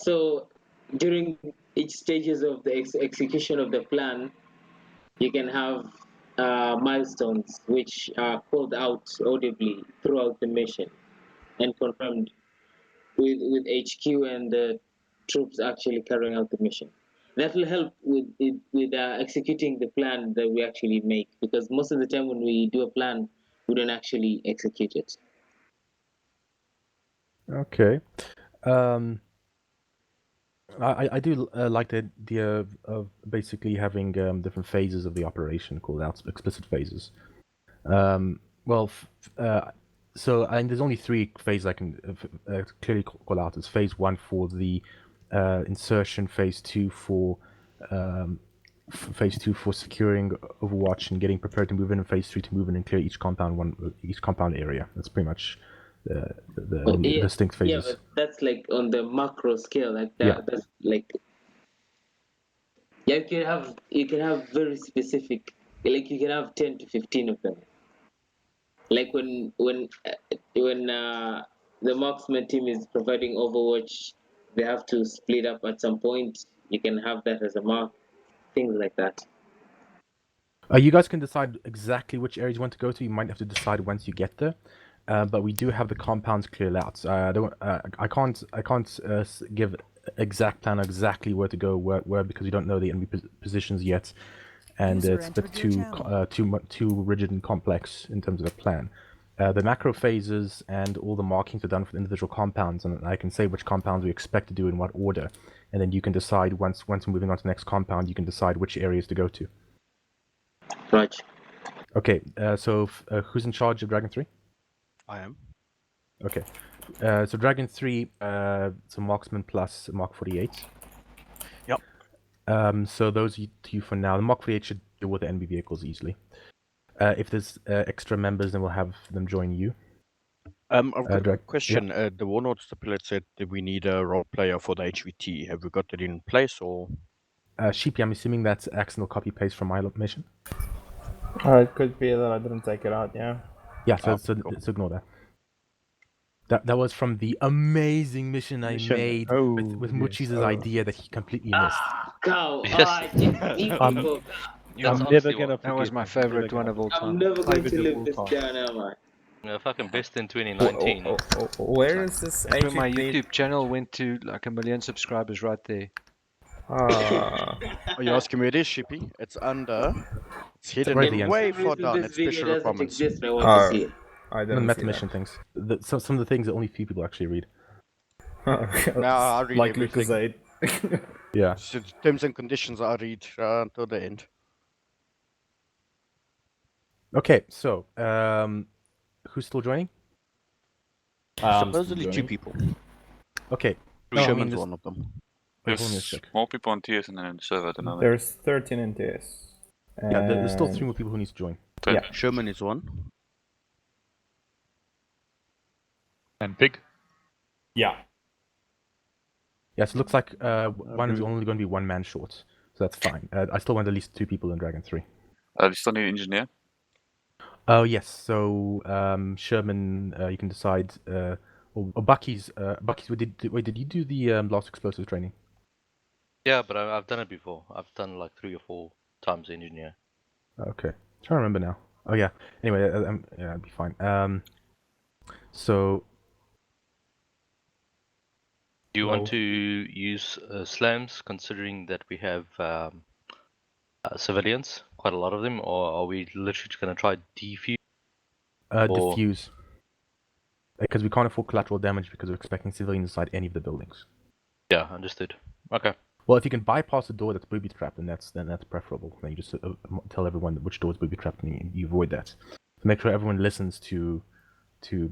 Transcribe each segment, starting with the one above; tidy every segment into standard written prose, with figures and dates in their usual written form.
So during each stages of the execution of the plan, you can have milestones which are called out audibly throughout the mission and confirmed with HQ and the troops actually carrying out the mission. That will help with executing the plan that we actually make, because most of the time when we do a plan, we don't actually execute it. Okay. I do like the idea of basically having different phases of the operation called out, explicit phases. Well, so there's only 3 phases I can clearly call out. It's phase 1 for the insertion, phase 2 for securing Overwatch and getting prepared to move in, and phase 3 to move in and clear each compound area. That's pretty much the distinct phases. Yeah, but that's like on the macro scale, like that. Yeah. That's like, yeah, you can have very specific, like you can have 10 to 15 of them. Like when the marksman team is providing Overwatch, they have to split up at some point. You can have that as a mark, things like that. You guys can decide exactly which areas you want to go to. You might have to decide once you get there, but we do have the compounds cleared out. I can't give exact plan exactly where to go where because we don't know the enemy positions yet, and it's a bit too rigid and complex in terms of the plan. The macro phases and all the markings are done for the individual compounds, and I can say which compounds we expect to do in what order, and then you can decide once we're moving on to the next compound, you can decide which areas to go to. Right. Okay, so who's in charge of Dragon 3? I am. Okay, so Dragon 3, so Marksman plus Mark 48. Yep. So those are you for now. The Mark 48 should deal with the enemy vehicles easily. If there's extra members, then we'll have them join you. I've got a question. Yeah. The Warlord stipulate said that we need a role player for the HVT. Have we got that in place, or? Sheepy, I'm assuming that's accidental copy paste from my mission. It could be that I didn't take it out. Yeah. Yeah. So ignore that. That was from the amazing mission I made with Muchi's idea that he completely missed. Cow. That was my favorite one of all time. I'm never going to live this down, am I? Yeah, fucking best in 2019. Where is this? That's when my YouTube channel went to like 1 million subscribers right there. Are you asking where it is, Shippy? It's under. It's hidden way far down. It's special requirements. I don't meta mission things. Some of the things that only few people actually read. I read like everything. Yeah. So terms and conditions I read until the end. Okay, so who's still joining? Supposedly 2 people. Okay. Sherman's one of them. There's more people on TS and then in the server than others. There's 13 in TS. Yeah, there's still 3 more people who need to join. Yeah. Sherman is one. And Pig? Yeah. Yes, it looks like one is only going to be 1 man short, so that's fine. I still want at least 2 people in Dragon 3. You still need an engineer? Oh yes, so Sherman, you can decide. Or Bucky's. Did you do the last explosive training? Yeah, but I've done it before. I've done like 3 or 4 times engineer. Okay, I'm trying to remember now. Oh yeah. Anyway, yeah, it'd be fine. So. Do you want to use slams, considering that we have civilians, quite a lot of them, or are we literally just going to try defuse? Defuse. Because we can't afford collateral damage because we're expecting civilians inside any of the buildings. Yeah, understood. Okay. Well, if you can bypass the door that's booby trapped, then that's preferable. Then you just tell everyone which door is booby trapped, and you avoid that. So make sure everyone listens to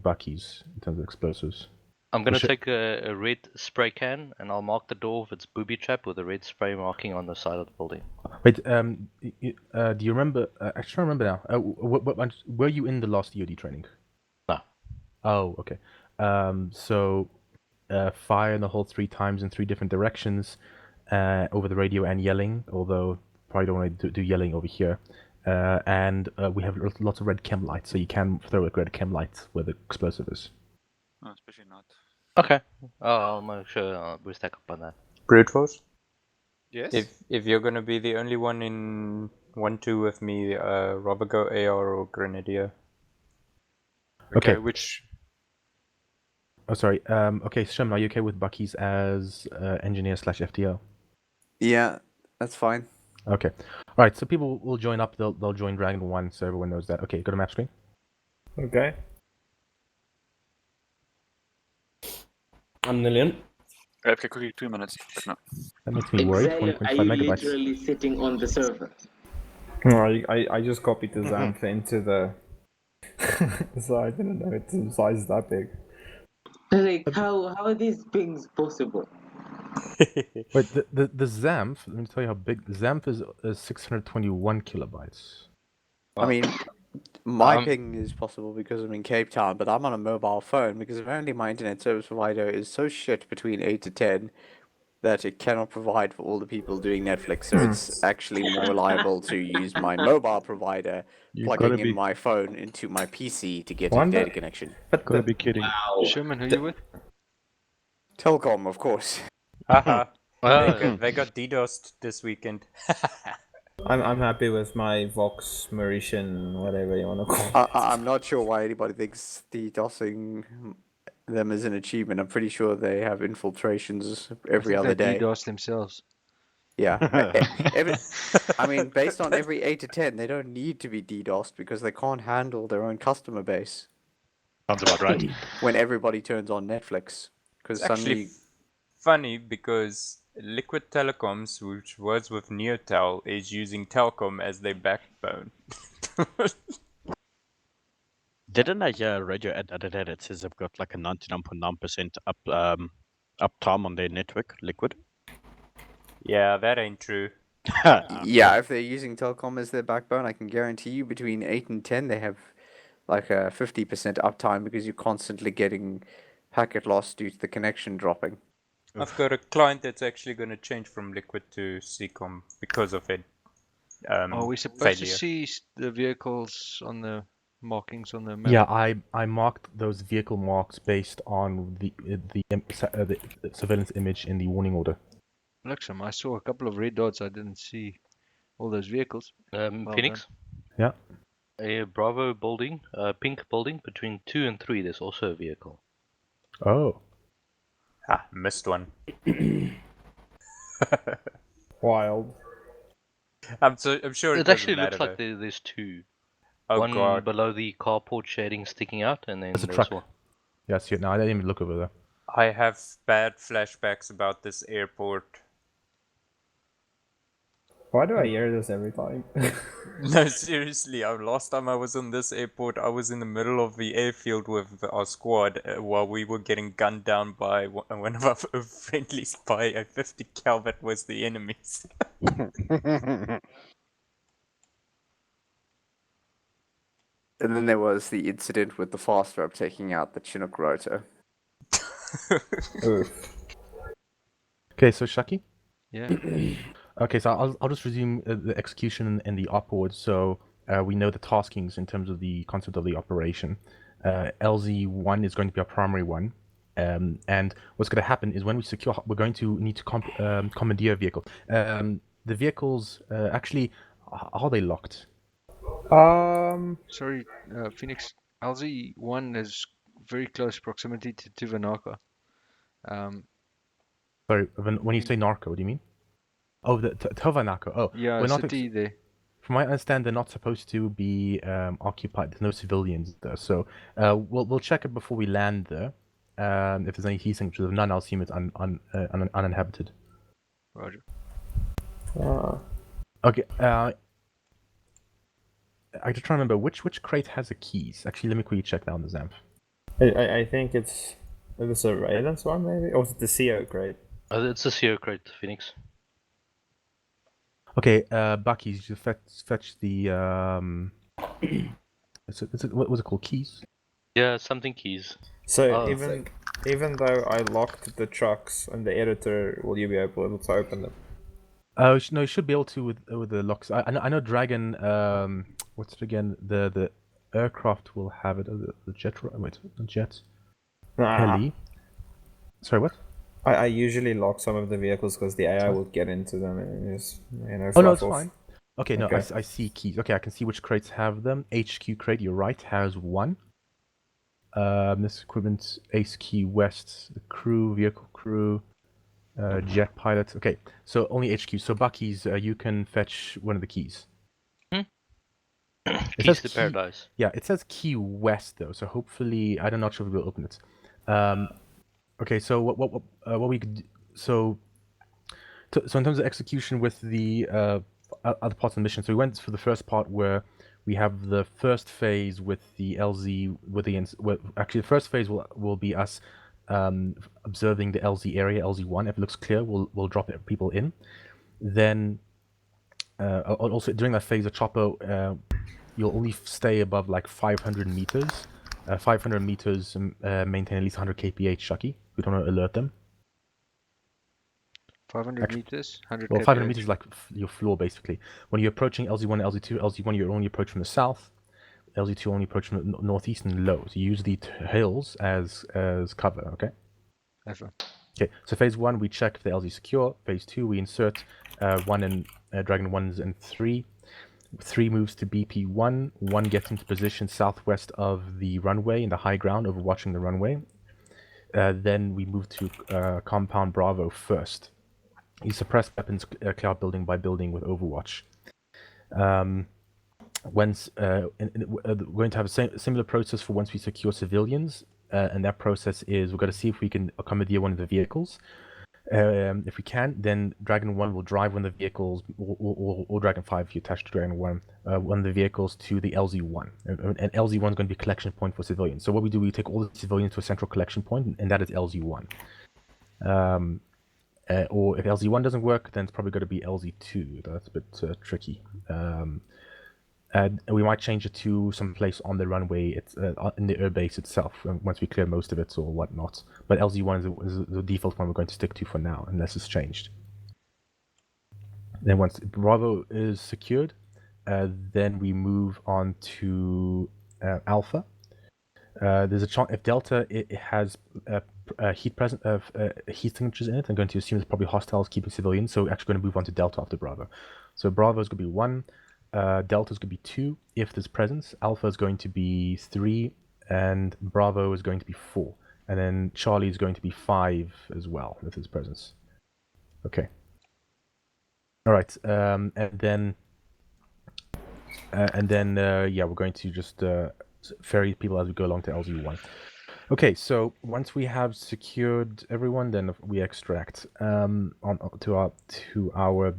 Bucky's in terms of explosives. I'm going to take a red spray can, and I'll mark the door if it's booby trap with a red spray marking on the side of the building. Wait, do you remember? Actually, I remember now. Were you in the last EOD training? No. Oh, okay. So fire in the hole 3 times in 3 different directions over the radio and yelling, although probably don't want to do yelling over here. And we have lots of red chem lights, so you can throw a red chem light where the explosive is. No, especially not Okay. I'll make sure we stack up on that. Brute Force. Yes. If you're gonna be the only one in 1-2 with me, rather go AR or Grenadier. Okay. Which? Oh, sorry. Okay, Sherman, are you okay with Bucky's as engineer / FTO? Yeah, that's fine. Okay. All right. So people will join up. They'll join Dragon 1, so everyone knows that. Okay. Go to map screen. Okay. I'm Nillian. Okay, quickly, 2 minutes. But no. That makes me worried. Exile, 1.5 are you megabytes. literally sitting on the server? No, I just copied the Xanth into the. So I didn't know its size that big. Like, how are these things possible? Wait, the Xanth. Let me tell you how big the Xanth is. 621 kilobytes. I mean, my ping is possible because I'm in Cape Town, but I'm on a mobile phone because apparently my internet service provider is so shit between 8 to 10 that it cannot provide for all the people doing Netflix, so it's actually more reliable to use my mobile provider, plugging in my phone into my PC to get a data connection. But gotta be kidding. Wow. Sherman, who you with? Telcom, of course. Haha. They got DDoSed this weekend. I'm happy with my Vox Mauritian, whatever you want to call it. I'm not sure why anybody thinks DDoSing them is an achievement. I'm pretty sure they have infiltrations every other day. They DDoS themselves. Yeah. I mean, based on every 8 to 10, they don't need to be DDoSed because they can't handle their own customer base. Sounds about right. When everybody turns on Netflix. Because It's actually funny because Liquid Telecoms, which was with Neotel, is using Telcom as their backbone. Didn't I hear a radio ad other day that says they've got like a 99.9% uptime on their network, Liquid? Yeah, that ain't true. Yeah, if they're using Telcom as their backbone, I can guarantee you between 8 and 10 they have like a 50% uptime because you're constantly getting packet loss due to the connection dropping. I've got a client that's actually going to change from Liquid to Seacom because of it. Are we supposed failure. to see the vehicles on the markings on the map? Yeah, I marked those vehicle marks based on the surveillance image in the warning order. Look, I saw a couple of red dots. I didn't see all those vehicles. Phoenix? Yeah. A Bravo building, pink building, between 2 and 3, there's also a vehicle. Oh. Ah, missed one. Wild. I'm sure it actually looks like there's 2. Oh, one God. below the carport shading sticking out, and then There's a there's truck. one. Yeah, see it now. I didn't even look over there. I have bad flashbacks about this airport. Why do I hear this every time? No, seriously, last time I was on this airport, I was in the middle of the airfield with our squad while we were getting gunned down by one of our friendlies by a 50 cal that was the enemies. And then there was the incident with the fast rope taking out the Chinook rotor. Okay, so Shaki? Yeah. Okay, so I'll just resume the execution and the op board. So we know the taskings in terms of the concept of the operation. LZ1 is going to be our primary one. And what's going to happen is when we secure, we're going to need to commandeer a vehicle. The vehicles, actually, are they locked? Sorry, Phoenix. LZ1 is very close proximity to Vanaka. Sorry, when you say narco, what do you mean? Oh, the Tovanako. Oh, yeah, we're not city there. From what I understand, they're not supposed to be occupied. There's no civilians there, so we'll check it before we land there. If there's any heat signatures, if none, I'll assume it's uninhabited. Roger. Okay. I just trying to remember which crate has the keys. Actually, let me quickly check that on the Xanth. I think it's the surveillance one, maybe, or is it the CO crate? It's a CO crate, Phoenix. Okay, Bucky, you fetch the what was it called? Keys? Yeah, something keys. So even though I locked the trucks and the editor, will you be able to open them? No, you should be able to with the locks. I know Dragon. What's it again? The aircraft will have it. The jet. Wait, the jet. Heli. Sorry, what? I usually lock some of the vehicles because the AI will get into them and just Oh no, fluff it's off. fine. Okay, no, Okay. I see keys. Okay, I can see which crates have them. HQ crate, you're right, has 1. This equipment, Ace Key West, the crew, vehicle crew, jet pilot. Okay, so only HQ. So Bucky's, you can fetch one of the keys. It Keys says to Paradise. Yeah, it says Key West though, so hopefully I'm not sure if we'll open it. Okay, so what we could so in terms of execution with the other parts of the mission, so we went for the first part where we have the first phase with the LZ actually the first phase will be us observing the LZ area, LZ1. If it looks clear, we'll drop people in. Then also during that phase, a chopper you'll only stay above like 500 meters. 500 meters maintain at least 100 kph, Shucky. We don't want to alert them. 500 meters, 100 Well, kph. 500 meters is like your floor, basically. When you're approaching LZ1 and LZ2, LZ1 you only approach from the south. LZ2 only approach from the northeast and low. So you use the hills as cover, okay? Okay, so phase 1, we check if the LZ is secure. Phase 2, we insert 1 and Dragon 1s and 3. 3 moves to BP1. 1 gets into position southwest of the runway in the high ground, overwatching the runway. Then we move to Compound Bravo first. You suppress weapons cloud building by building with Overwatch. We're going to have a similar process for once we secure civilians, and that process is we're going to see if we can accommodate one of the vehicles. If we can, then Dragon 1 will drive one of the vehicles, or Dragon 5 if you attach to Dragon 1, one of the vehicles to the LZ1. And LZ1 is going to be a collection point for civilians. So what we do, we take all the civilians to a central collection point, and that is LZ1. Or if LZ1 doesn't work, then it's probably going to be LZ2. That's a bit tricky. We might change it to some place on the runway. It's in the airbase itself once we clear most of it or whatnot. But LZ1 is the default one we're going to stick to for now, unless it's changed. Then once Bravo is secured, then we move on to Alpha. There's a chance if Delta it has heat signatures in it. I'm going to assume it's probably hostiles keeping civilians. So we're actually going to move on to Delta after Bravo. So Bravo is going to be 1. Delta is going to be 2 if there's presence. Alpha is going to be 3, and Bravo is going to be 4, and then Charlie is going to be 5 as well if there's presence. Okay. All right, and then yeah, we're going to just ferry people as we go along to LZ1. Okay, so once we have secured everyone, then we extract to our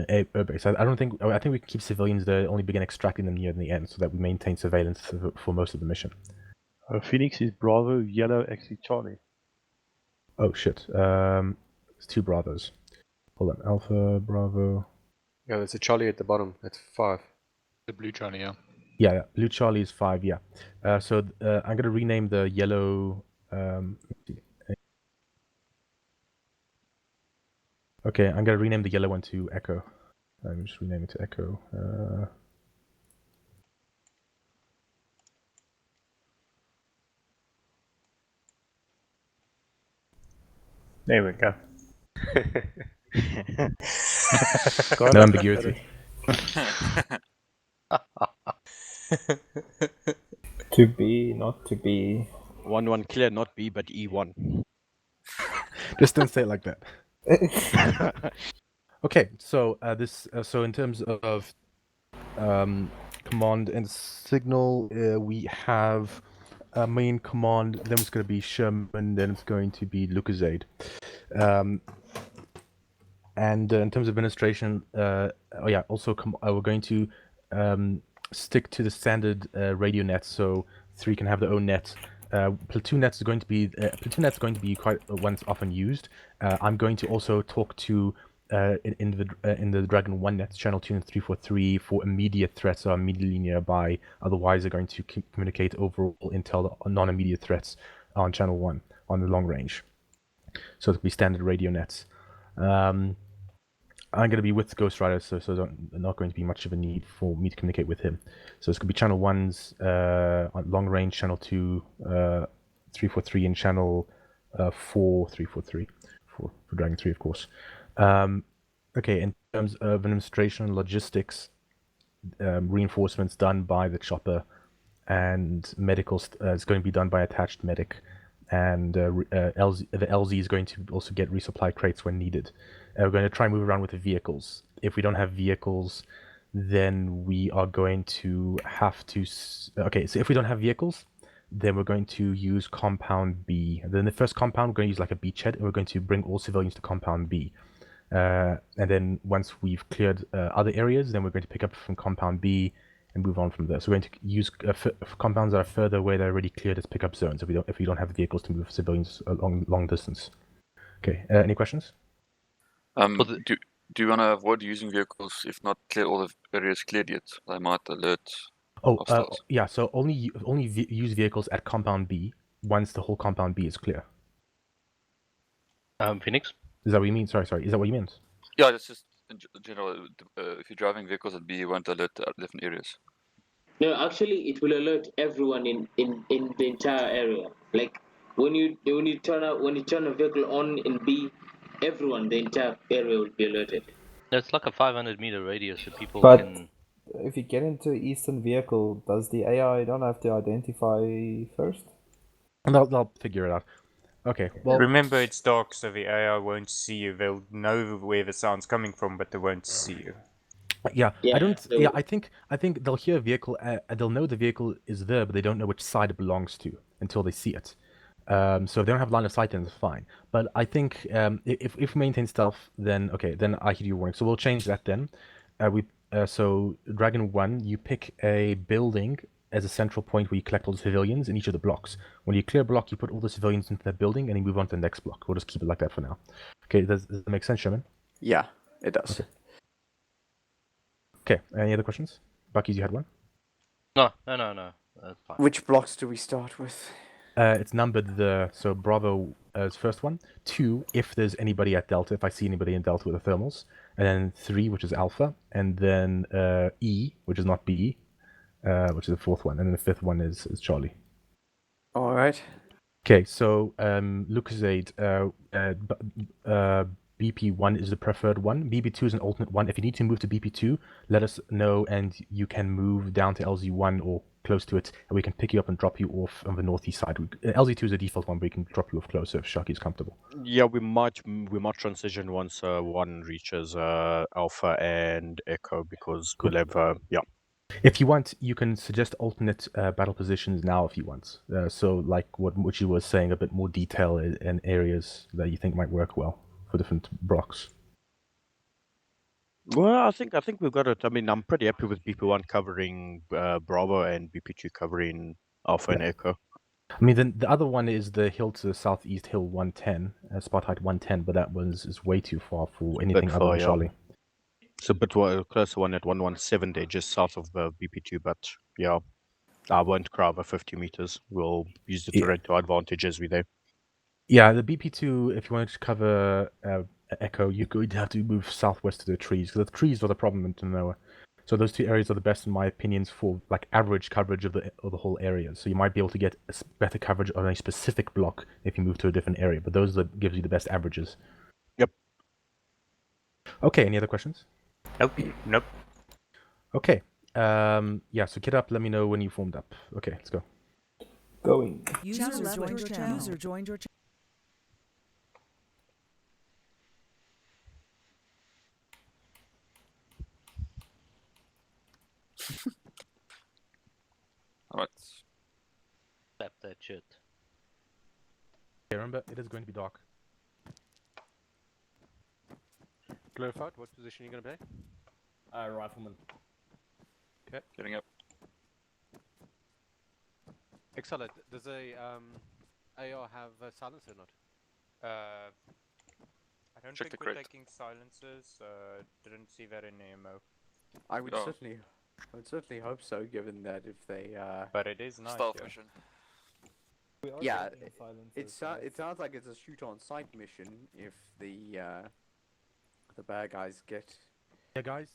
airbase. I think we can keep civilians there, only begin extracting them near the end, so that we maintain surveillance for most of the mission. Phoenix is Bravo, Yellow actually Charlie. Oh shit! It's 2 Bravos. Hold on, Alpha, Bravo. Yeah, there's a Charlie at the bottom. That's 5. The blue Charlie, yeah. Yeah, blue Charlie is 5. Yeah. So I'm gonna rename the yellow. Okay, I'm gonna rename the yellow one to Echo. I'm just renaming it to Echo. There we go. No ambiguity. To be, not to be. 1-1 clear, not B, but E1. Just don't say it like that. Okay, so so in terms of command and signal, we have a main command. Then it's going to be Sherman. Then it's going to be Lucasade. And in terms of administration, also we're going to stick to the standard radio net, so 3 can have their own net. Platoon net's going to be quite once often used. I'm going to also talk to in the Dragon 1 net, channel 2 and 343 for immediate threats that are immediately nearby. Otherwise, they're going to communicate overall intel on non-immediate threats on channel 1 on the long range. So it'll be standard radio nets. I'm going to be with Ghost Rider, so not going to be much of a need for me to communicate with him. So it's going to be channel 1's on long range, channel 2, 343, and channel 4343 for Dragon 3, of course. Okay, in terms of administration and logistics, reinforcements done by the chopper, and medical is going to be done by attached medic, and the LZ is going to also get resupply crates when needed. We're going to try and move around with the vehicles. If we don't have vehicles, then we are going to have to... Okay, so if we don't have vehicles, then we're going to use Compound B. Then the first compound, we're going to use like a beachhead, and we're going to bring all civilians to Compound B. And then once we've cleared other areas, then we're going to pick up from Compound B and move on from there. So we're going to use compounds that are further away that are already cleared as pickup zones if we don't have the vehicles to move civilians a long distance. Okay, any questions? Do you want to avoid using vehicles if not clear all the areas cleared yet? They might alert. Yeah, so only use vehicles at Compound B once the whole Compound B is clear. Phoenix? Is that what you mean? Sorry. Is that what you meant? Yeah, that's just in general. If you're driving vehicles at B, you won't alert different areas. No, actually, it will alert everyone in the entire area. Like when you turn a vehicle on in B, everyone, the entire area will be alerted. It's like a 500-meter radius, so people can. If you get into Eastern vehicle, does the AI don't have to identify first? They'll figure it out. Okay. Well, remember it's dark, so the AI won't see you. They'll know where the sound's coming from, but they won't see you. Yeah, I don't. Yeah, I think they'll hear a vehicle. They'll know the vehicle is there, but they don't know which side it belongs to until they see it. So if they don't have line of sight, then it's fine. But I think if we maintain stealth, then okay, then I hear your warning. So we'll change that then. So Dragon 1, you pick a building as a central point where you collect all the civilians in each of the blocks. When you clear a block, you put all the civilians into that building, and you move on to the next block. We'll just keep it like that for now. Okay, does that make sense, Sherman? Yeah, it does. Okay, any other questions? Bucky's, you had one? No. That's fine. Which blocks do we start with? It's numbered so Bravo is first one. 2, if there's anybody at Delta, if I see anybody in Delta with the thermals. And then 3, which is Alpha. And then E, which is not BE, which is the 4th one. And then the 5th one is Charlie. All right. Okay, so Lucasade, BP1 is the preferred one. BP2 is an alternate one. If you need to move to BP2, let us know, and you can move down to LZ1 or close to it, and we can pick you up and drop you off on the northeast side. LZ2 is a default one, but we can drop you off closer if Sharky is comfortable. Yeah, we might transition once one reaches Alpha and Echo, because we'll have If you want, you can suggest alternate battle positions now if you want. So like what you were saying, a bit more detail in areas that you think might work well for different blocks. Well, I think we've got it. I mean, I'm pretty happy with BP1 covering Bravo and BP2 covering Alpha and Echo. I mean, the other one is the hill to the southeast, hill 110, spot height 110, but that one is way too far for anything other than Charlie. It's a bit closer one at 117 there, just south of BP2, but yeah, I won't cover 50 meters. We'll use the terrain to our advantage as we there. Yeah, the BP2, if you wanted to cover Echo, you're going to have to move southwest to the trees, because the trees are the problem in Tanoa. So those 2 areas are the best, in my opinions, for like average coverage of the whole area. So you might be able to get better coverage on a specific block if you move to a different area, but those gives you the best averages. Yep. Okay, any other questions? Nope. Okay. Yeah, so kit up, let me know when you formed up. Okay, let's go. Going. User joined your channel. Alright. Tap that shit. Okay, remember, it is going to be dark. Clarified, what position are you going to play? Rifleman. Okay. Getting up. Excellent. Does a AR have silence or not? I don't think we're taking silencers. Didn't see that in AMO. I would certainly hope so, given that if they But it is nice. Stealth mission. Yeah, it sounds like it's a shoot on sight mission if the bad guys get. Yeah, guys,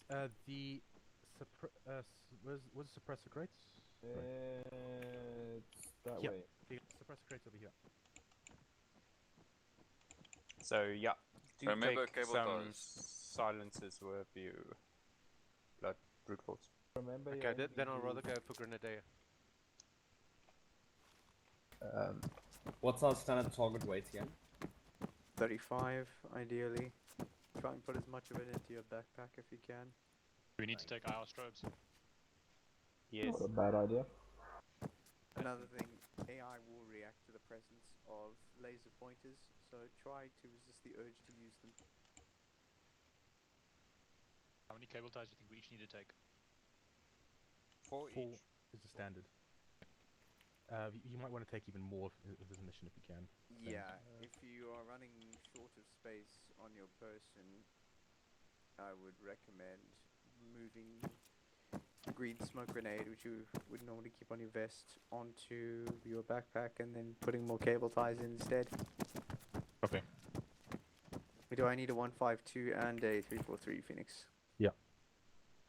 was suppressor crates? It's that Yeah. way. The suppressor crates over here. So yeah, do Remember take cable some ties. silences with you. Blood brute force. Okay, then I'll rather go for Grenadier. What's our standard target weight again? 35, ideally. Try and put as much of it into your backpack if you can. Do we need to take IR strobes? Yes. Not a bad idea. Another thing, AI will react to the presence of laser pointers, so try to resist the urge to use them. How many cable ties do you think we each need to take? 4 4 each. is the standard. You might want to take even more of this mission if you can. Yeah, if you are running short of space on your person, I would recommend moving the green smoke grenade, which you would normally keep on your vest, onto your backpack and then putting more cable ties in instead. Okay. Do I need a 152 and a 343, Phoenix? Yeah.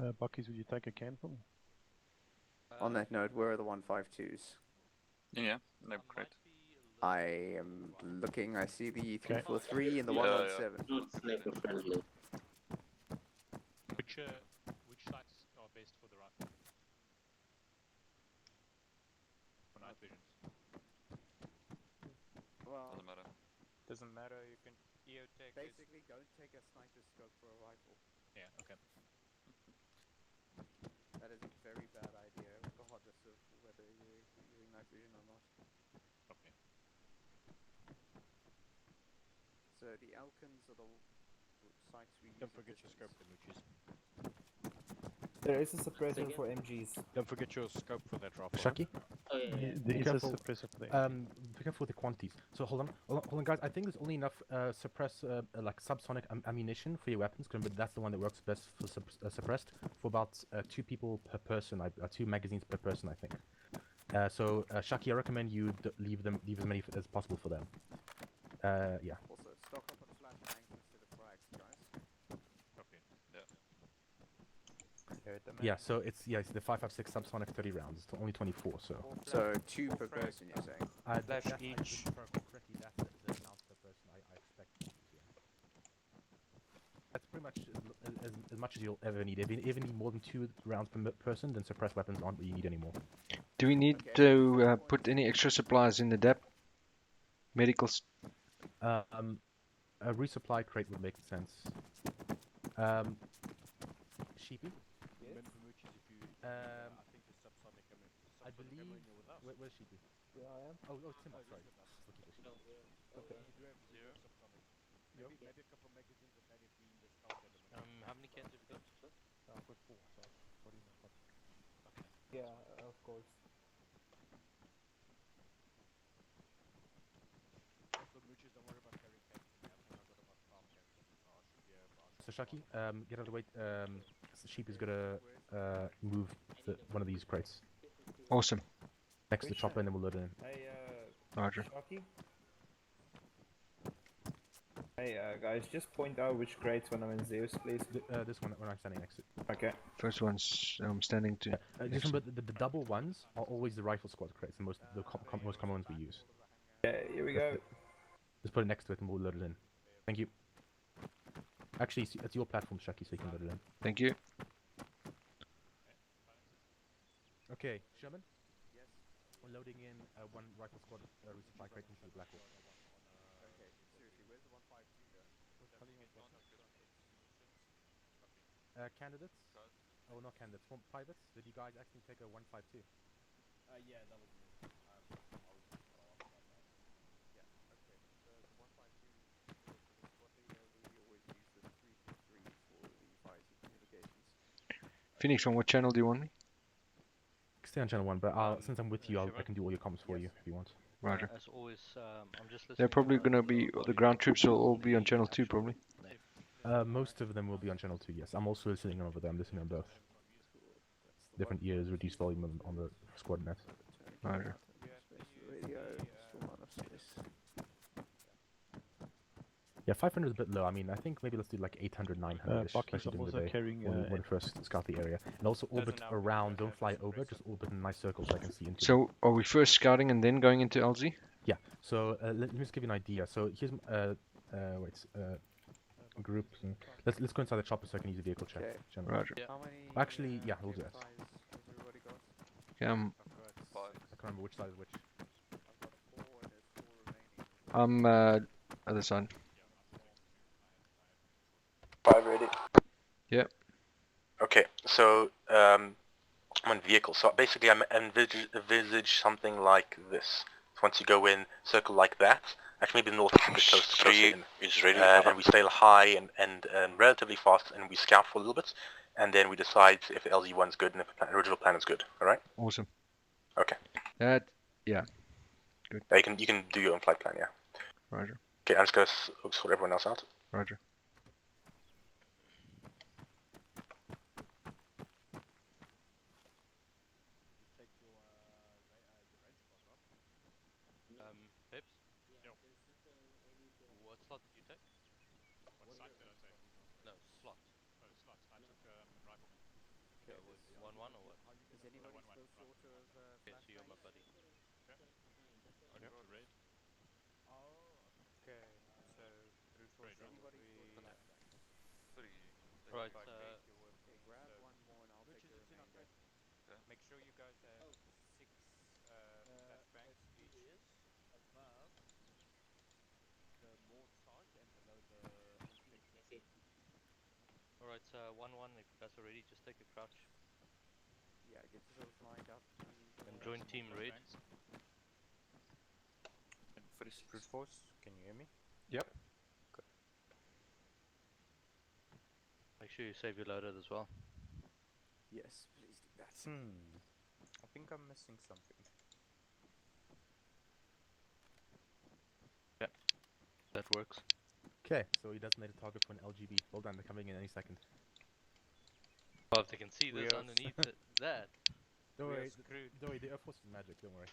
Buckies, would you take a can for me? On that note, where are the 152s? Yeah, no, great. I am looking, I see the 343 and the 117. Not sniper friendly. Which sites are best for the rifle? For night visions. Well, Doesn't matter. Doesn't matter, you can take basically don't take a sniper scope for a rifle. Yeah, okay. That is a very bad idea, regardless of whether you're using night vision or not. Okay. So the Elkins are the sites we use. Don't forget your scope for mooches. There is a suppressor for MGs. Don't forget your scope for that rifle. Shaki? Oh yeah, yeah. There Be is a careful. suppressor for the Be careful with the quantities. So hold on, guys. I think there's only enough like subsonic ammunition for your weapons, but that's the one that works best for suppressed. For about 2 people per person, 2 magazines per person, I think. So Shaki, I recommend you leave as many as possible for them. Yeah. Also, stock up on flashbangs instead of frags, guys. Okay. Yeah. Yeah. So it's the 5.56 subsonic 30 rounds. It's only 24. So 2 per person, you're saying? Flash each. Correctly, that's the amount per person I expect. Yeah. That's pretty much as much as you'll ever need. If you ever need more than 2 rounds per person, then suppressed weapons aren't what you need anymore. Do we need to put any extra supplies in the DAP? Medicals? A resupply crate would make sense. Sheepy? Yes. I think the subsonic I believe. Where's Sheepy? Yeah, I am. Oh, Tim. Sorry. Okay. You do have 0 subsonic. Maybe a couple of magazines of magazine the stealth element. How many cans have you got? I've got 4, so what do you know? Okay. Yeah, of course. So mooches, don't worry about carrying cans from that. I've got about 12 cans from the car. Should be So Shaki, get out of the way. Sheep is gonna move one of these crates Awesome. next to the chopper, and then we'll load it in. Hey, Roger. Shocky? Hey, guys, just point out which crates when I'm in Zeus, please. This one when I'm standing next to it. Okay. First one's standing to. Just remember, the double ones are always the rifle squad crates, the most common ones we use. Yeah, here we go. Just put it next to it, and we'll load it in. Thank you. Actually, it's your platform, Shaki, so you can load it in. Thank you. Okay, Sherman? Yes? We're loading in one rifle squad resupply crate into the Black Hawk. Okay, seriously, where's the 152 go? Candidates? Oh, not candidates. Privates? Did you guys actually take a 152? Yeah, that was me. Yeah, okay. So the 152 for the squad leader, we always use the 343 for the fire communications. Phoenix, on what channel do you want me? Stay on channel 1, but since I'm with you, I can do all your comms for you if you want. Roger. As always, I'm just listening. They're probably gonna be the ground troops will all be on channel 2 probably. Most of them will be on channel 2, yes. I'm also listening over there. I'm listening on both. Different ears, reduced volume on the squad net. Roger. Radio, still not enough space. Yeah, 500 is a bit low. I mean, I think maybe let's do like 800, 900. Bucky's also carrying when we first scout the area. And also orbit around, don't fly over, just orbit in nice circles so I can see into. So, are we first scouting and then going into LZ? Yeah, so let me just give you an idea. So here's wait. Group. Let's go inside the chopper so I can use the vehicle check. Okay. General. Roger. How many? Actually, yeah, we'll do that. Has everybody got? Okay, I can't remember which side is which. I've got 4 and there's 4 remaining. I'm other side. 5 ready. Yep. Okay, so I'm on vehicle. So basically, I envisage something like this. So once you go in, circle like that. Actually, maybe north a bit closer in. Is ready. And we sail high and relatively fast, and we scout for a little bit, and then we decide if the LG1 is good and if the original plan is good. All right? Awesome. Okay. That, yeah. Good. Yeah, you can do your own flight plan, yeah. Roger. Okay, I'm just gonna sort everyone else out. Roger. Pips? What slot did you take? What site did I take? No, slot. Oh, slots. I took rifleman. Okay, was 1-1 or what? Is anybody still short of Okay, so you're my buddy. Okay. On Yep. your Red. Oh, okay. So 347. Right, Okay, grab one more and I'll take the remainder. Make sure you guys have 6 flashbangs each. Above the morgue site and below the infliction. Alright, 1-1, if you guys are ready, just take a crouch. Yeah, get yourselves lined up. And join team red. Brute force, can you hear me? Yep. Good. Make sure you save your loadout as well. Yes, please do that. I think I'm missing something. Yeah, that works. Okay, so he designated target for an LGB. Well done, they're coming in any second. Well, if they can see this We are underneath that. Don't We are worry, screwed. don't worry, the Air Force is magic, don't worry.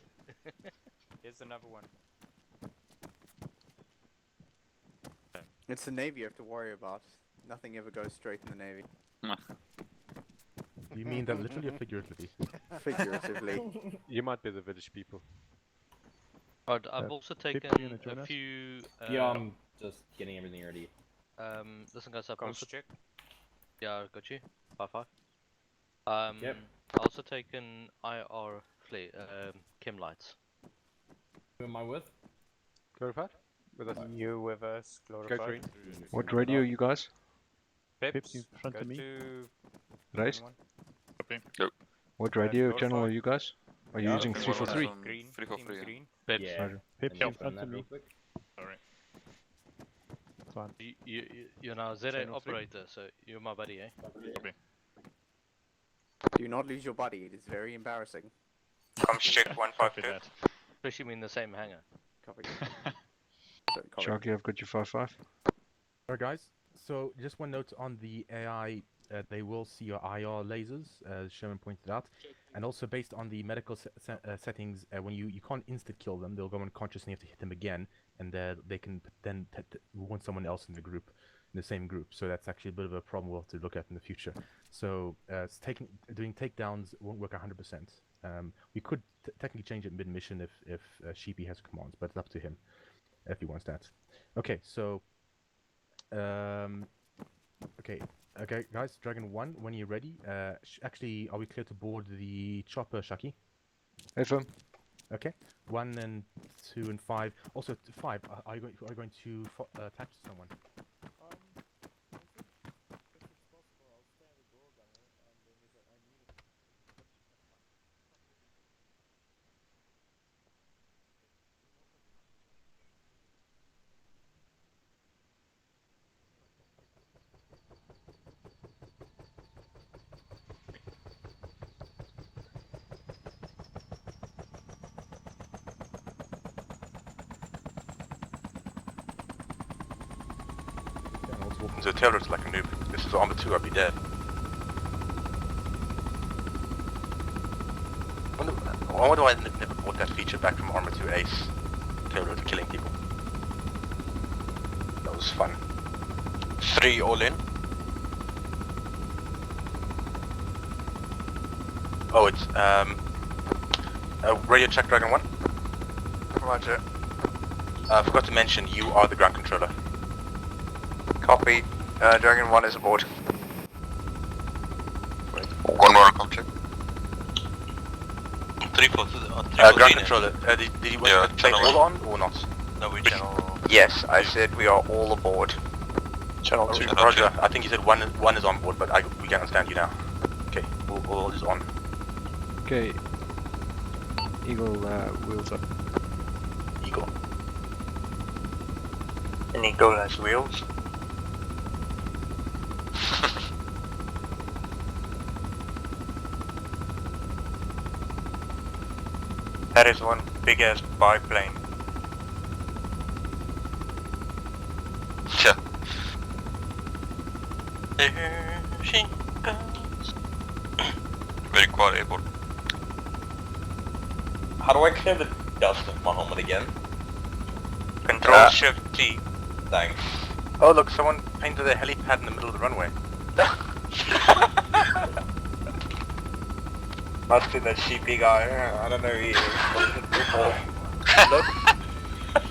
Here's another one. It's the Navy you have to worry about. Nothing ever goes straight in the Navy. Do you mean that literally or figuratively? Figuratively. You might be the village people. Right, I've also taken you wanna join a us? few. Yeah, I'm just getting everything ready. Listen, guys, I've Comms also check. yeah, I got you. 5-5. Yep. I also taken IR flare, chem lights. Who am I with? Glorified? With us. You with us, Go glorified. green. What radio you guys? Pips, in front go of me. to Race? one. What radio Glorified. channel are you guys? Are you Yeah, using the 343? one on Green. 343, yeah. Green. Pips. Yeah. Roger. Pips Can you in open front that of real me. quick? Sorry. Fine. You're now ZA Channel three. operator, so you're my buddy, eh? Copy. Do not lose your buddy, it is very embarrassing. Comms check Copy 152. that. Especially when in the same hangar. Copy. Sorry, copy. Sharky, I've got you 5-5. Alright guys, so just one note on the AI, they will see your IR lasers, as Sherman pointed out, and also based on the medical settings, when you can't insta-kill them, they'll go unconscious and you have to hit them again, and they can then warn someone else in the group, in the same group, so that's actually a bit of a problem we'll have to look at in the future. So doing takedowns won't work 100%. We could technically change it mid-mission if Sheepy has commands, but it's up to him if he wants that. Okay, so okay, guys, Dragon 1, when you're ready, actually, are we clear to board the chopper, Shaki? FM. Okay, 1 and 2 and 5. Also, 5, are you going to attach to someone? So Taylor's like a noob. This is Armor 2, I'd be dead. I wonder why I never bought that feature back from Armor 2 Ace. Taylor to killing people. That was fun. 3 all in. Oh, it's radio check Dragon 1. Roger. I forgot to mention, you are the ground controller. Copy. Dragon 1 is aboard. One more come check. 3-4. Ground controller. Did you want to play all on or not? No, we channel. Yes, I said we are all aboard. Channel 2. Roger. I think you said one is on board, but we can understand you now. Okay, all is on. Okay. Eagle wheels up. Eagle. An eagle has wheels. That is one big ass biplane. Yeah. There she goes. Very quiet airport. How do I clear the dust of my helmet again? Control Shift T. Thanks. Oh look, someone painted a helipad in the middle of the runway. Must be that sheepy guy. I don't know who he is.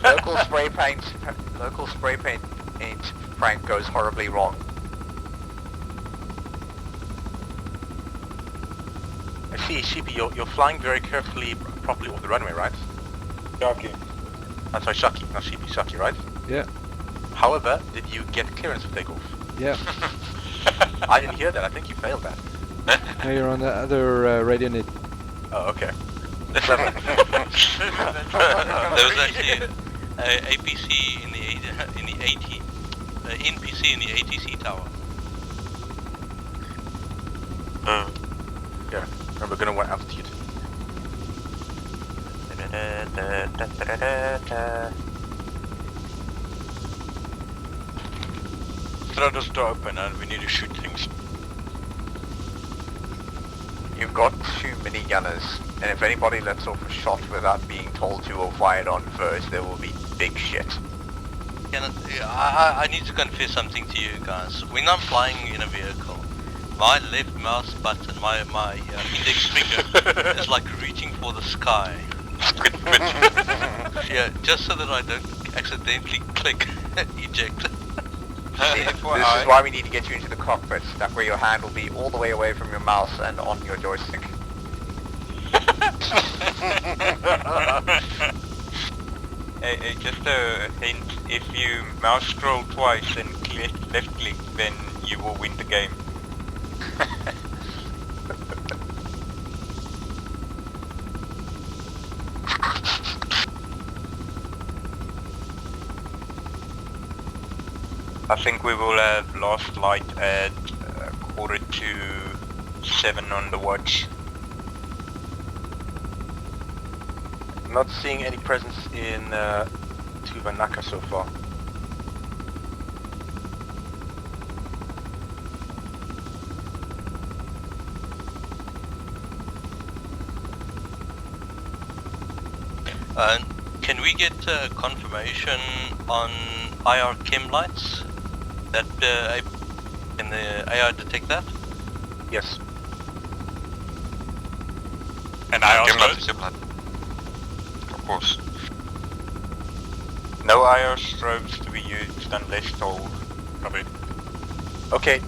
Local spray paint prank goes horribly wrong. I see, Sheepy, you're flying very carefully, properly off the runway, right? Sharky. I'm sorry, Sharky, not Sheepy, Sharky, right? Yeah. However, did you get clearance of takeoff? Yeah. I didn't hear that, I think you failed that. Now you're on the other radio net. Oh, okay. There was actually a APC in the NPC in the ATC tower. Yeah, remember gonna want altitude. Throttles to open and we need to shoot things. You've got too many gunners, and if anybody lets off a shot without being told to or fired on first, there will be big shit. I need to confess something to you guys. When I'm flying in a vehicle, my left mouse button, my index finger is like reaching for the sky. Yeah, just so that I don't accidentally click eject. This is why we need to get you into the cockpit. That way your hand will be all the way away from your mouse and on your joystick. Just a hint, if you mouse scroll twice and left click, then you will win the game. I think we will have last light at 6:45 on the watch. Not seeing any presence in Tuvanaka so far. Can we get confirmation on IR chem lights? That can the AI detect that? Yes. And IR strobes? Of course. No IR strobes to be used unless told. Copy. Okay,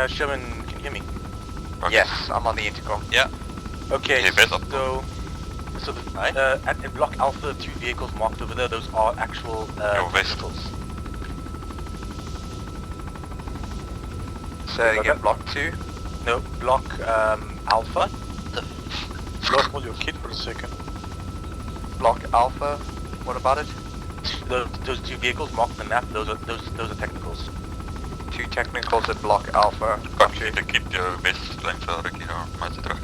Sherman, can you hear me? Okay. Yes, I'm on the intercom. Yeah. Okay, Yeah, better. so at Block Alpha, 2 vehicles marked over there, those are actual vehicles. Say again, Block 2? No, Block Alpha. Lost your kid for a second. Block Alpha, what about it? Those 2 vehicles marked on the map, those are technicals. 2 technicals at Block Alpha. Kan je de kid best strength Ricky haar maar terug.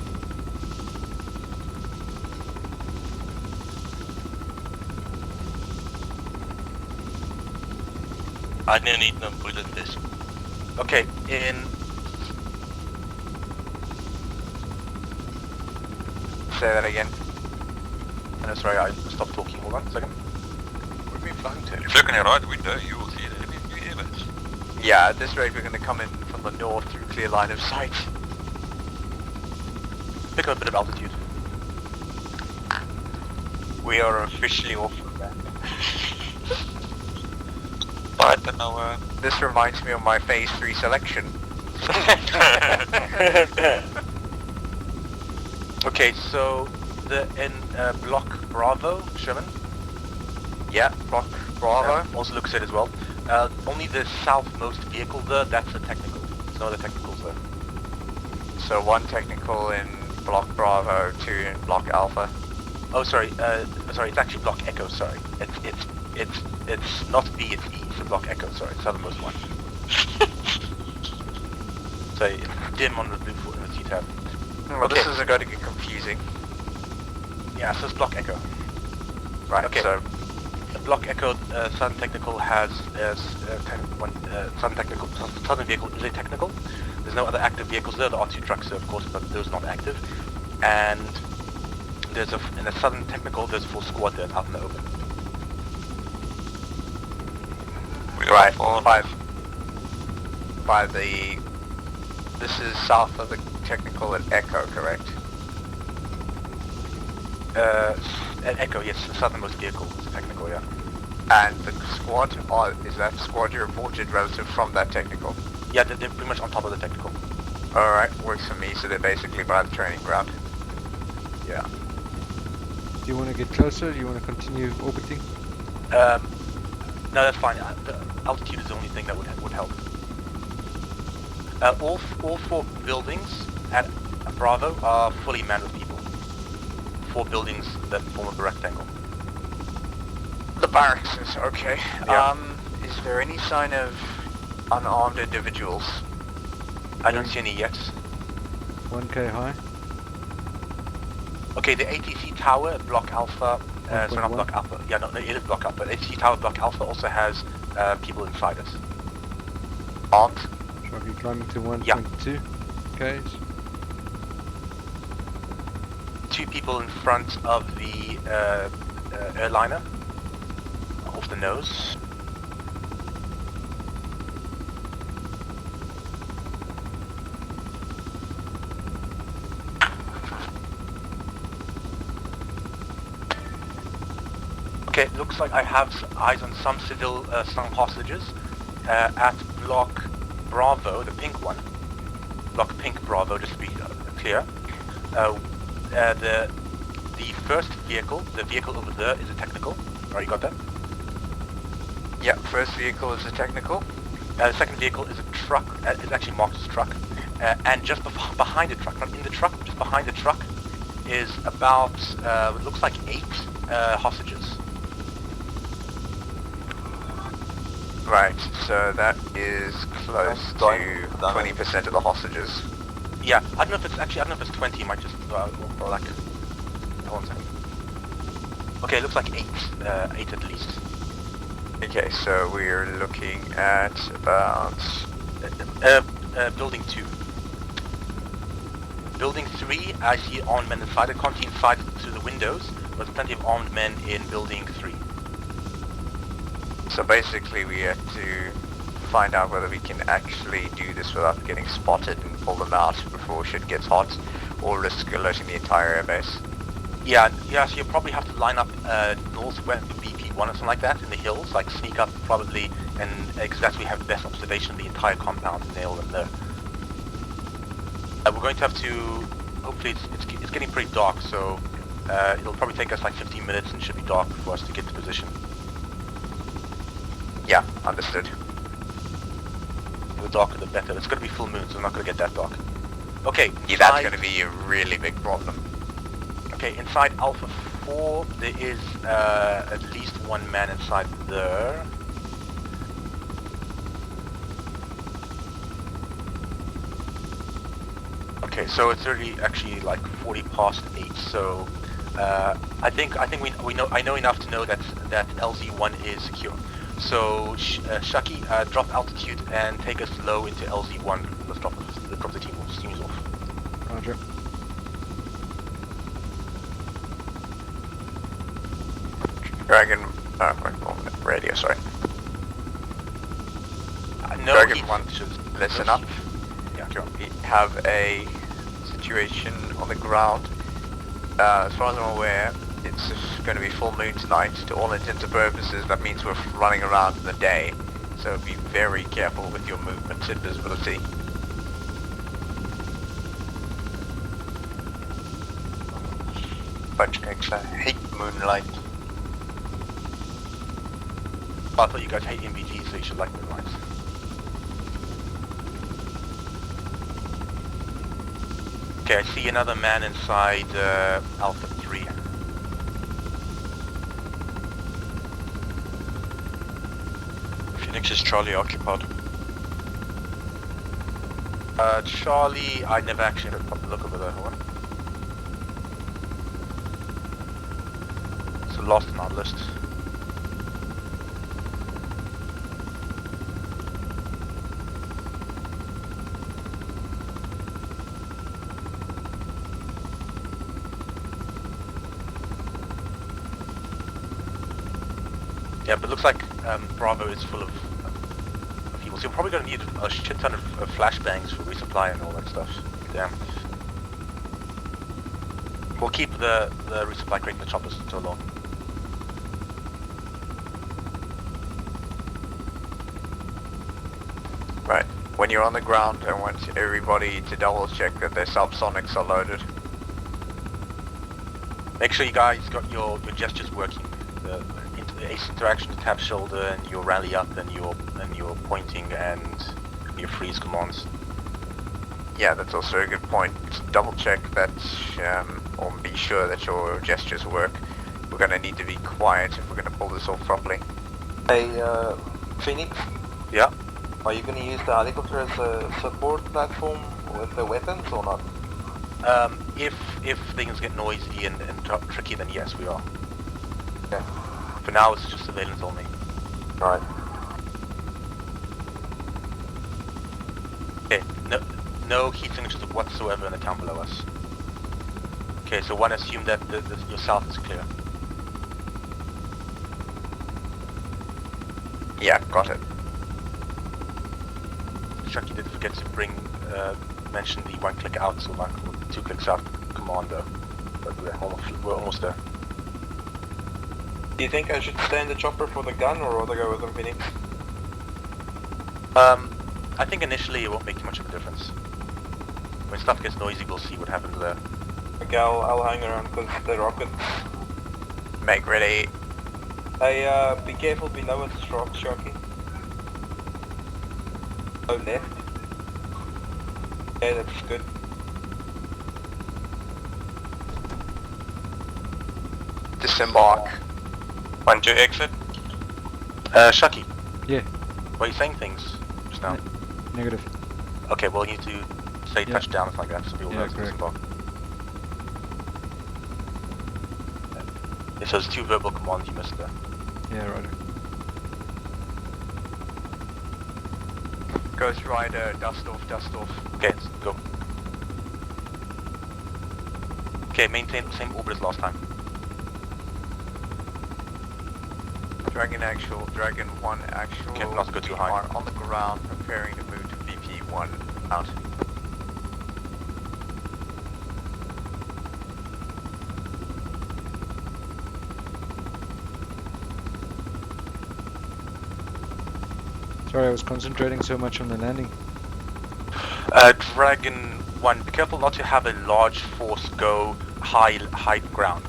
I didn't need no bullet this. Okay, Say that again. No, sorry, I stopped talking. Hold on a second. Where are we flying to? If you look in your right window, you will see the enemy airbags. Yeah, at this rate we're going to come in from the north through clear line of sight. Pick up a bit of altitude. We are officially off the map. Alright, then I'll, This reminds me of my phase 3 selection. Okay, so in block Bravo, Sherman? Yeah, block Bravo. Also looks it as well. Only the southmost vehicle there, that's a technical. There's no other technicals there. So 1 technical in block Bravo, 2 in block Alpha. Oh, sorry, it's actually block Echo, sorry. It's not B, it's E, it's a block Echo, sorry, it's the southernmost one. So it's dim on the blue in the T-tab. Well, this is going to get confusing. Yeah, so it's block Echo. Right, okay. so block Echo Southern Technical has Southern Vehicle is a technical. There's no other active vehicles there. There are 2 trucks there, of course, but those are not active. And there's in the Southern Technical, there's a full squad there out in the open. right, 5. By the... This is south of the technical at Echo, correct? At Echo, yes, the southernmost vehicle is a technical, yeah. And the squad, or is that squad you reported relative from that technical? Yeah, they're pretty much on top of the technical. Alright, works for me, so they're basically by the training ground. Yeah. Do you want to get closer? Do you want to continue orbiting? No, that's fine. The altitude is the only thing that would help. All 4 buildings at Bravo are fully manned with people. 4 buildings that form a rectangle. The barracks is okay. Yeah. Is there any sign of unarmed individuals? I don't see any yet. 1k high. Okay, the ATC tower at Block Alpha, sorry, not Block Alpha. Yeah, no, it is Block Alpha. The ATC tower at Block Alpha also has people inside us. Armed? Shall we climbing to 122? Okay. 2 people in front of the airliner, off the nose. Okay, it looks like I have eyes on some civil, some hostages at Block Bravo, the pink one. Block Pink Bravo, just to be clear. The first vehicle, the vehicle over there, is a technical. Alright, you got that? Yeah, first vehicle is a technical. The second vehicle is a truck. It's actually marked as a truck. And just behind the truck, not in the truck, just behind the truck, is about, it looks like 8 hostages. Right, so that is close to 20% of the hostages. Yeah, I don't know if it's 20, it might just, or like, hold on a second. Okay, it looks like 8 at least. Okay, so we're looking at about... building 2. Building 3, I see armed men inside. I can't see inside through the windows, but there's plenty of armed men in building 3. So basically we have to find out whether we can actually do this without getting spotted and pull them out before shit gets hot, or risk alerting the entire airbase. Yeah, so you probably have to line up northwest of BP1 or something like that in the hills, like sneak up probably, and because that's where we have the best observation of the entire compound and nail them there. We're going to have to, hopefully it's getting pretty dark, so it'll probably take us like 15 minutes and it should be dark for us to get to position. Yeah, understood. The darker the better. It's going to be full moon, so we're not going to get that dark. Okay, yeah, that's going to be a really big problem. Okay, inside Alpha 4, there is at least 1 man inside there. Okay, so it's already actually like 40 past 8. So I think I know enough to know that LZ1 is secure. So Shaki, drop altitude and take us low into LZ1. Let's drop the teams off. Roger. Dragon, radio, sorry. No Dragon 1, listen up. Yeah, sure. We have a situation on the ground. As far as I'm aware, it's going to be full moon tonight. To all intents and purposes, that means we're running around in the day. so be very careful with your movements and visibility. Bunch of I hate moonlight. I thought you guys hate MVG, so you should like moonlight. Okay, I see another man inside Alpha 3. Phoenix, is Charlie occupied? Charlie, I never actually had a proper look over that one. So lost on our list. Yeah, but it looks like Bravo is full of people. So you're probably going to need a shit ton of flashbangs for resupply and all that stuff. Damn. We'll keep the resupply crate in the choppers until long. Right. When you're on the ground, I want everybody to double check that their subsonics are loaded. Make sure you guys got your gestures working. The ace interaction, tap shoulder, and your rally up, and your pointing, and your freeze commands. Yeah, that's also a good point. Double check that, or be sure that your gestures work. We're gonna need to be quiet if we're gonna pull this off properly. Hey, Phoenix? Yeah? Are you gonna use the helicopter as a support platform with the weapons or not? If things get noisy and tricky, then yes, we are. Okay. For now, it's just surveillance only. Alright. Okay, no heat signatures whatsoever in the town below us. Okay, so one, assume that your south is clear. Yeah, got it. Chucky did forget to mention the one click out, so like 2 clicks out commander. But we're almost there. Do you think I should stay in the chopper for the gun or rather go with them, Phoenix? I think initially it won't make too much of a difference. When stuff gets noisy, we'll see what happens there. Okay, I'll hang around because the rockets. Make ready. Hey, be careful below us, Sharky. Oh, left. Okay, that's good. Disembark. Want to exit? Shucky. Yeah. Were you saying things just now? Negative. Okay, well you need to say touchdown or something like that so people know it's disembark. Yeah, so there's 2 verbal commands you missed there. Yeah, right. Ghost Rider, dust off, dust off. Okay, let's go. Okay, maintain the same orbit as last time. Dragon actual, Dragon 1 actual. Okay, not go too high. Are on the ground, preparing to move to VP1 out. Sorry, I was concentrating so much on the landing. Dragon 1, be careful not to have a large force go high ground.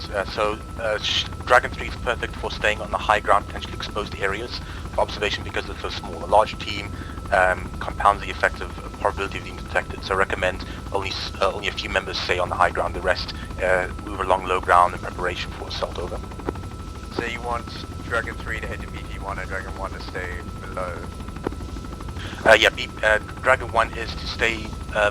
Dragon 3 is perfect for staying on the high ground, potentially exposed areas for observation because it's so small. A large team compounds the effect of probability of being detected, so I recommend only a few members stay on the high ground, the rest move along low ground in preparation for assault. Over. So you want Dragon 3 to head to VP1 and Dragon 1 to stay below? Dragon 1 is to stay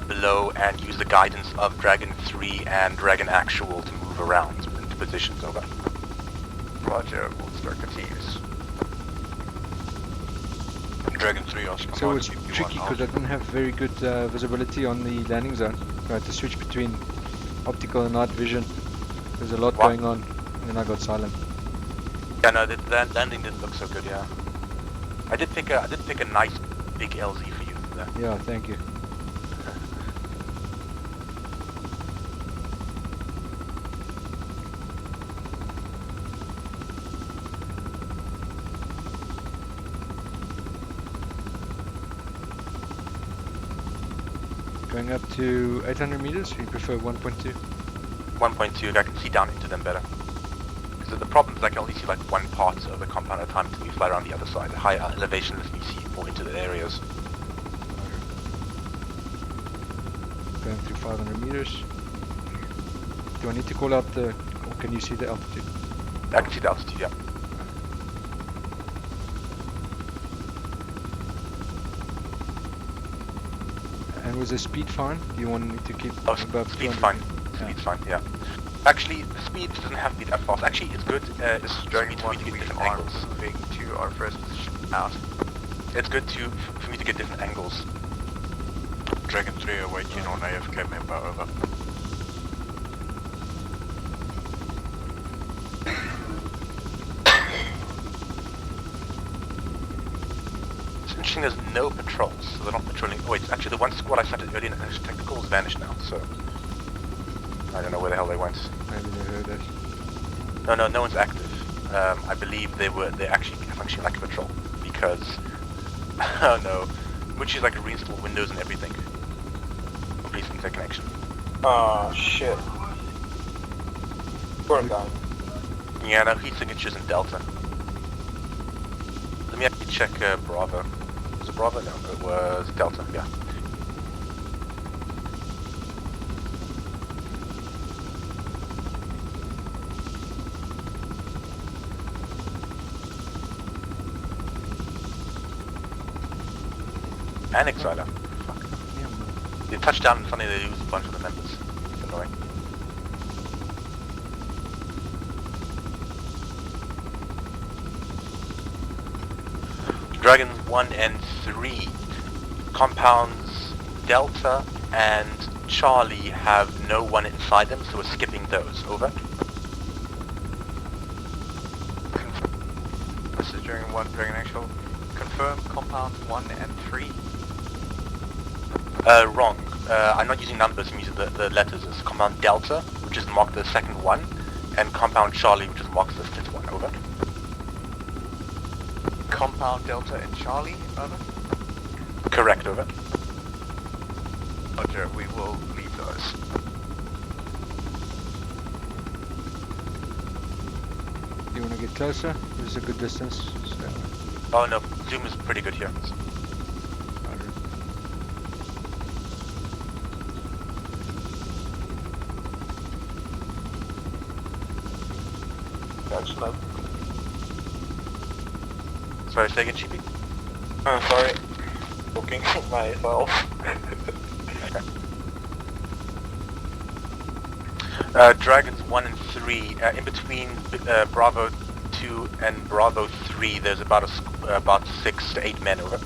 below and use the guidance of Dragon 3 and Dragon Actual to move around into positions. Over. Roger, we'll start the teams. Dragon 3 also. So it's tricky because I didn't have very good visibility on the landing zone. So I had to switch between optical and night vision. There's a lot going on, and then I got silent. Yeah, no, the landing didn't look so good. Yeah, I did pick a nice big LZ for you there. Yeah, thank you. Going up to 800 meters, or you prefer 1.2? 1.2, I can see down into them better. Because the problem is I can only see like one part of the compound at a time until we fly around the other side. The higher elevation lets me see more into the areas. Going through 500 meters. Do I need to call out the, or can you see the altitude? I can see the altitude, yeah. And was the speed fine? Do you want me to keep above Speed's 200? fine. Speed's fine, yeah. Actually, the speed doesn't have to be that fast. Actually, it's good. It's Dragon for me 1, to get we different are angles. moving to our first position out. It's good for me to get different angles. Dragon 3 are waiting on AFK member, over. It's interesting there's no patrols, so they're not patrolling. Oh, wait, actually the one squad I started earlier in technical has vanished now, so... I don't know where the hell they went. Maybe they heard us. No one's active. I believe they're actually functioning like a patrol, because... oh no. Which is like a reinstall Windows and everything. Complete internet connection. Oh shit. Poor guy. Yeah, no heat signatures in Delta. Let me actually check Bravo. Was it Bravo? No, it was Delta, yeah. And Exiler. Fuck. They touch down and suddenly they lose a bunch of the members. It's annoying. Dragons 1 and 3. Compounds Delta and Charlie have no one inside them, so we're skipping those. Over. This is Dragon 1, Dragon Actual. Confirm compounds 1 and 3. Wrong. I'm not using numbers, I'm using the letters. It's compound Delta, which is marked the second one, and compound Charlie, which is marked the fifth one. Over. Compound Delta and Charlie, over. Correct, over. Roger, we will leave those. Do you want to get closer? This is a good distance. So. Oh no, zoom is pretty good here. Excellent. Sorry, say again, Chibi? I'm sorry. Looking myself. Dragons 1 and 3, in between Bravo 2 and Bravo 3, there's about 6 to 8 men, over.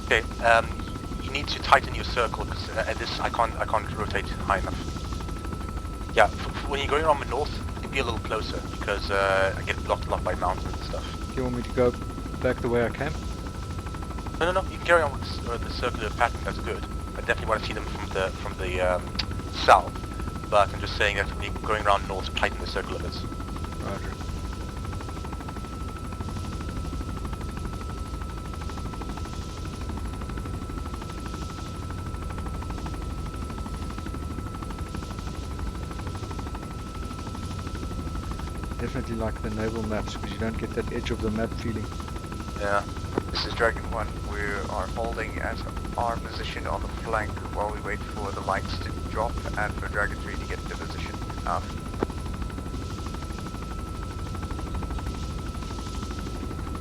Okay, you need to tighten your circle because at this I can't rotate high enough. Yeah, when you're going around the north, you can be a little closer because I get blocked a lot by mountains and stuff. Do you want me to go back the way I came? No, you can carry on with the circular pattern. That's good. I definitely want to see them from the south, but I'm just saying that when you're going around north, tighten the circle a bit. Roger. Definitely like the naval maps because you don't get that edge of the map feeling. Yeah. This is Dragon 1. We are holding at our position on the flank while we wait for the lights to drop and for Dragon 3 to get into position.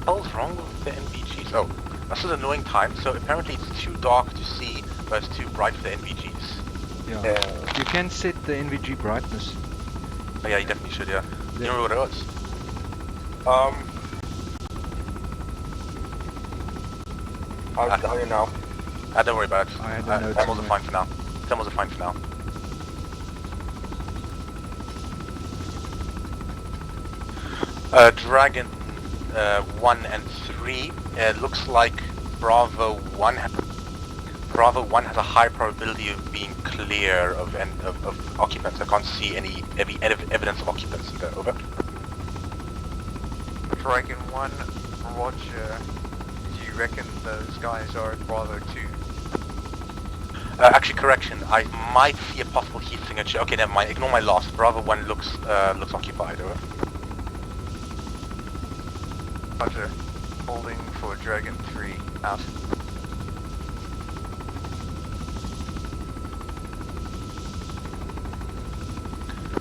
What's wrong with the NVGs? Oh, that's an annoying time. So apparently it's too dark to see, but it's too bright for the NVGs. Yeah. You can set the NVG brightness. Oh yeah, you definitely should, yeah. Do you remember what it was? I'll tell you now. Don't worry about it. I had no notes Thermals on are fine for now. Thermals are fine for now. Dragon 1 and 3. It looks like Bravo 1 has a high probability of being clear of occupants. I can't see any evidence of occupants in there. Over. Dragon 1, roger. Do you reckon those guys are at Bravo 2? Actually, correction. I might see a possible heat signature. Okay, never mind. Ignore my loss. Bravo 1 looks occupied. Over. Roger. Holding for Dragon 3. Out.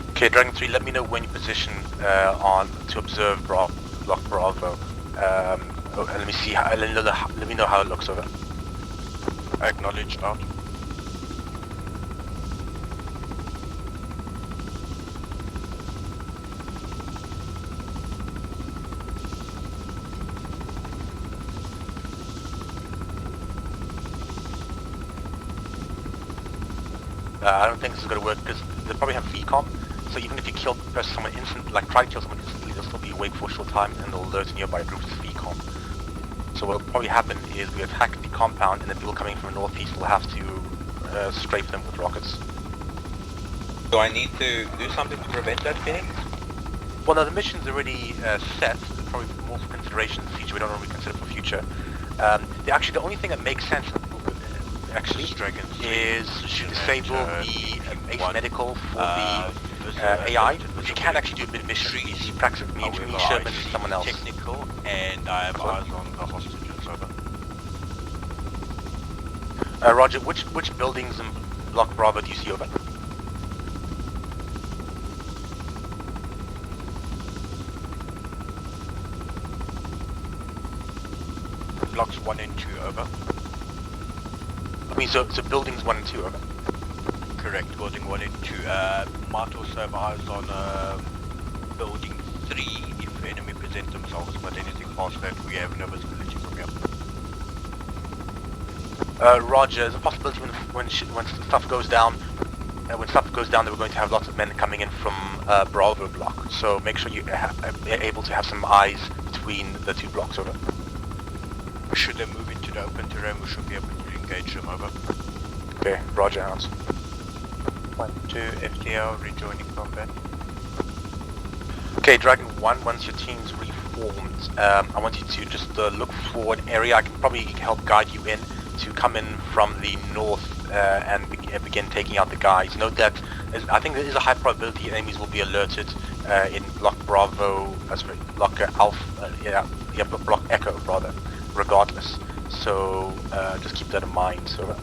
Okay, Dragon 3, let me know when you position on to observe block Bravo. And let me see. Let me know how it looks. Over. Acknowledged. Out. I don't think this is going to work because they'll probably have VCOM. So even if you kill someone instantly, like try to kill someone instantly, they'll still be awake for a short time and they'll alert nearby groups to VCOM. So what will probably happen is we attack the compound and the people coming from the northeast will have to strafe them with rockets. Do I need to do something to prevent that, Phoenix? Well, no, the mission's already set. Probably more for consideration in the future. We don't normally consider for future. Actually, the only thing that makes sense actually is to disable the base medical for the AI. But you can actually do a bit of mission. You practice with me, Sherman, and someone else. Technical, and I have eyes on the hostages. Over. Roger. Which buildings in Block Bravo do you see? Over. Blocks 1 and 2. Over. I mean, so buildings 1 and 2, over. Correct, building 1 and 2. Might also have eyes on building 3 if enemy present themselves, but anything past that we have no visibility from here. Roger, there's a possibility when stuff goes down, that we're going to have lots of men coming in from Bravo block, so make sure you're able to have some eyes between the 2 blocks, over. Should they move into the open terrain, we should be able to engage them. Over. Okay, roger, Hans. 1-2 FTL rejoining combat. Okay, Dragon 1, once your team's reformed, I want you to just look for an area I can probably help guide you in to come in from the north and begin taking out the guys. Note that I think there is a high probability enemies will be alerted in Block Bravo, sorry, Block Alpha, Block Echo rather, regardless. So just keep that in mind. So.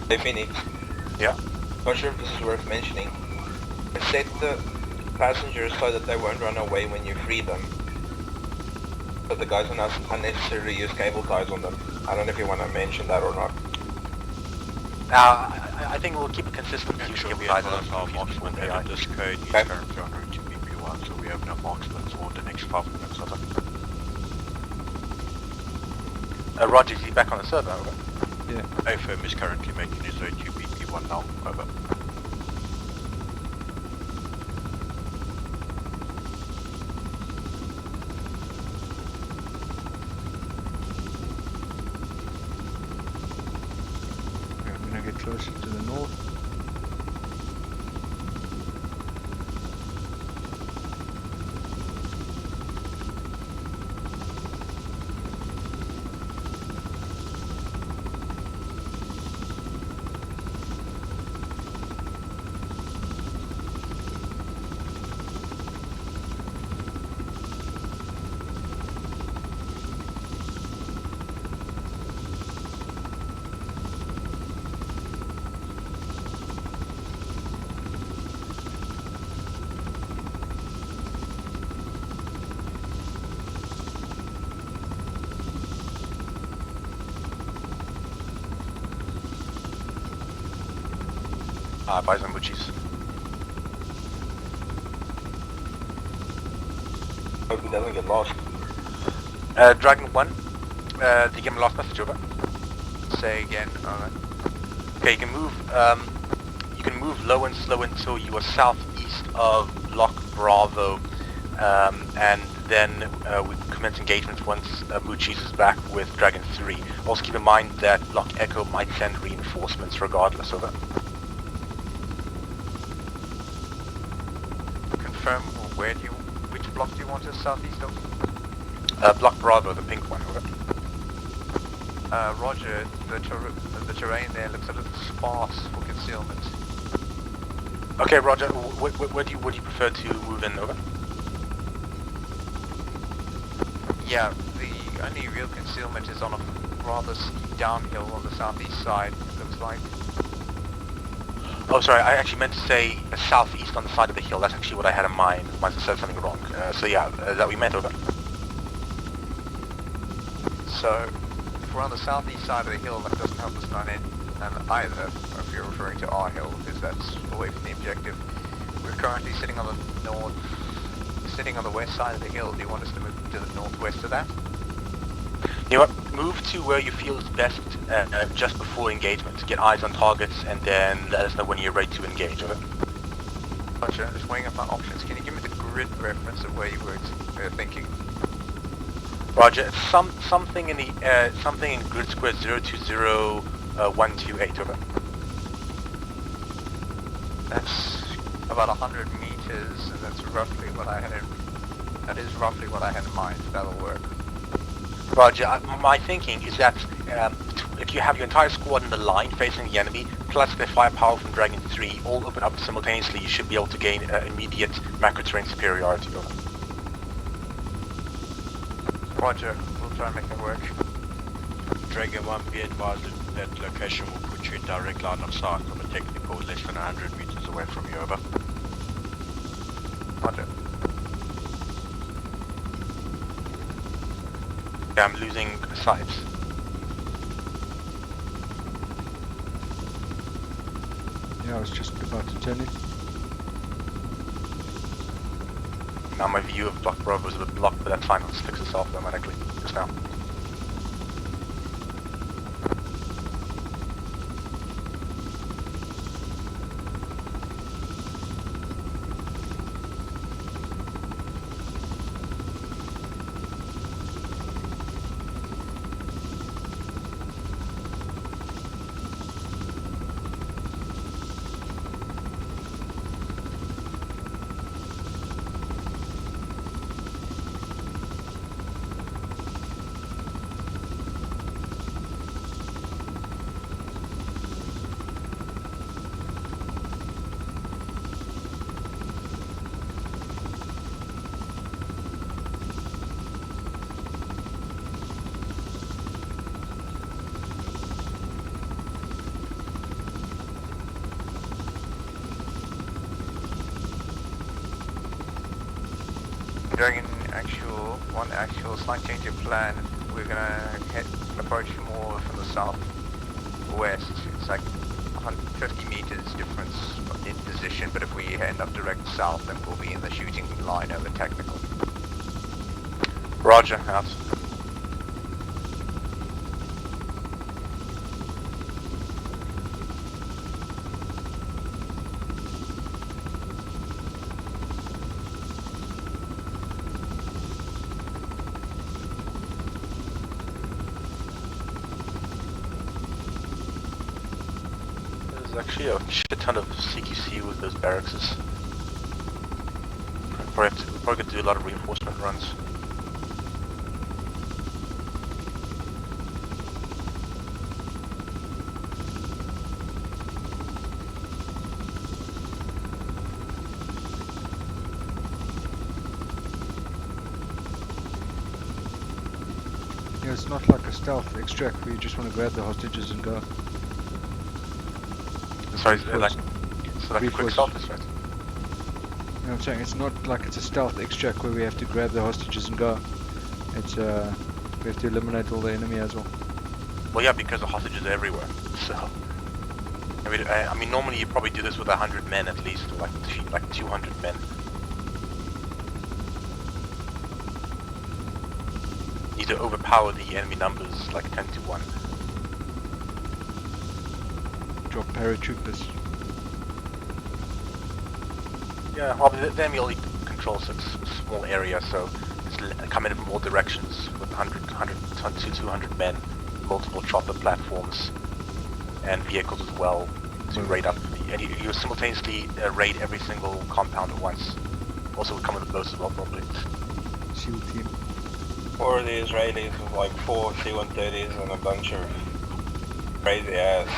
Hey Phoenix. Yeah? Not sure if this is worth mentioning. Set the passengers so that they won't run away when you free them. But the guys will not unnecessarily use cable ties on them. I don't know if you want to mention that or not. I think we'll keep it consistent. Sure we have our marksman at this code. He's currently on route to BP1, so we have no marksmen for the next 5 minutes. Roger, is he back on the server? Over. Yeah. AFM is currently making his way to BP1 now. Over. I'm gonna get closer to the north. Bison Muchis. Hope he doesn't get lost. Dragon 1, did you get my last message? Over. Say again. Alright. Okay, you can move low and slow until you are southeast of Block Bravo, and then we commence engagement once Muchis is back with Dragon 3. Also keep in mind that Block Echo might send reinforcements regardless. Over. Which block do you want us southeast of? Block Bravo, the pink one, over. Roger, the terrain there looks a little sparse for concealment. Okay, Roger, where do you prefer to move in, over? Yeah, the only real concealment is on a rather steep downhill on the southeast side, it looks like. Oh, sorry, I actually meant to say southeast on the side of the hill. That's actually what I had in mind. Once I said something wrong. So yeah, is that what you meant, over? So, if we're on the southeast side of the hill, that doesn't help us none in either, if you're referring to our hill, because that's away from the objective. We're currently sitting on the west side of the hill. Do you want us to move to the northwest of that? You know what? Move to where you feel is best just before engagement. Get eyes on targets and then let us know when you're ready to engage, over. Roger, I'm just weighing up my options. Can you give me the grid reference of where you were thinking? Roger, something in the something in grid square 020128, over. That's about 100 meters, and that's roughly what I had in. That is roughly what I had in mind. That'll work. Roger, my thinking is that if you have your entire squad in the line facing the enemy, plus the firepower from Dragon 3 all open up simultaneously, you should be able to gain immediate macro terrain superiority, over. Roger, we'll try and make that work. Dragon 1, be advised that location will put you in direct line of sight from a technical less than 100 meters away from you, over. Roger. Yeah, I'm losing sight. Yeah, I was just about to turn it. Now my view of Block Bravo is a bit blocked, but that's fine. Let's fix itself automatically just now. Dragon one actual slight change of plan. We're gonna approach more from the southwest. It's like 150 meters difference in position, but if we end up direct south, then we'll be in the shooting line over technical. Roger, out. There's actually a shit ton of CQC with those barracks. We're probably going to do a lot of reinforcement runs. Yeah, it's not like a stealth extract where you just want to grab the hostages and go. Sorry, like a quick stealth extract? You know what I'm saying? It's not like it's a stealth extract where we have to grab the hostages and go. It's we have to eliminate all the enemy as well. Well, yeah, because the hostages are everywhere. So, I mean, normally you probably do this with 100 men at least, or like 200 men. You need to overpower the enemy numbers like 10 to 1. Drop paratroopers. Yeah, well, the enemy only controls a small area, so it's coming in from all directions with 100 to 200 men, multiple chopper platforms, and vehicles as well to raid up. And you simultaneously raid every single compound at once. Also would come with the boats as well, probably. SEAL team. Or the Israelis with like 4 C-130s and a bunch of crazy ass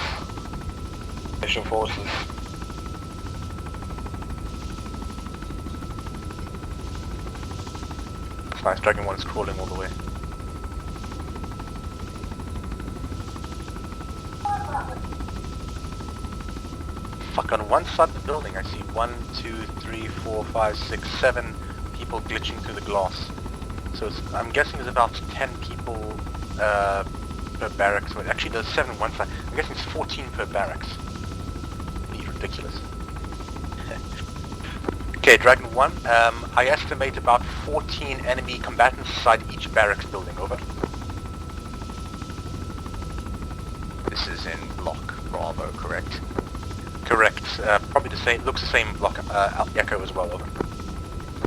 special forces. It's nice, Dragon 1 is crawling all the way. Fuck, on one side of the building I see 1, 2, 3, 4, 5, 6, 7 people glitching through the glass. So I'm guessing there's about 10 people per barracks. Well, actually there's 7 on one side. I'm guessing it's 14 per barracks. It's ridiculous. Okay, Dragon 1, I estimate about 14 enemy combatants inside each barracks building, over. This is in Block Bravo, correct? Correct. Probably the same. Looks the same block. Echo as well. Over.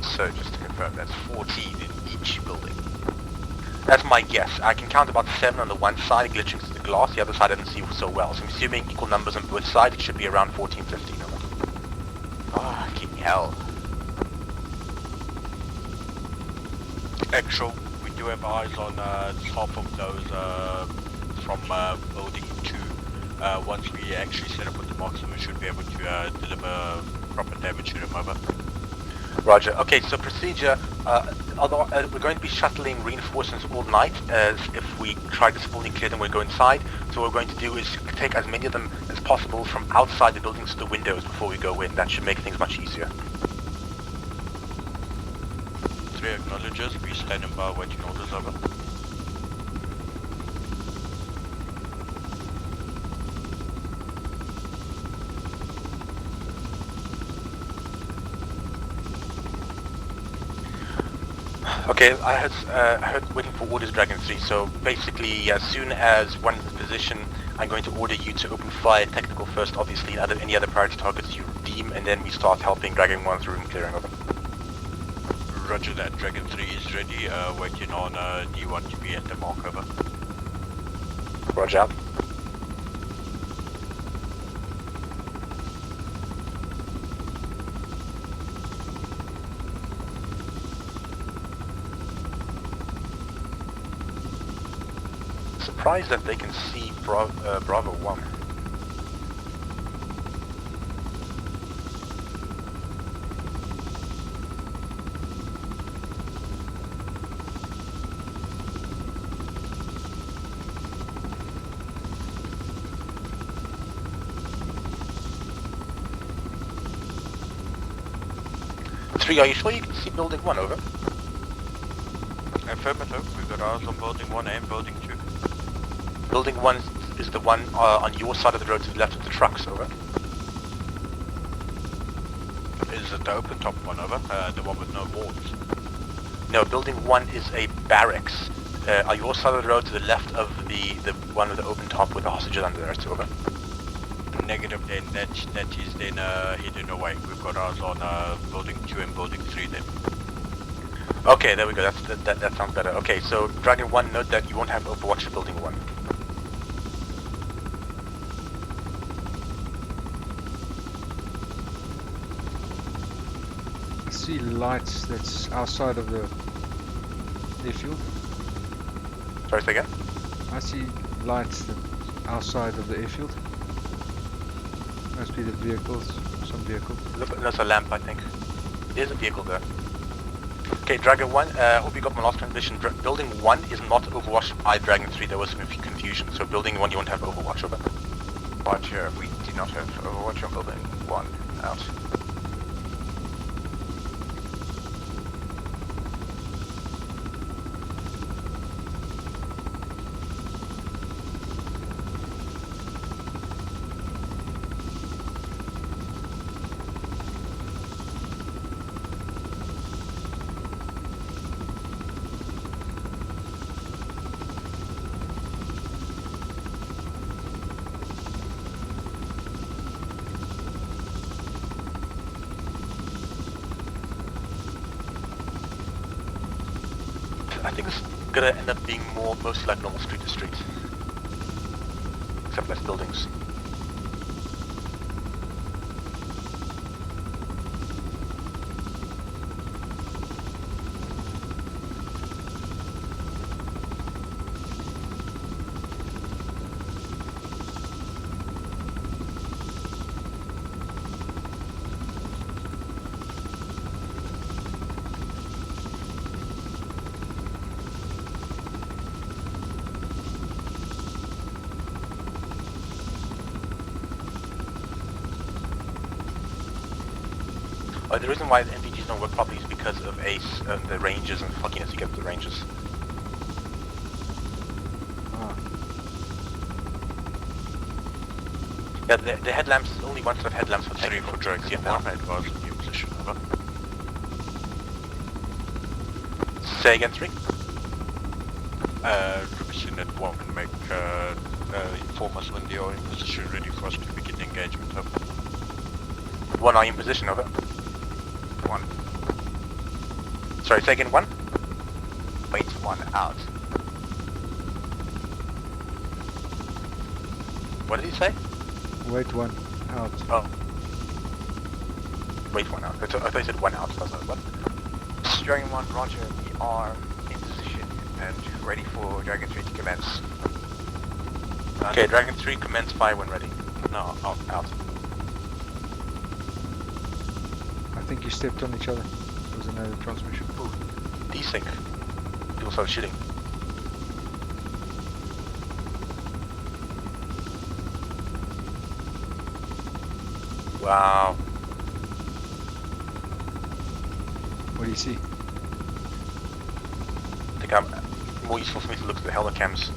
So just to confirm, that's 14 in each building. That's my guess. I can count about 7 on the one side, glitching through the glass. The other side I didn't see so well. So I'm assuming equal numbers on both sides. It should be around 14, 15. Over. Ah, oh, king hell. Actual, we do have eyes on half of those from building 2. Once we actually set up with the marksman, we should be able to deliver proper damage to them, over. Roger. Okay, so procedure, although we're going to be shuttling reinforcements all night, as if we try to fully clear them, we'll go inside. So what we're going to do is take as many of them as possible from outside the buildings to the windows before we go in. That should make things much easier. 3 acknowledges, we standing by waiting orders, over. Okay, I heard waiting for orders, Dragon 3, so basically as soon as one is in position, I'm going to order you to open fire, technical first, obviously, any other priority targets you redeem, and then we start helping Dragon 1 through room clearing, over. Roger that, Dragon 3 is ready, waiting on D1 to be at the mark, over. Roger. Surprised that they can see Bravo 1. Are you sure you can see building 1, over? Affirmative, we've got eyes on building 1 and building 2. Building 1 is the one on your side of the road to the left of the trucks, over. Is it the open top one, over? The one with no walls? No, building 1 is a barracks. On your side of the road to the left of the one with the open top with the hostages under there, over. Negative then, that is then hidden away. We've got eyes on building 2 and building 3 then. Okay, there we go, that sounds better. Okay, so Dragon 1, note that you won't have Overwatch to building 1. I see lights that's outside of the airfield. Sorry, say again? I see lights that outside of the airfield. Must be the vehicles, some vehicle. Look, there's a lamp, I think. There's a vehicle there. Okay, Dragon 1, hope you got my last transmission. Building 1 is not Overwatch by Dragon 3, there was some confusion. So building 1 you won't have Overwatch, over. Roger, we do not have Overwatch on building 1, out. I think it's gonna end up being mostly like normal street to street. Except less buildings. The reason why the NVGs don't work properly is because of ACE and the ranges and fuckiness you get with the ranges. Yeah, the headlamps, only one set of headlamps for 3 for Dragon 1, advise on new position, over. Say again, 3? Represent at 1 and make, inform us when they are in position ready for us to begin engagement, over. 1 are in position, over. 1. Sorry, say again, 1? Wait 1 out. What did he say? Wait 1 out. Oh. Wait 1 out. I thought you said 1 out. That's not 1. Dragon 1, roger. We are in position and ready for Dragon 3 to commence. Okay, Dragon 3, commence fire when ready. No, out. I think you stepped on each other. There was another transmission. Ooh, desync. People started shooting. Wow. What do you see? I think I'm more useful for me to look at the helmet cams.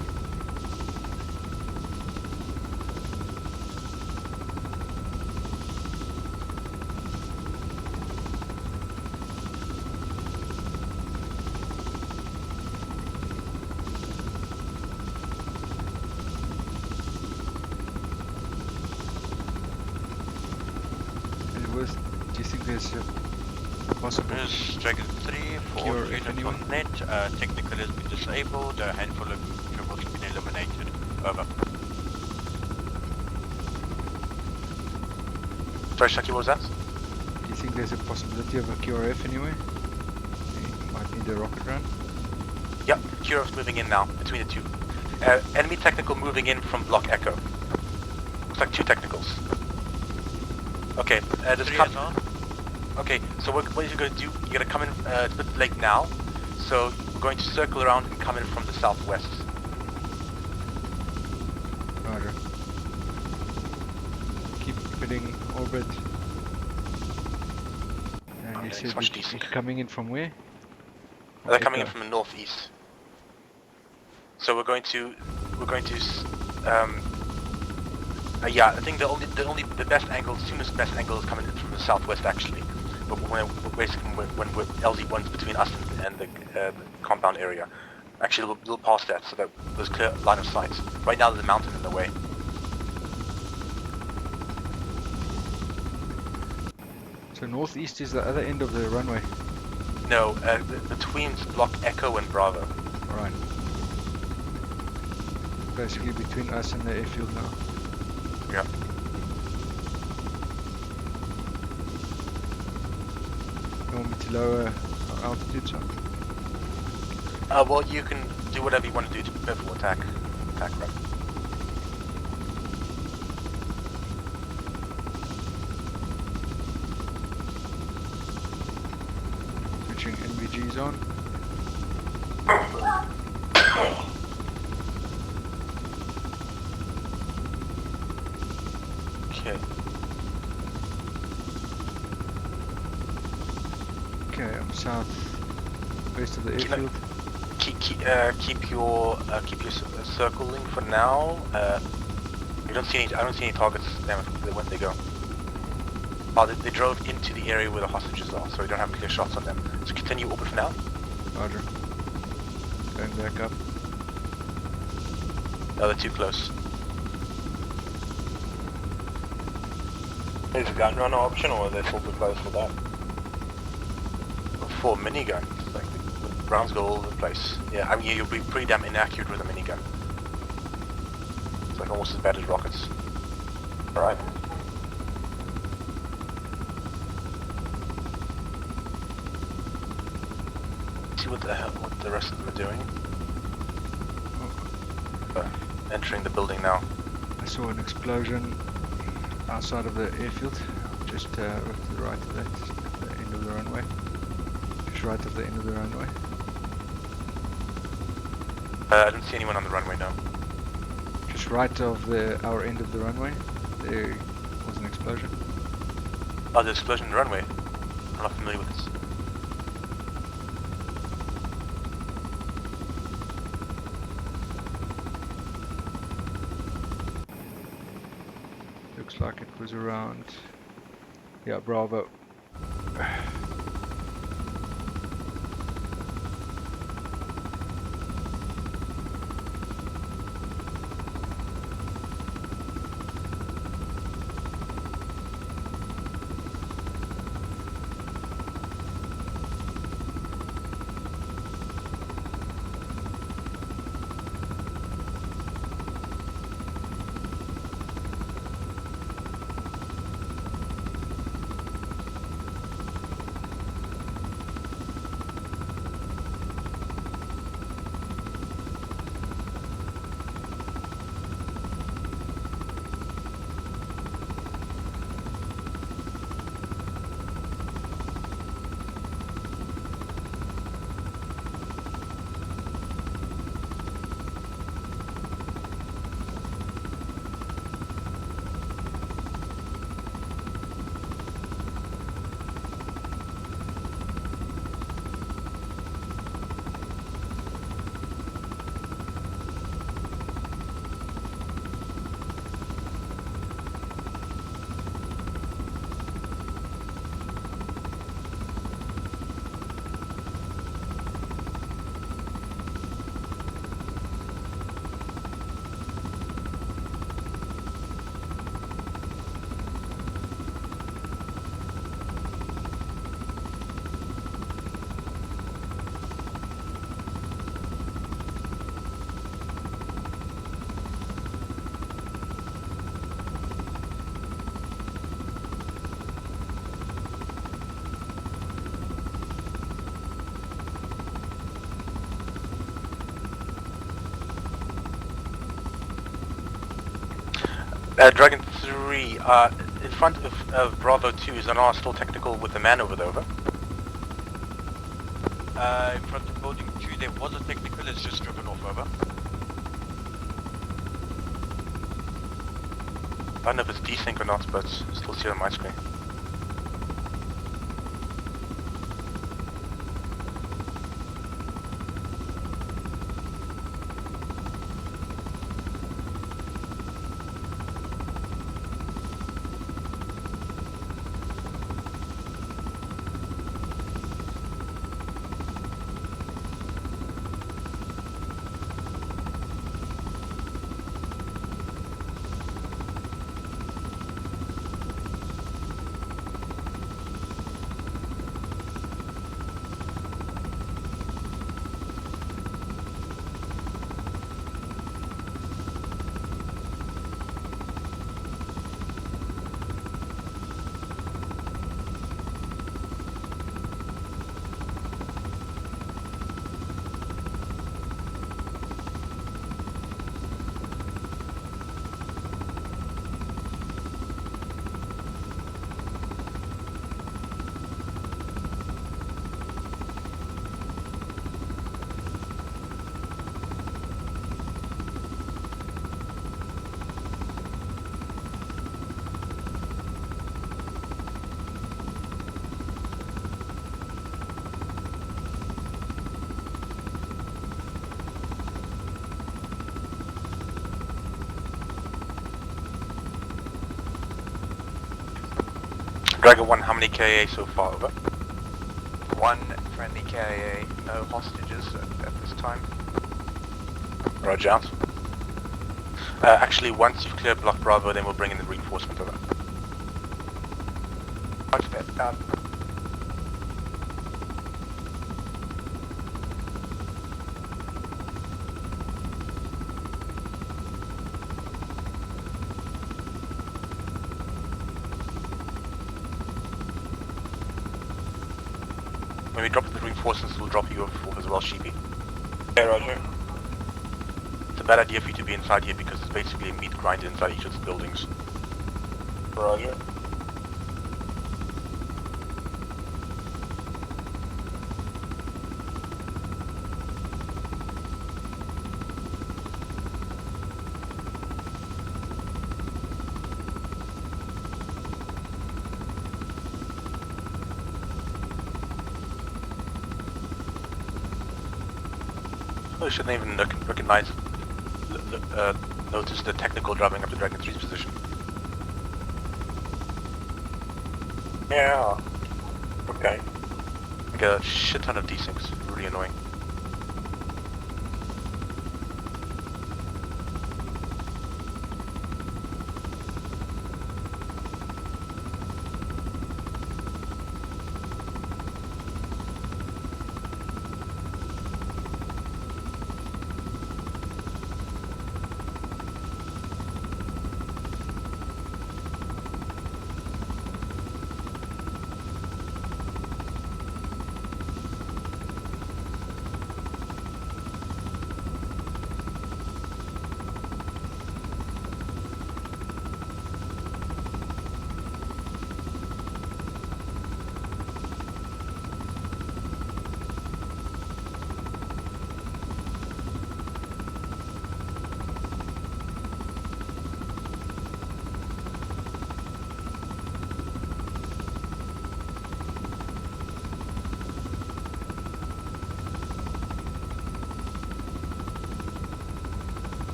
Do you think there's a possible There's Dragon 3 for all cure units anyone? on net, technical has been disabled, a handful of troubles have been eliminated, over. Sorry, Shaki, what was that? Do you think there's a possibility of a QRF anyway? You might need a rocket run. Yep, QRF's moving in now, between the two. Enemy technical moving in from Block Echo. Looks like 2 technicals. Okay, there's Okay, so what you're going to do, you're going to come in, it's a bit late now, so we're going to circle around and come in from the southwest. Roger. Keep hitting orbit. And you said it's coming in from where? They're coming in from the northeast. So we're going to, yeah, I think the best angle, soonest best angle is coming in from the southwest actually. But basically when we're LZ1's between us and the compound area. Actually we'll pass that so that there's clear line of sight. Right now there's a mountain in the way. So northeast is the other end of the runway? No, between Block Echo and Bravo. Alright. Basically between us and the airfield now. Yeah. You want me to lower our altitude, so? Well, you can do whatever you want to do to prepare for attack run. Switching NVGs on. Okay. Okay, I'm south west of the airfield. Keep your circling for now. I don't see any targets. Damn it, when they go. Oh, they drove into the area where the hostages are, so we don't have clear shots on them. So continue orbit for now. Roger. Going back up. No, they're too close. Is a gun runner option, or are they full too close for that? For minigun, like the rounds go all over the place. Yeah, I mean you'll be pretty damn inaccurate with a minigun. It's like almost as bad as rockets. Alright. See what the rest of them are doing. Entering the building now. I saw an explosion outside of the airfield, just to the right of that, at the end of the runway. Just right of the end of the runway. I don't see anyone on the runway now. Just right of our end of the runway, there was an explosion. Oh, the explosion in the runway? I'm not familiar with this. Looks like it was around. Yeah, Bravo. Dragon 3, in front of Bravo 2, is Anar still technical with the man over there, over? In front of building 2 there was a technical, it's just driven off, over. I don't know if it's desync or not, but still see it on my screen. Dragon 1, how many KA so far, over? 1 friendly KIA, no hostages at this time. Roger out. Actually, once you've cleared Block Bravo, then we'll bring in the reinforcement, over. Roger that, done. When we drop the reinforcements, we'll drop you off as well, Sheepy. Yeah, roger. It's a bad idea for you to be inside here because it's basically a meat grinder inside each of the buildings. Roger. Oh, shouldn't even recognize, notice the technical driving up to Dragon 3's position. Yeah. Okay. Like a shit ton of desyncs. Really annoying.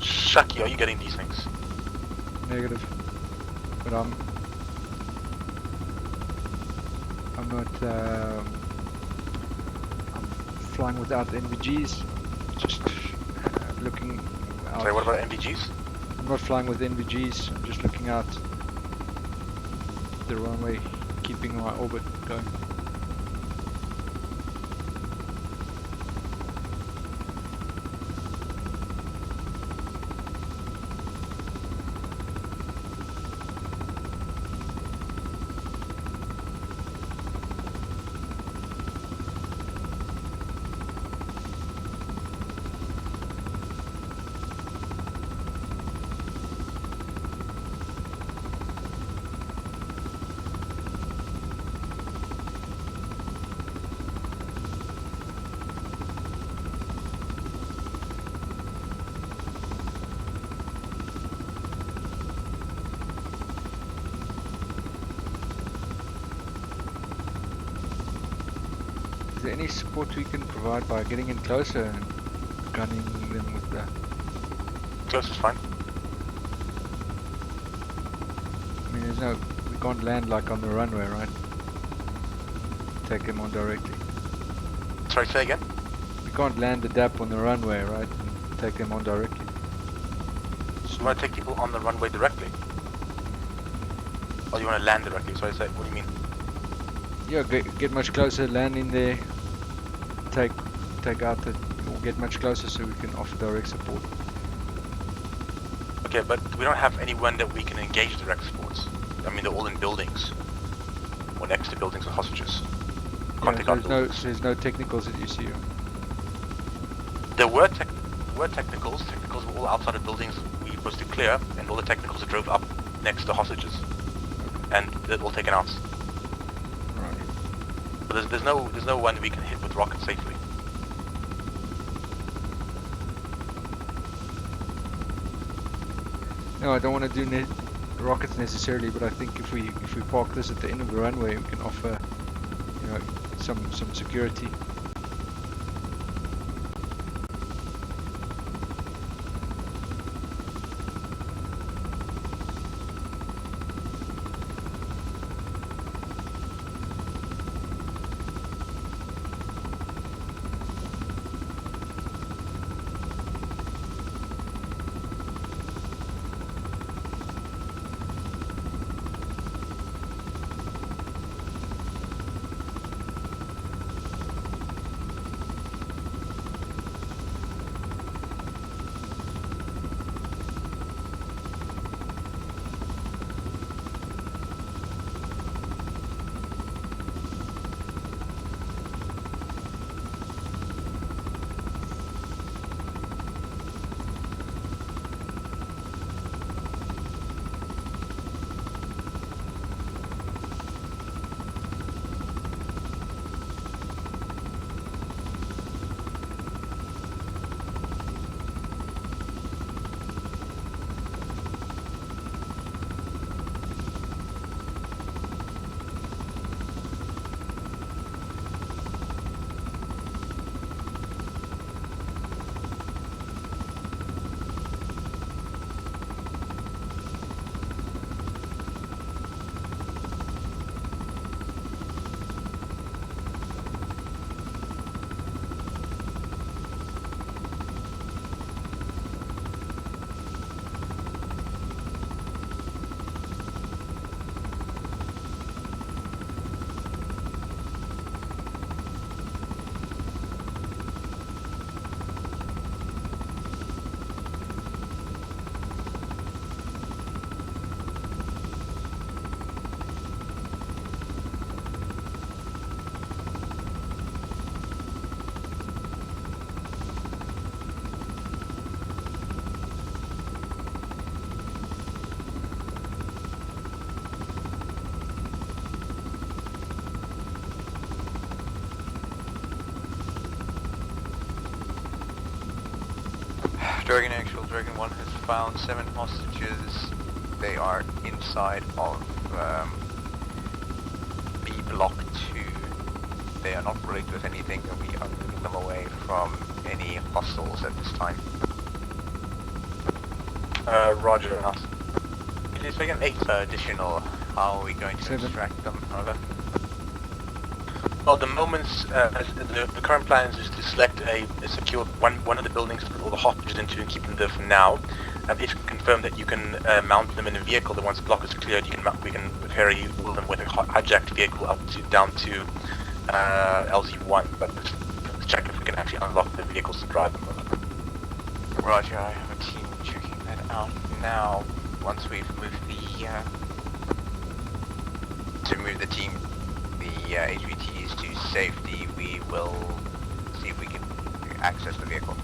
Shaki, are you getting these things? Negative. But I'm not. I'm flying without NVGs. Just looking out. Sorry, what about NVGs? I'm not flying with NVGs. I'm just looking out the runway, keeping my orbit going. Is there any support we can provide by getting in closer and gunning them with the... Close is fine. I mean, there's no... We can't land like on the runway, right? Take them on directly. Sorry, say again? We can't land the DAP on the runway, right? And take them on directly. So you want to take people on the runway directly? Or you want to land directly? Sorry, say, what do you mean? Yeah, get much closer, land in there, take out the, or get much closer so we can offer direct support. Okay, but we don't have anyone that we can engage direct supports. I mean, they're all in buildings. Or next to buildings with hostages. Yeah, there's no technicals that you see. There were technicals. Technicals were all outside of buildings we were supposed to clear, and all the technicals that drove up next to hostages. And they're all taken out. But there's no one we can hit with rockets safely. No, I don't want to do rockets necessarily, but I think if we park this at the end of the runway, we can offer, you know, some security. Dragon Actual, Dragon 1 has found 7 hostages. They are inside of B Block 2. They are not rigged with anything, and we are moving them away from any hostiles at this time. Roger that. It is like an 8 additional. How are we going to extract them, over? Well, the moments, the current plan is to select a secure one of the buildings to put all the hostages into and keep them there for now. If you confirm that you can mount them in a vehicle, then once the block is cleared, we can ferry them with a hijacked vehicle down to LZ1. But let's check if we can actually unlock the vehicles to drive them. Roger, I have a team checking that out now. Once we've moved the team, the HVTs to safety, we will see if we can access the vehicle.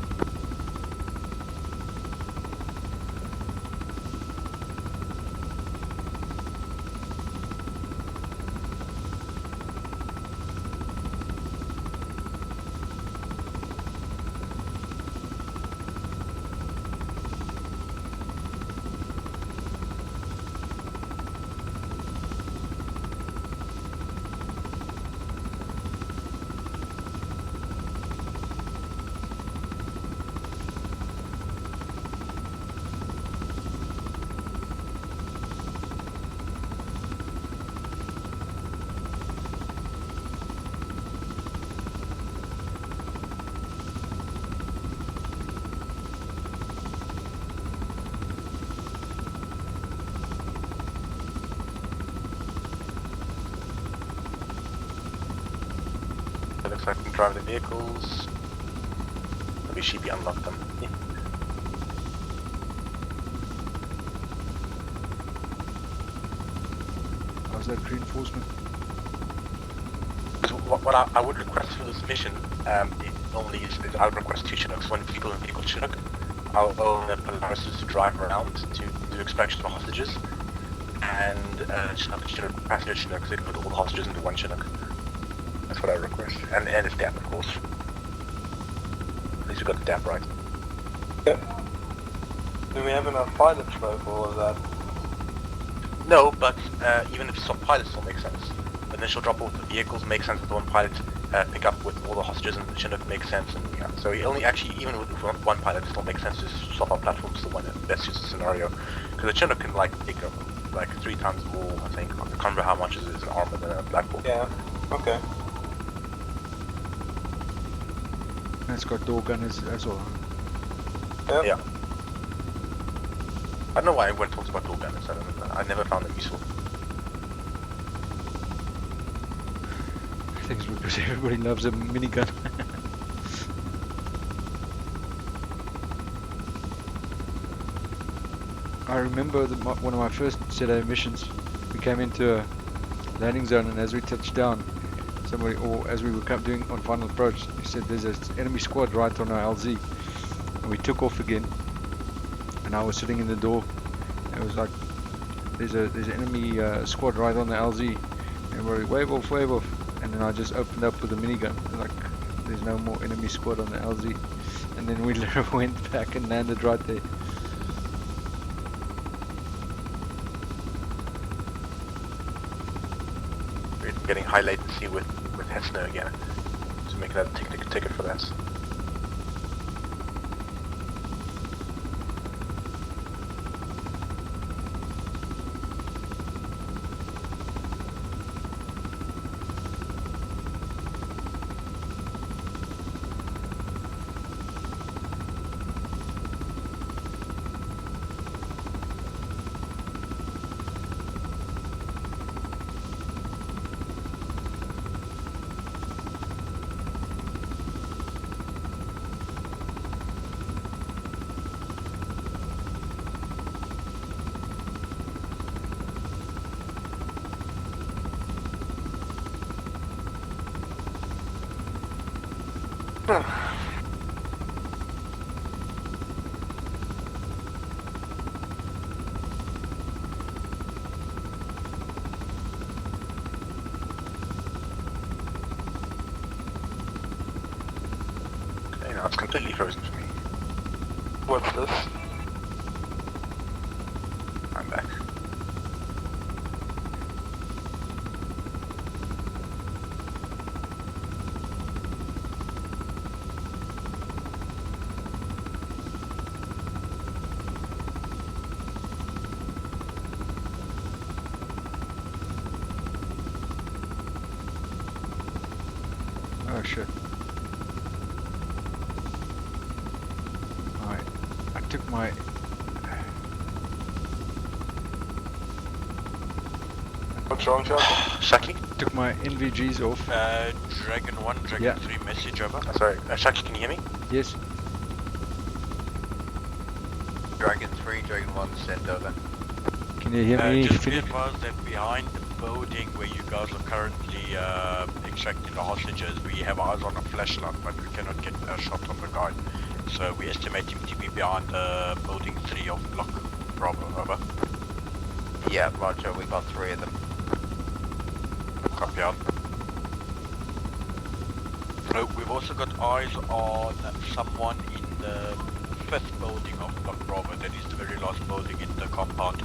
It looks like we can drive the vehicles. Maybe she unlock them. Yeah. How's that reinforcement? What I would request for this mission, only is I would request 2 Chinooks, 1 vehicle and vehicle Chinook. I'll allow us to drive around to do inspection of hostages, and just have a Chinook, passenger Chinook, so they can put all the hostages into 1 Chinook. That's what I request. And the DAP, of course. At least we got the DAP right. Yeah. Do we have enough pilots though for all of that? No, but even if some pilots still make sense. The initial drop off the vehicles makes sense with 1 pilot, pick up with all the hostages and the Chinook makes sense, and yeah. So only actually, even with 1 pilot, it still makes sense to swap out platforms to the one that best suits the scenario. Because the Chinook can take up like 3 times more, I think. I can't remember how much it is in armor than a Black Hawk. Yeah, okay. And it's got door gunners as well. Yep. Yeah. I don't know why everyone talks about door gunners. I never found them useful. I think it's because everybody loves a minigun. I remember one of my first set of missions, we came into a landing zone, and as we touched down, somebody, or as we were doing on final approach, they said there's an enemy squad right on our LZ, and we took off again, and I was sitting in the door, and it was like, there's an enemy squad right on the LZ, and we're wave off, and then I just opened up with a minigun, and like, there's no more enemy squad on the LZ, and then we went back and landed right there. We're getting high latency with Hessner again, so make that ticket for that. Okay, now it's completely frozen for me. What's this? I'm back. Oh shit. Alright. I took my... What's wrong, Shaki? Took my NVGs off. Dragon 1, Dragon Yeah. 3, message over. Sorry, Shaki, can you hear me? Yes. Dragon 3, Dragon 1, send over. Can you hear me? Just be Philip? advised that behind the building where you guys are currently extracting the hostages, we have eyes on a flashlight, but we cannot get a shot on the guy. So we estimate him to be behind building 3 of block Bravo, over. Yeah, roger, we got 3 of them. Copy out. So we've also got eyes on someone in the 5th building of block Bravo, that is the very last building in the compound.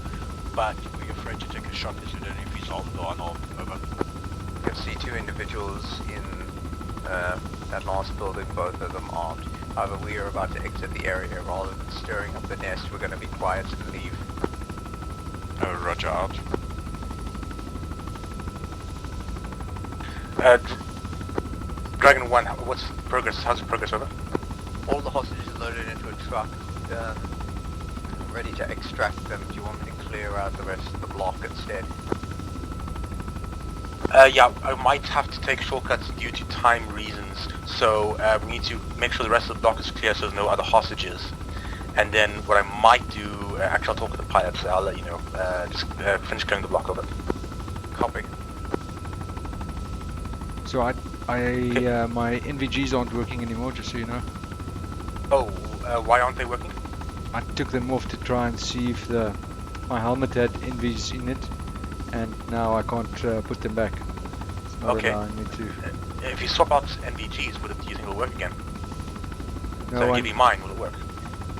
But we're afraid to take a shot as we don't know if he's armed or unarmed, over. You can see 2 individuals in that last building, both of them armed. However, we are about to exit the area. Rather than stirring up the nest, we're going to be quiet and leave. Roger out. Dragon 1, what's progress? How's the progress, over? All the hostages are loaded into a truck, ready to extract them. Do you want me to clear out the rest of the block instead? Yeah, I might have to take shortcuts due to time reasons, so we need to make sure the rest of the block is clear so there's no other hostages. And then what I might do, actually I'll talk with the pilots, I'll let you know, just finish clearing the block over. Copy. So my NVGs aren't working anymore, just so you know. Oh, why aren't they working? I took them off to try and see if my helmet had NVs in it, and now I can't put them back. It's not Okay. allowing me to. If you swap out NVGs, do you think it'll work again? No, So give me mine, will it work?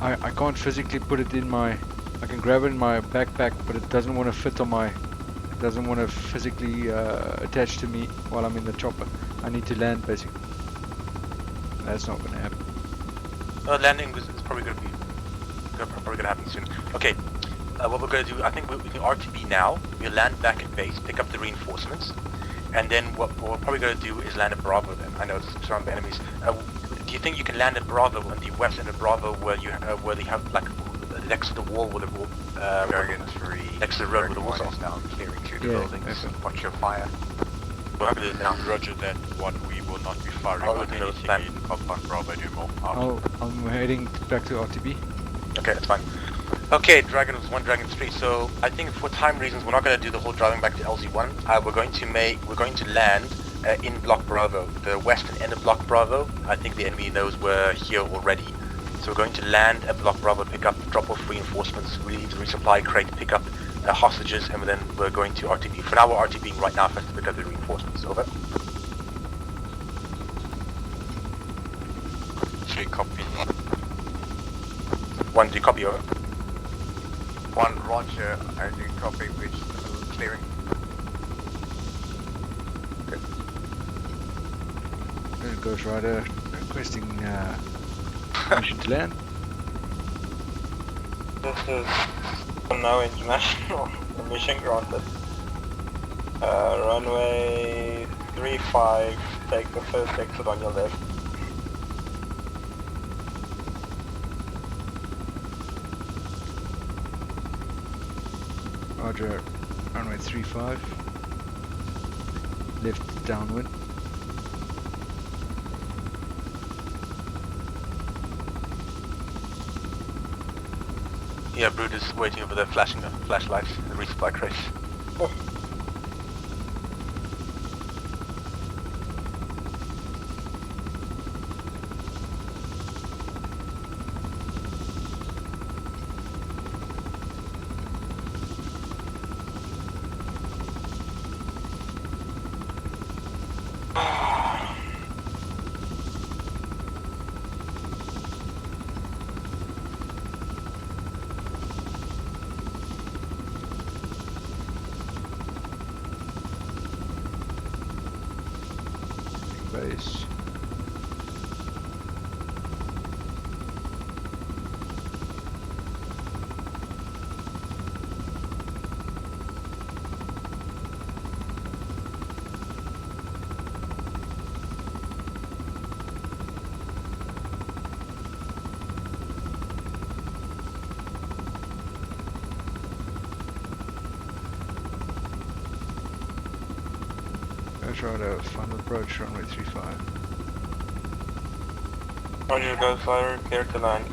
I can't physically put it in my... I can grab it in my backpack, but it doesn't want to fit on my... It doesn't want to physically attach to me while I'm in the chopper. I need to land, basically. That's not going to happen. Landing is probably going to be probably going to happen soon. Okay, what we're going to do, I think we can RTB now. We'll land back at base, pick up the reinforcements, and then what we're probably going to do is land at Bravo. Then I know it's surrounded by enemies. Do you think you can land at Bravo on the west end of Bravo, where you where they have like next to the wall with the wall? Dragon 3. Next to the road with the walls is on. now clearing 2 Yeah, buildings. Watch your fire. We're going to do it now. Roger that one, we will not be firing I'll on let you know anything that. in compound Bravo anymore. Out. I'm heading back to RTB. Okay, that's fine. Okay, Dragon 1, Dragon 3. So I think for time reasons, we're not going to do the whole driving back to LZ1. We're going to land in Block Bravo, the western end of Block Bravo. I think the enemy knows we're here already. So we're going to land at Block Bravo, pick up, drop off reinforcements, relieve the resupply crate, pick up hostages, and then we're going to RTB. For now, we're RTBing right now first to pick up the reinforcements. Over. 3 copy. 1, do you copy? Over. 1, roger. I do copy, which clearing. Ghost Rider requesting permission to land. This is now international mission granted. Runway 35, take the first exit on your left. Roger, runway 35. Left downwind. Yeah, Brood is waiting over there, flashing the flashlights, the resupply crate. base. Ghost Rider, final approach, runway 35. Roger, Ghost Rider, clear to land.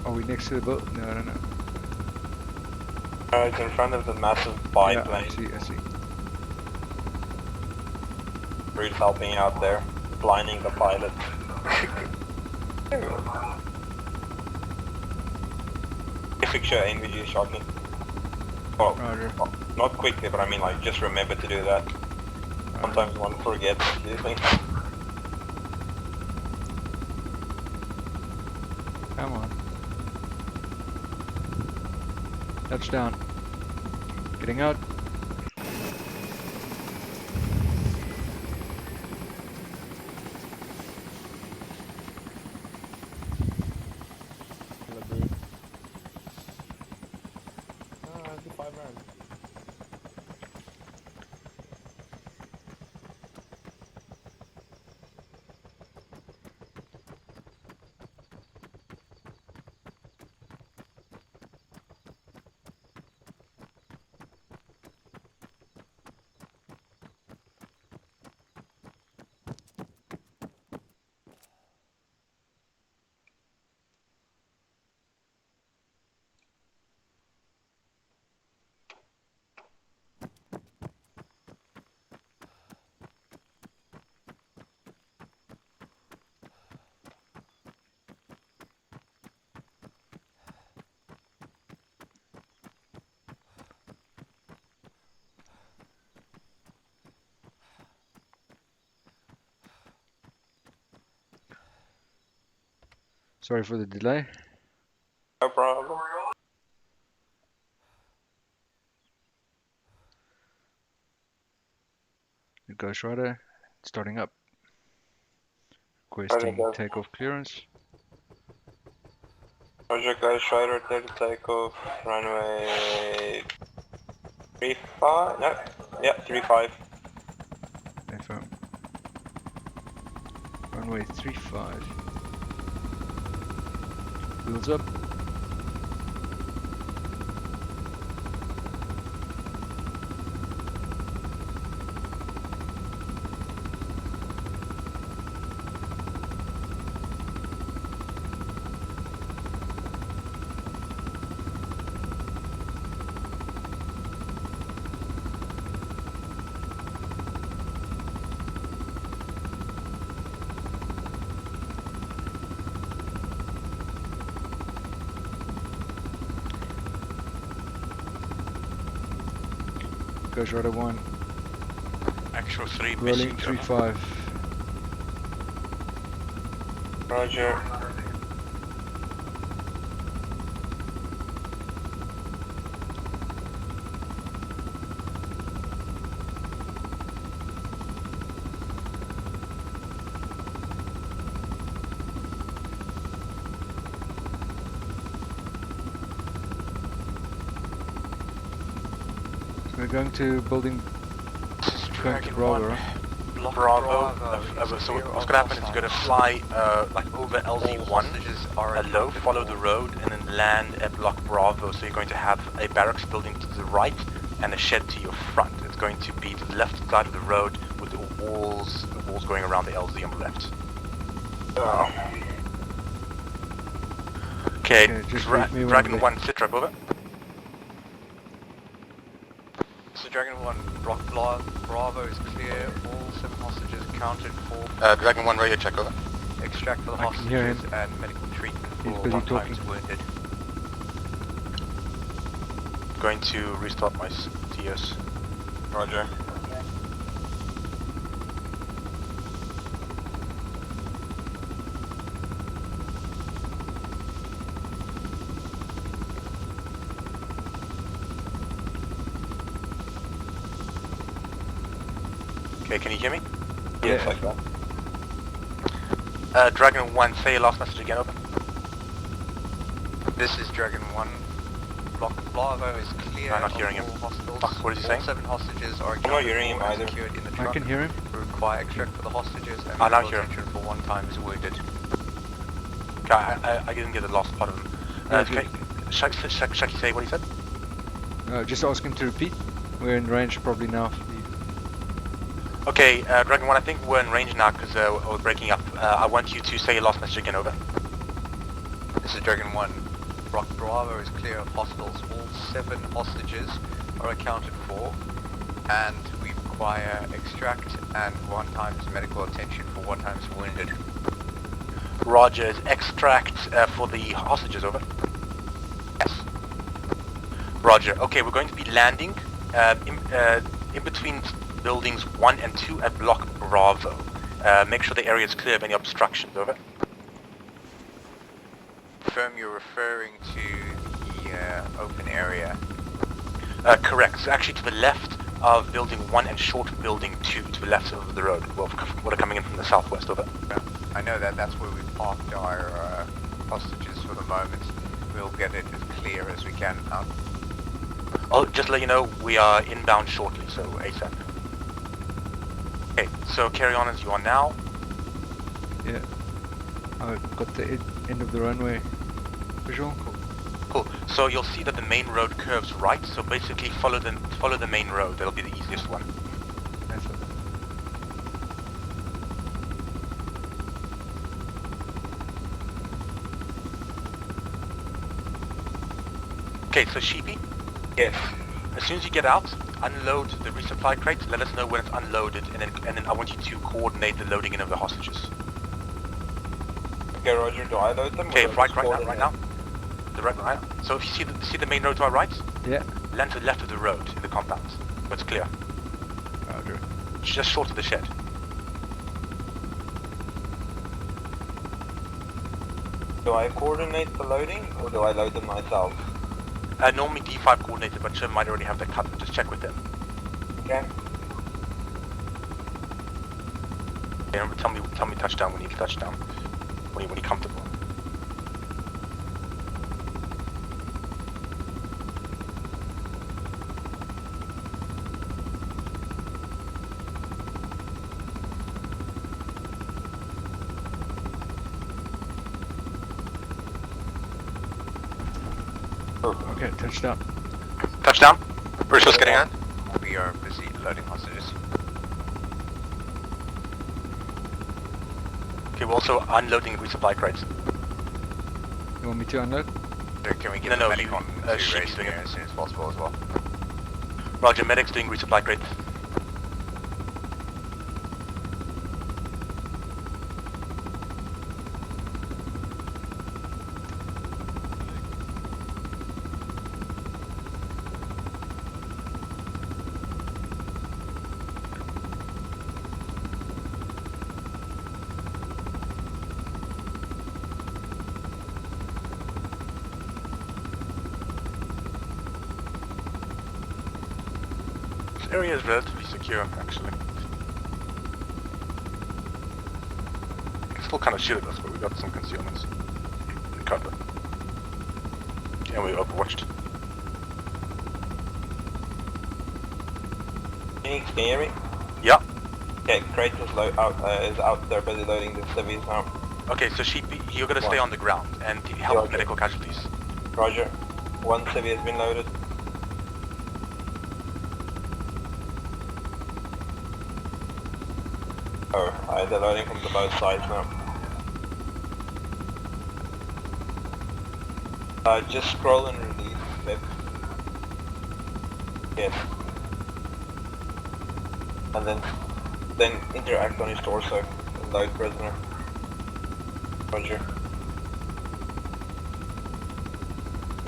Are we next to the boat? No, I don't know. It's in front of the massive biplane. I see. Reed's helping out there, blinding the pilot. Picture NVG shocking. Oh, not quickly, but I mean like just remember to do that. Sometimes one forgets these things. Come on. Touchdown. Getting out. Sorry for the delay. No problem. The Ghost Rider starting up. Requesting takeoff clearance. Roger, Ghost Rider, take takeoff, runway 35, no, yeah, 35. FM. Runway 35. Wheels up. Ghost Rider 1. Actual 3 Rolling missing. 35. Roger. we're going to building. Going to Bravo, right? Bravo. So what's gonna happen is you're gonna fly like over LZ1 low, follow the road, and then land at Block Bravo. So you're going to have a barracks building to the right and a shed to your front. It's going to be to the left side of the road with the walls going around the LZ on the left. Okay, Dragon 1, Citra, over. So Dragon 1, Block Bravo is clear, all 7 hostages accounted for. Dragon 1, radio check, over. Extract for the hostages and medical treatment for 1 times wounded. Going to restart my TS. Roger. Okay, can you hear me? Yes. Like that. Dragon 1, say your last message again, over. This is Dragon 1. Block Bravo is clear. I'm not hearing him. Fuck, what is he saying? All 7 hostages are I'm not hearing him either. secured in the truck. I can hear him. We require extract for the hostages and I now medical hear him. attention for 1 times wounded. Okay, I didn't get the last part of him. Okay, Shaki say what he said? Just ask him to repeat. We're in range probably now. Okay, Dragon 1, I think we're in range now because we're breaking up. I want you to say your last message again, over. This is Dragon 1. Block Bravo is clear of hostiles. All 7 hostages are accounted for, and we require extract and 1 times medical attention for 1 times wounded. Roger, is extract for the hostages, over? Yes. Roger, okay, we're going to be landing in between buildings 1 and 2 at Block Bravo. Make sure the area is clear of any obstructions, over. Confirm you're referring to the open area. Correct, so actually to the left of building 1 and short of building 2, to the left of the road. Well, what are coming in from the southwest, over. I know that's where we parked our hostages for the moment. We'll get it as clear as we can out. Oh, just to let you know, we are inbound shortly, so ASAP. Okay, so carry on as you are now. Yeah. I've got the end of the runway visual. Cool. So you'll see that the main road curves right, so basically follow the main road. That'll be the easiest one. Okay, so Sheepy? Yes. As soon as you get out, unload the resupply crates, let us know when it's unloaded, and then I want you to coordinate the loading in of the hostages. Okay, Roger, do I load them? Okay, right now. Right. So if you see the main road to our right? Yeah. Land to the left of the road in the compound. It's clear. Roger. It's just short of the shed. Do I coordinate the loading, or do I load them myself? Normally D5 coordinated, but Jim might already have that cut. Just check with them. Okay. Remember, tell me touchdown when you touchdown. When you're comfortable. Okay, touchdown. Touchdown? We're just getting on? We are busy loading hostages. Okay, we're also unloading resupply crates. You want me to unload? Can we get the medic on to race here as soon as possible as well? Roger, medic's doing resupply crates. This area is relatively secure, actually. It's still kind of shoot at us, but we got some concealments and cover. And we overwatched. Phoenix, can you hear me? Yeah. Okay, crate is out there busy loading the civvies now. Okay, so you're gonna stay on the ground and help with medical casualties. Roger. One civvy has been loaded. Oh, they're loading from the both sides now. Just scroll and release it. Yes. And then interact on his torso and load prisoner. Roger.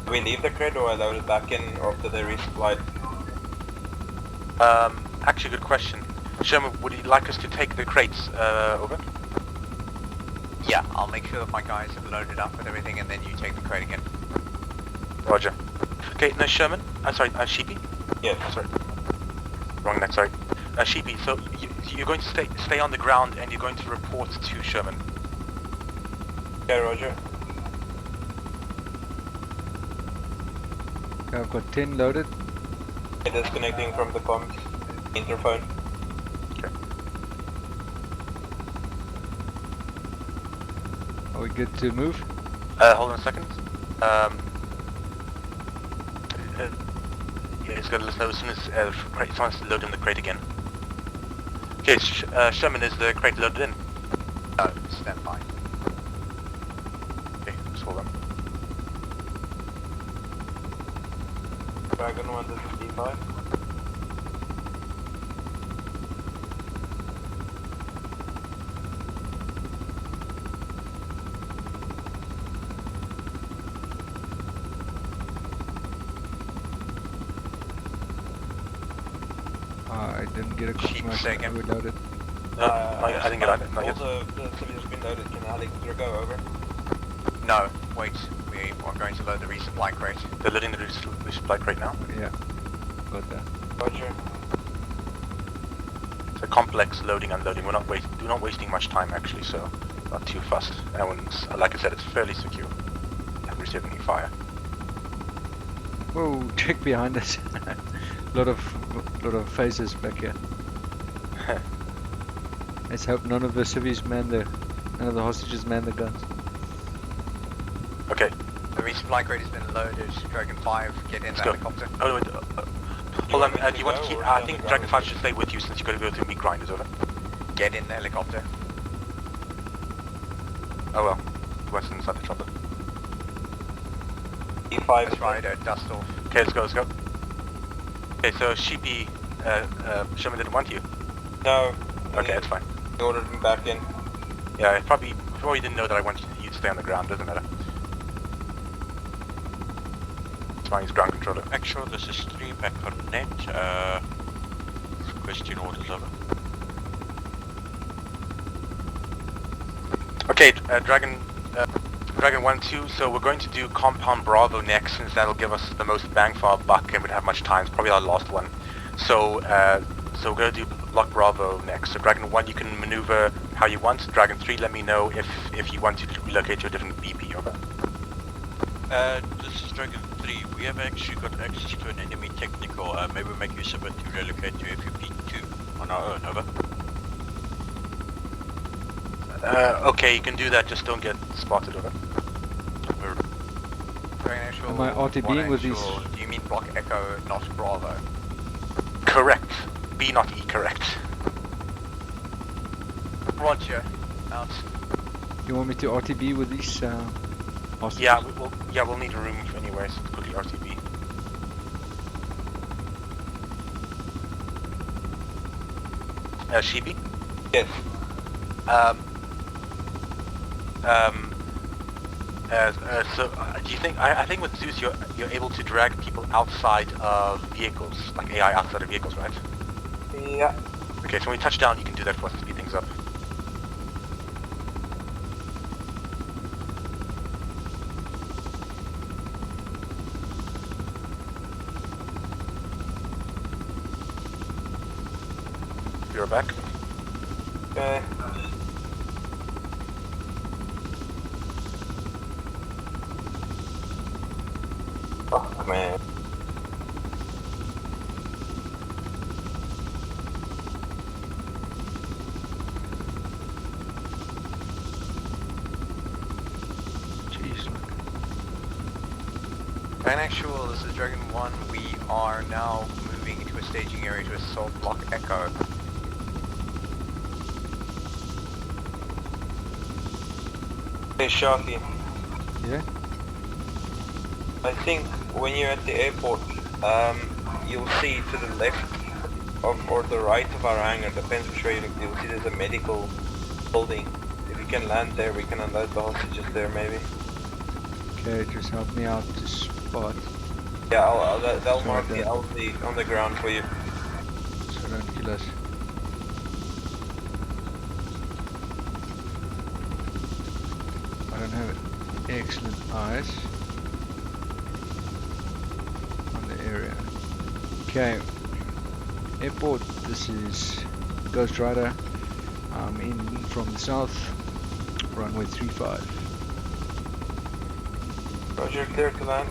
Do we leave the crate or I load it back in after they resupplied? Actually good question. Sherman, would you like us to take the crates, over? Yeah, I'll make sure that my guys have loaded up with everything and then you take the crate again. Roger. Okay, no, Sherman, I'm sorry, Sheepy? Yes. Sorry. Wrong neck, sorry. Sheepy, so you're going to stay on the ground and you're going to report to Sherman. Yeah, Roger. Okay, I've got 10 loaded. Disconnecting from the comms. Interphone. Okay. Are we good to move? Hold on a second. Yeah, he's gonna let us know as soon as someone's loading the crate again. Okay, Sherman, is the crate loaded in? No, stand by. Okay, just hold on. Dragon 1, this is D5. I didn't get a confirmation I would load it. No, I didn't get it. Not yet. All the civvies have been loaded. Can the helicopter go over? No, wait. We are going to load the resupply crate. They're loading the resupply crate now? Yeah. Got that. Roger. It's a complex loading and unloading. We're not wasting much time actually, so not too fast. And like I said, it's fairly secure. Haven't received any fire. Whoa, check behind us. lot of faces back here. Let's hope none of the civvies none of the hostages man the guns. Okay. The resupply crate has been loaded. Dragon 5, get in the helicopter. Oh, wait, hold on, do you want to keep, I think Dragon 5 should stay with you since you've got to go through meat grinders, over. Get in the helicopter. Oh well, he went inside the chopper. E5 is right, dust off. Okay, let's go. Okay, so Sheepy, Sherman didn't want you? No. Okay, that's fine. He ordered me back in. Yeah, I probably didn't know that I wanted you to stay on the ground, doesn't matter. It's fine, he's ground controller. Make sure this is 3 back on net. Question orders over. Okay, Dragon 1-2, so we're going to do Compound Bravo next since that'll give us the most bang for our buck and we don't have much time. It's probably our last one. So we're going to do Block Bravo next. So Dragon 1, you can maneuver how you want. Dragon 3, let me know if you want to relocate to a different BP, over. This is Dragon 3. We have actually got access to an enemy technical. Maybe make use of it to relocate to FUP2 on our own, over. Okay, you can do that, just don't get spotted, over. Am I RTBing with these? Do you mean Block Echo, not Bravo? Correct. B, not E, correct. Roger. Out. You want me to RTB with these hostages? Yeah, we'll need a room anyway, so quickly RTB. Sheepy? Yes. Do you think? I think with Zeus, you're able to drag people outside of vehicles, like AI outside of vehicles, right? Yeah. Okay, so when we touch down, you can do that for us to speed things up. You're back. Okay. Oh man. And actual, this is Dragon 1. We are now moving into a staging area to assault Block Echo. Hey Sharky, Yeah? I think when you're at the airport, you'll see to the left of, or the right of our hangar, depends which way you look, you'll see there's a medical building. If you can land there, we can unload the hostages there maybe. Okay, just help me out to spot. Yeah, they'll Sorry, mark the Dad. LZ on the ground for you. So don't kill us. I don't have excellent eyes on the area. Okay, airport. This is Ghost Rider. I'm in from the south, runway 35. Roger, clear to land.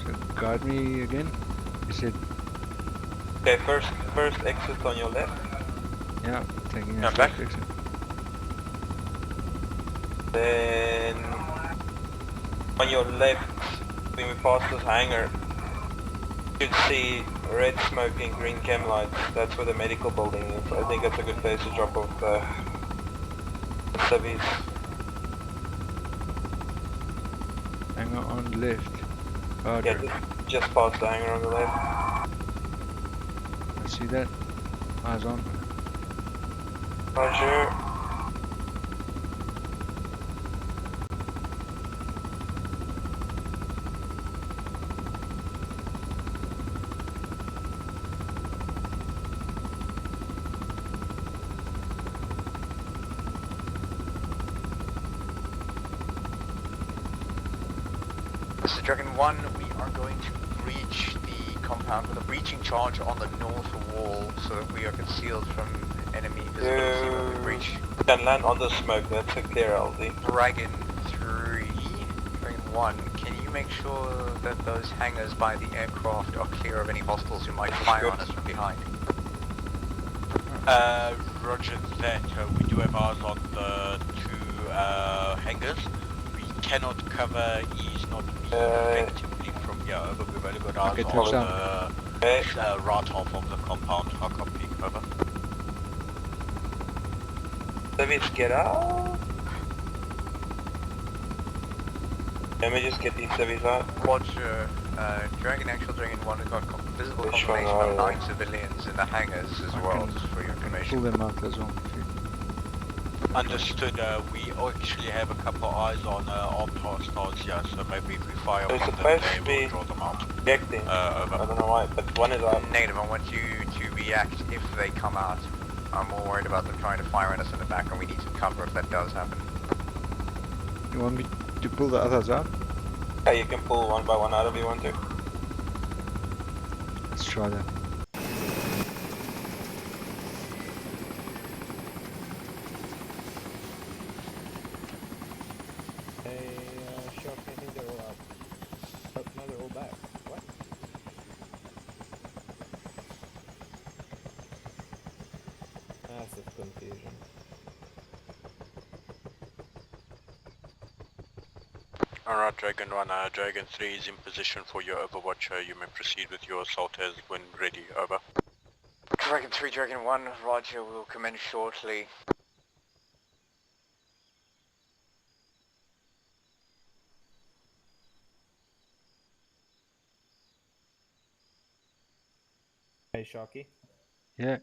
So guide me again. You said Okay, first exit on your left. yeah, taking a Yeah, first back. exit. Then on your left, when we pass this hangar, you should see red smoking, green chem lights. That's where the medical building is. I think that's a good place to drop off the civvies. Hang on left. Yeah, just past the hangar on the left. I see that. Eyes on. Roger. This is Dragon 1. We are going to breach the compound with a breaching charge on the north wall so that we are concealed from enemy visibility when we breach. Can land on the smoke, that's a clear LD. Dragon 3, Dragon 1, can you make sure that those hangars by the aircraft are clear of any hostiles who might fire on us from behind? Roger that. We do have ours on the two hangars. We cannot cover east, not effectively from here. Over. We've only got ours Okay, on touchdown. the right half of the compound. How copy? Over. Civvies, get out. Let me just get these civvies out. Roger, Dragon Actual, Dragon 1 has got visible Which one confirmation of are 9 civilians in the hangars as well, just for your information. Pull them out as well. Understood. We actually have a couple of eyes on armed hostiles here, so maybe if we fire They're on them, supposed they to will be draw them out. reacting. I Over. don't know why, but one is out. Native, I want you to react if they come out. I'm more worried about them trying to fire at us in the back, and we need some cover if that does happen. You want me to pull the others out? Yeah, you can pull one by one out if you want to. Let's try that. Shark, I think they're all out. Oh, no, they're all back. What? Massive confusion. Alright, Dragon 1, Dragon 3 is in position for your overwatch. You may proceed with your assault as when ready. Over. Dragon 3, Dragon 1, Roger, will commence shortly. Hey Sharky, Yeah,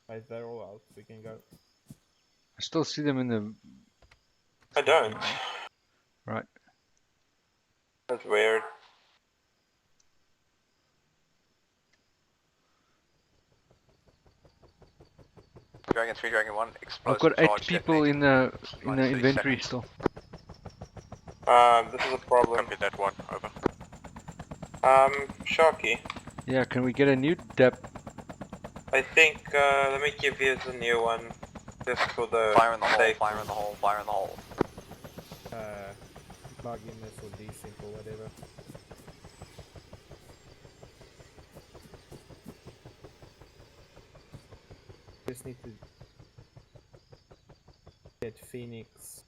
right, they're all out. We can go. I still see them in the. I don't. Right. That's weird. Dragon 3, Dragon 1, I've explosive got 8 charge people detonated. in the Minus 30 inventory seconds. still. This is a problem. Copy that one. Over. Sharky, Yeah, can we get a new depth I think, let me give you the new one, just for the Fire in the hole, sake. fire in the hole, fire in the hole. Plug in this or desync or whatever. Just need to get Phoenix.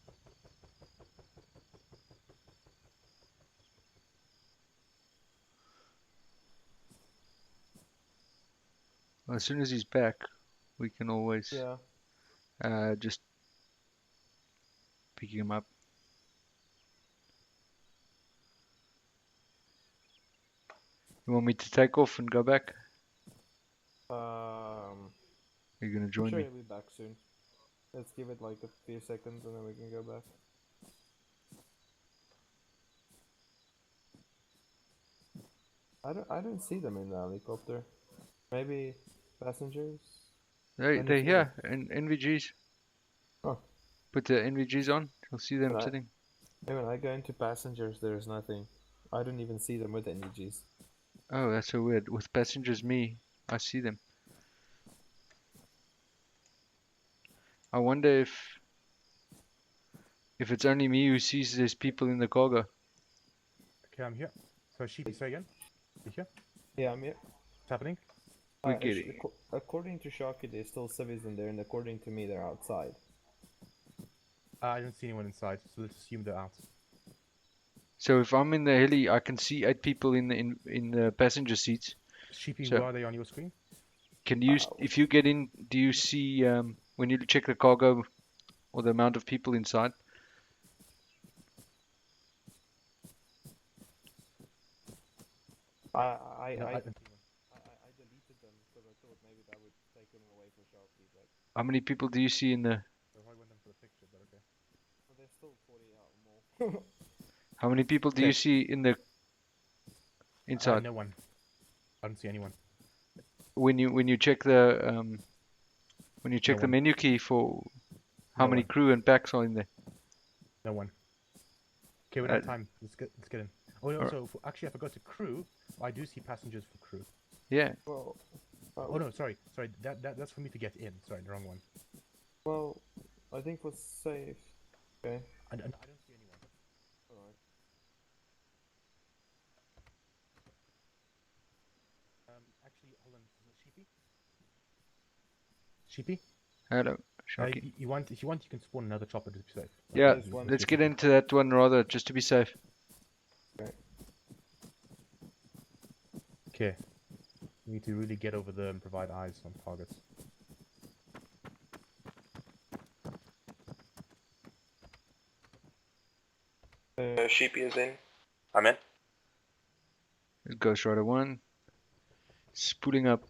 Well, as soon as he's back, we can always just pick him up. You want me to take off and go back? Are you gonna join I'm sure me? he'll be back soon. Let's give it like a few seconds and then we can go back. I don't see them in the helicopter. Maybe passengers? They're here in NVGs. Oh. Put the NVGs on. You'll see them sitting. When I go into passengers, there's nothing. I don't even see them with NVGs. Oh, that's so weird. With passengers, I see them. I wonder if it's only me who sees there's people in the cargo. Okay, I'm here. So Sheepy, say again. You here? Yeah, I'm here. What's happening? According to Sharky, there's still civvies in there, and according to me, they're outside. I don't see anyone inside, so let's assume they're out. So if I'm in the heli, I can see 8 people in the passenger seats. Sheepy, so where are they on your screen? Can you, if you get in, do you see when you check the cargo or the amount of people inside? I deleted them because I thought maybe that would take them away for Sharky, but How many people do you see in the? I went them for the picture, but okay. well, there's still 40 out or more. How many people do you see in the inside? No one. I don't see anyone. When you check the one. menu key for how many crew and packs are in there? No one. Okay, we don't have time. Let's get in. Oh no, so actually I forgot to crew. I do see passengers for crew. Yeah. Well, oh no, sorry. That's for me to get in. Sorry, the wrong one. Well, I think we're safe. Okay. I don't see anyone. Alright. Actually, hold on. Is it Sheepy? Sheepy? Hello, Sharky. If you want, you can spawn another chopper to be safe. Yeah, let's get into that one rather, just to be safe. Okay. We need to really get over there and provide eyes on targets. Sheepy is in. I'm in. Ghost Rider 1. Spooling up.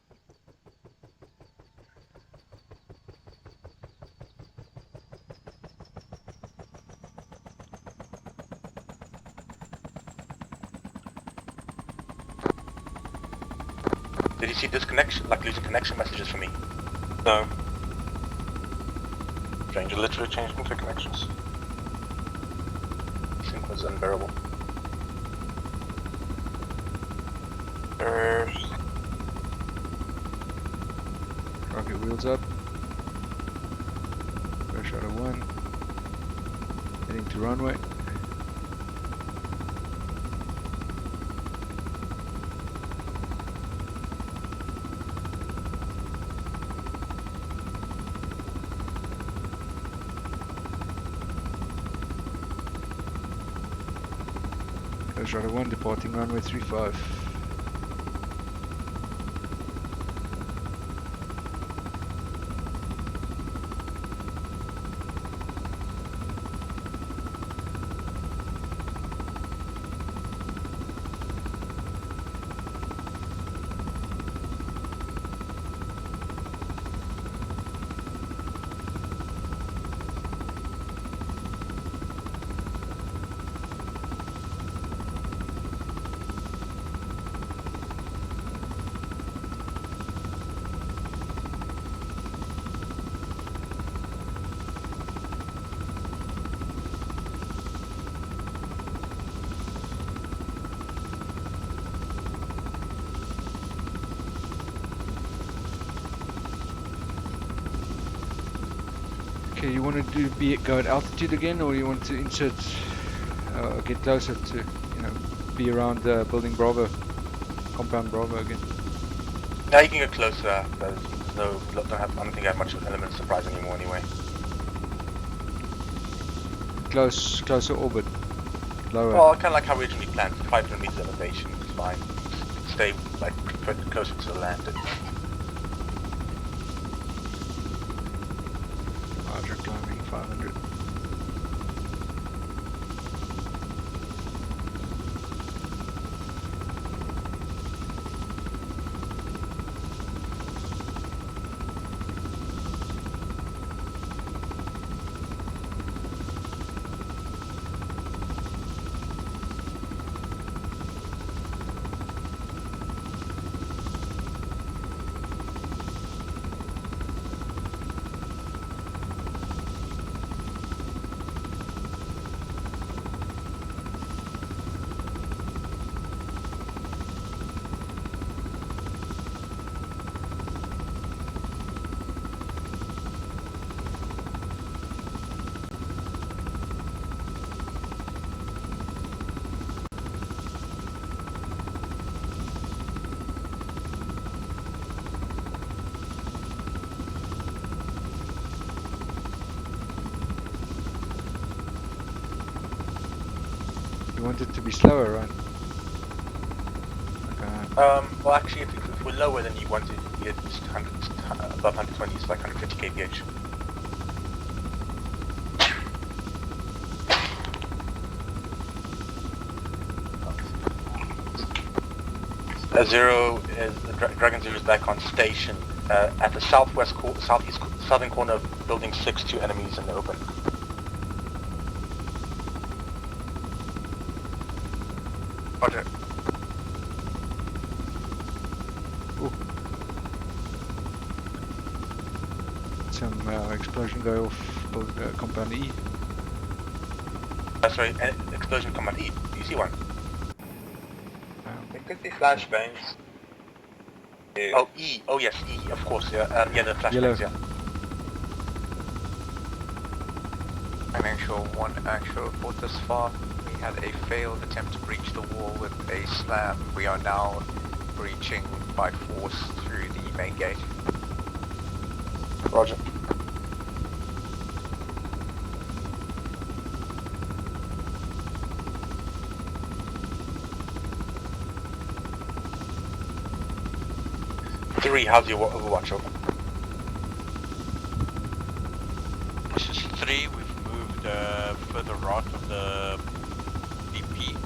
Did you see disconnection, like losing connection messages for me? No. Stranger literally changed into connections. Sync was unbearable. Rocket wheels up. Ghost Rider 1. Heading to runway. Ghost Rider 1 departing runway 35. Okay, you want to go at altitude again, or you want to insert, get closer to, be around building Bravo, compound Bravo again? Now you can get closer. I don't think I have much of an element of surprise anymore anyway. Closer orbit, lower. Well, kind of like how we originally planned, 500 meters elevation, it's fine. Stay like closer to the land. Roger, climbing 500. You want it to be slower, right? Okay. Well actually if we're lower than you want it, you get above 120, it's like 150 kph. Dragon Zero is back on station at the southern corner of Building 6, 2 enemies in the open. Roger. Some explosion go off compound E. Sorry, explosion compound E. Do you see one? It could be flashbangs. Oh, E. Oh yes, E, of course, yeah. Yeah, the flashbangs, yeah. One actual report this far. We had a failed attempt to breach the wall with a slam. We are now breaching by force through the main gate. Roger. Three, how's your overwatch open? This is 3, we've moved further right of the BP.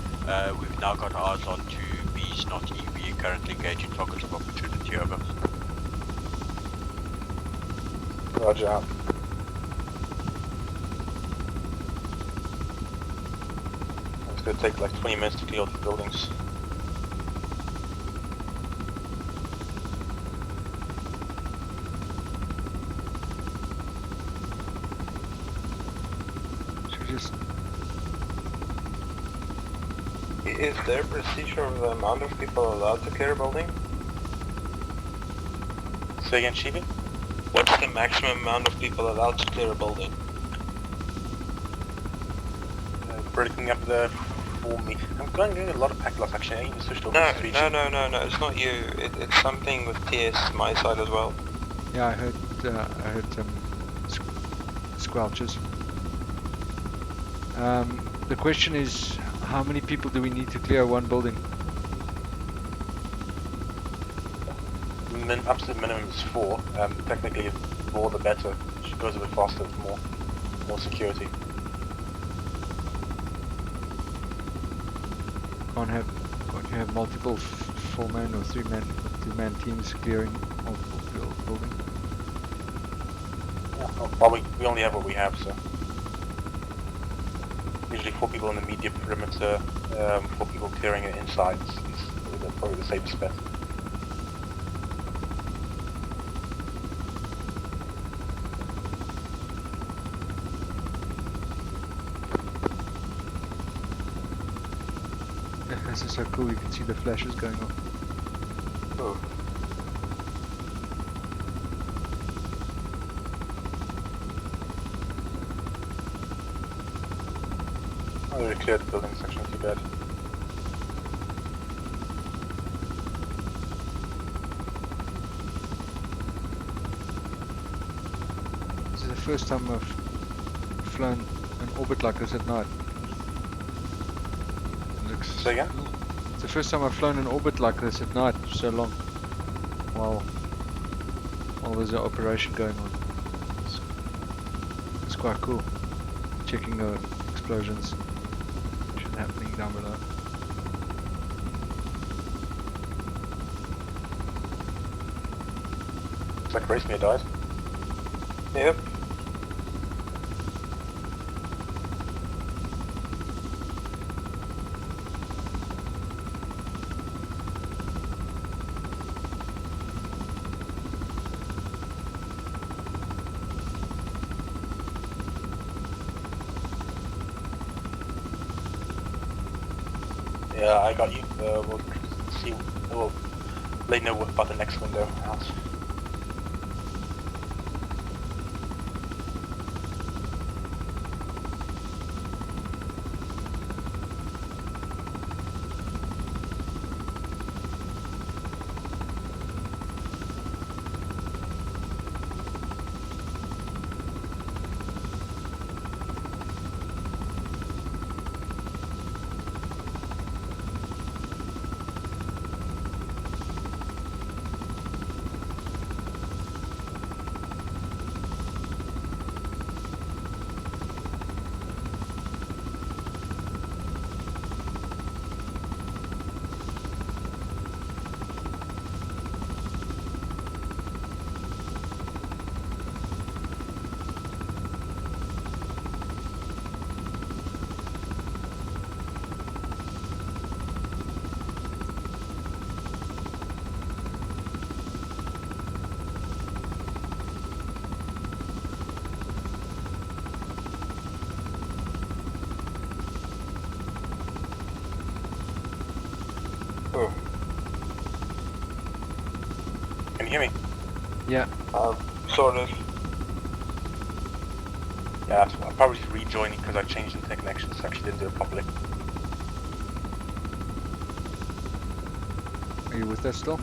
We've now got eyes on 2 Bs, not E. We are currently engaging targets of opportunity over. Roger out. It's going to take like 20 minutes to clear all the buildings. Is there a procedure of the amount of people allowed to clear a building? Say again, Shivi? What's the maximum amount of people allowed to clear a building? Breaking up the 4 meters. I'm going a lot of pack loss actually. I even switched over to 3G. No, it's not you. It's something with TS, my side as well. Yeah, I heard some squelches. The question is, how many people do we need to clear one building? Absolute minimum is 4. Technically, more the better. It goes a bit faster, more security. Can't you have multiple 4-man or 3-man, 2-man teams clearing multiple buildings? Yeah, well, we only have what we have, so. Usually 4 people in the immediate perimeter, 4 people clearing it inside is probably the safest bet. This is so cool, you can see the flashes going off. Oh. We cleared the building section, too bad. This is the first time I've flown in orbit like this at night. Say again? It's the first time I've flown in orbit like this at night for so long. While there's an operation going on. It's quite cool. Checking the explosions. Should happening down below. Looks like Racemere died. Yep. Yeah, I got you. We'll see. We'll let you know about the next window out. Oh. Can you hear me? Yeah. Sort of. Yeah, so I'll probably rejoin because I changed the connections, so I actually didn't do it properly. Are you with us still?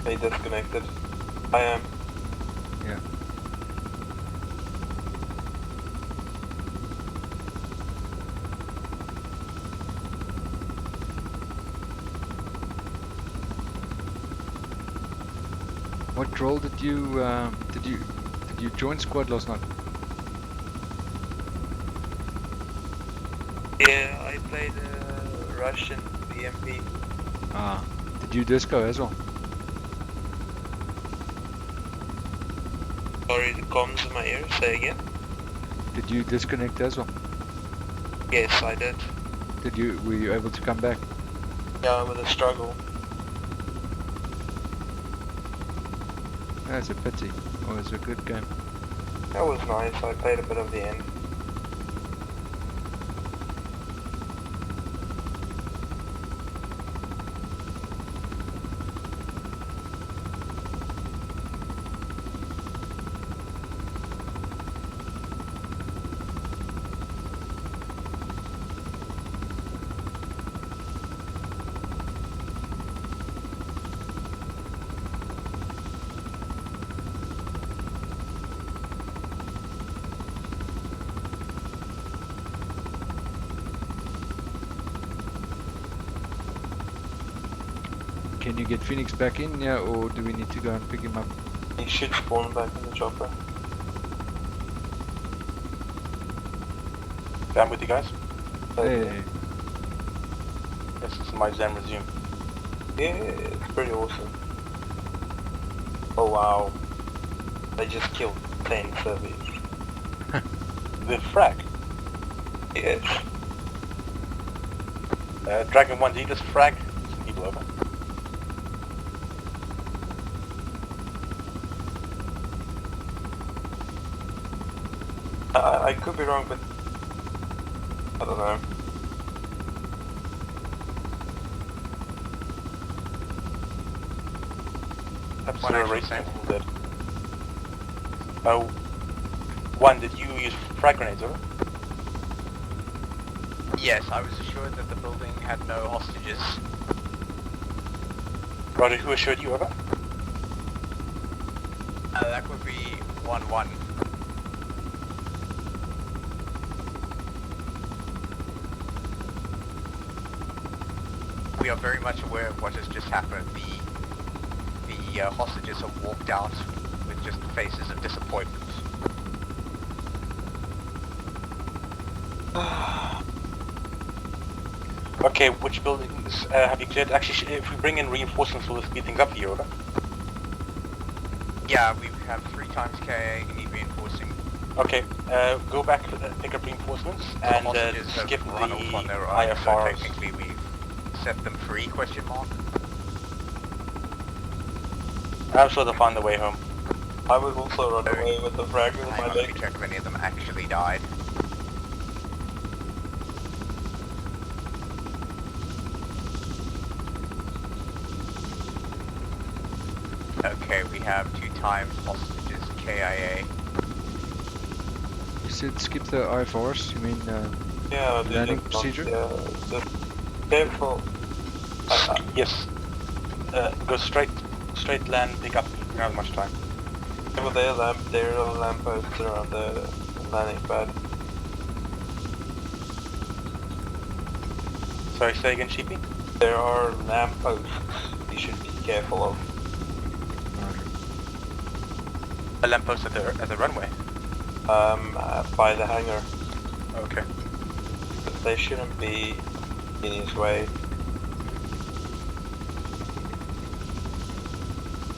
They disconnected. I am. Yeah. What role did you join squad last night? Yeah, I played Russian BMP. Ah, did you disco as well? Sorry, the comms in my ear. Say again. Did you disconnect as well? Yes, I did. Were you able to come back? Yeah, with a struggle. That's a pity. Oh, it was a good game. That was nice. I played a bit of the end. Can you get Phoenix back in, yeah, or do we need to go and pick him up? He should spawn back in the chopper. Okay, I'm with you guys. Hey. This is my Zen resume. Yeah, it's pretty awesome. Oh wow. They just killed 10 Serbians. The frag. Yes. Dragon 1, did you just frag some people over? I could be wrong, but I don't know. That's One a actual race save. dead. Oh, one, did you use frag grenades over? Yes, I was assured that the building had no hostages. Roger, who assured you, over? That would be 1-1. We are very much aware of what has just happened. The hostages have walked out with just faces of disappointment. Okay, which buildings have you cleared? Actually, if we bring in reinforcements, will this speed things up for you, over? Yeah, we have 3 times KA, you need reinforcing. Okay, go back, pick up reinforcements, and skip the run off on their own, so IFRs. technically we've set them free, question mark. I'm sure they'll find their way home. I would also run away with the fragment on my Let leg. me check if any of them actually died. Okay, we have 2 times hostages KIA. You said skip the IFRs, you mean Yeah, landing procedure? Yeah, just careful. Yes. Go straight land, pick up. You don't have much time. Well, there are lampposts around the landing pad. Sorry, say again, Sheepy? There are lampposts you should be careful of. A lamppost at the runway? By the hangar. Okay. But they shouldn't be in his way.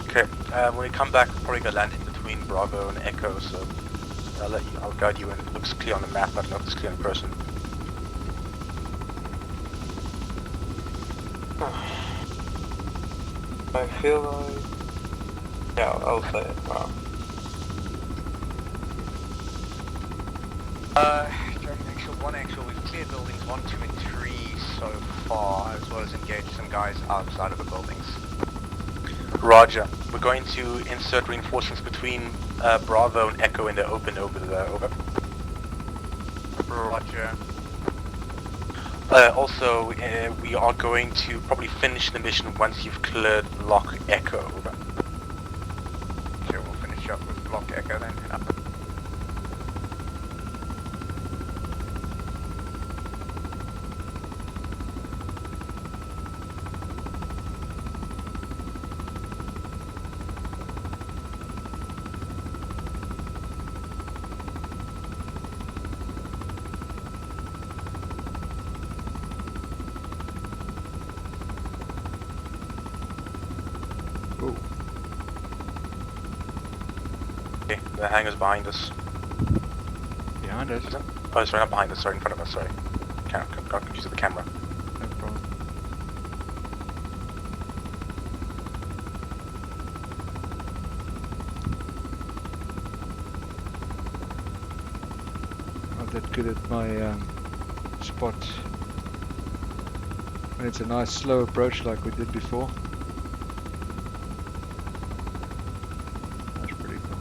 Okay, when we come back, we're probably gonna land in between Bravo and Echo, so I'll guide you in. It looks clear on the map, I don't know if it's clear in person. I feel like... Yeah, I'll say it. Wow. Dragon Actual, 1 Actual, we've cleared buildings 1, 2 and 3 so far, as well as engaged some guys outside of the buildings. Roger. We're going to insert reinforcements between Bravo and Echo in the open over there, over. Roger. Also, we are going to probably finish the mission once you've cleared Block Echo, over. Sure, we'll finish up with Block Echo then. Okay, the hangar's behind us. Behind us? Oh, sorry, not behind us, sorry, in front of us, sorry. Got confused with the camera. No problem. Not that good at my spot. And it's a nice slow approach like we did before. That's pretty cool.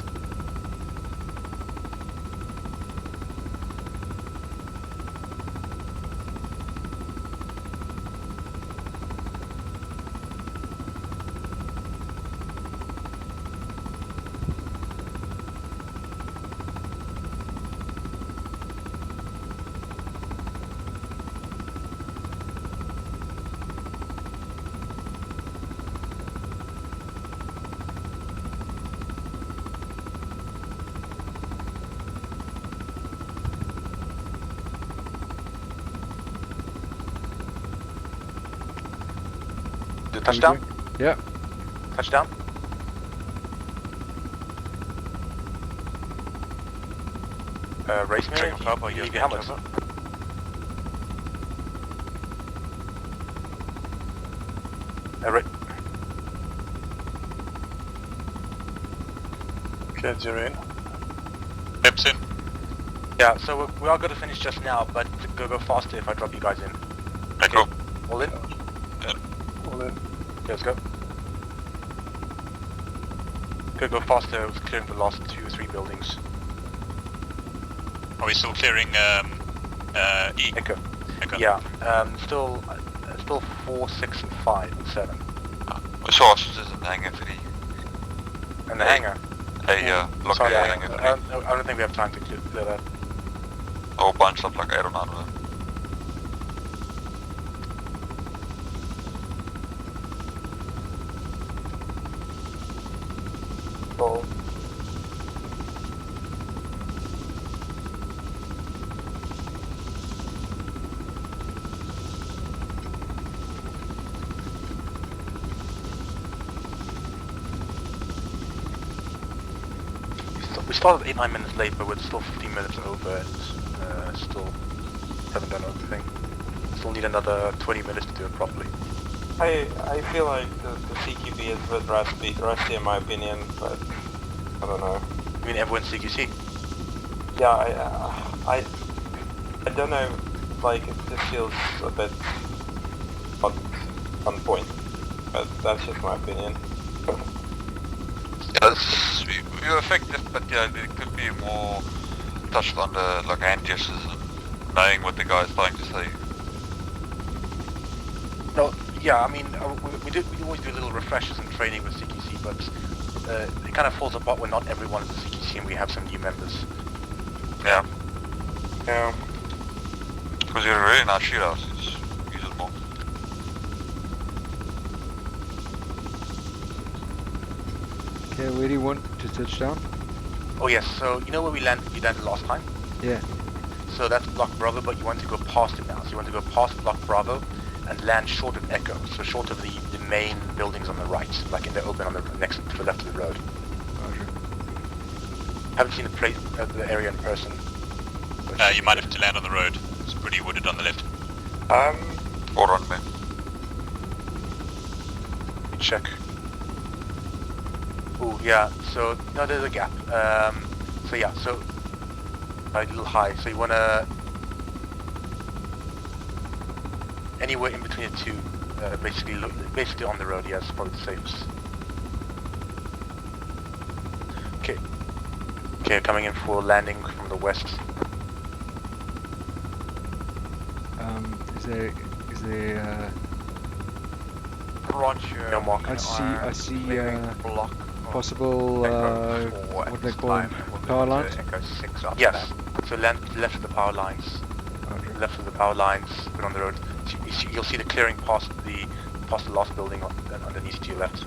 The touchdown? Yeah. Touchdown? Race mirror, you leave your helmet. Kids, you're in. Pips in. Yeah, so we are going to finish just now, but go faster if I drop you guys in. Okay, cool. All in? All in. Okay, let's go. Go faster, it was clearing the last 2 or 3 buildings. Are we still clearing E? Echo. Yeah, still 4, 6, and 5, and 7. We saw hostages in the hangar 3. And the hangar? Yeah, block Sorry, A, I hangar 3. I don't think we have time to clear that. A whole bunch of like, I don't know. Oh. We started 8-9 minutes late, but we're still 15 minutes over and still haven't done everything. Still need another 20 minutes to do it properly. I feel like the CQB is a bit rusty in my opinion, but I don't know. You mean everyone's CQC? Yeah, I don't know, like it just feels a bit not on point, but that's just my opinion. Yes, we were effective, but yeah, there could be more touched on the like hand gestures and knowing what the guy is trying to say. No, yeah, I mean, we always do little refreshers and training with CQC, but it kind of falls apart when not everyone is a CQC and we have some new members. Yeah. Yeah. Because you're a really nice shootout, it's uses more. Okay, where do you want to touch down? Oh yes, so you know where we landed last time? Yeah. So that's Block Bravo, but you want to go past it now. So you want to go past Block Bravo and land short of Echo, so short of the main buildings on the right, like in the open on the next to the left of the road. Roger. Haven't seen the area in person. You might have to land on the road. It's pretty wooded on the left. Or on me. Check. Oh yeah, so no, there's a gap. So yeah, so a little high. So you wanna anywhere in between the two, basically on the road. Yeah, it's probably the safest. Okay, coming in for landing from the west. Is there Roger. No mark. I see block possible what they call power lines? Echo 6 after Yes. So land left of the power lines. Roger. Left of the power lines, put on the road. So you'll see the clearing past the last building underneath to your left.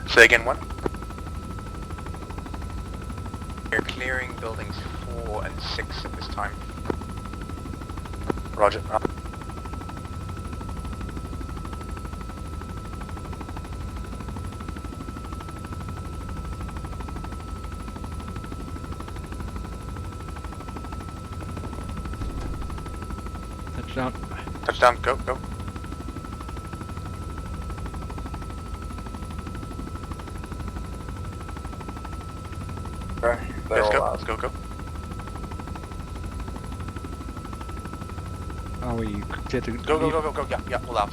Say again, what? You're clearing buildings 4 and 6 at this time. Roger. Touchdown. Touchdown, go. Let's go. Oh, we clear to Go, yeah, all out.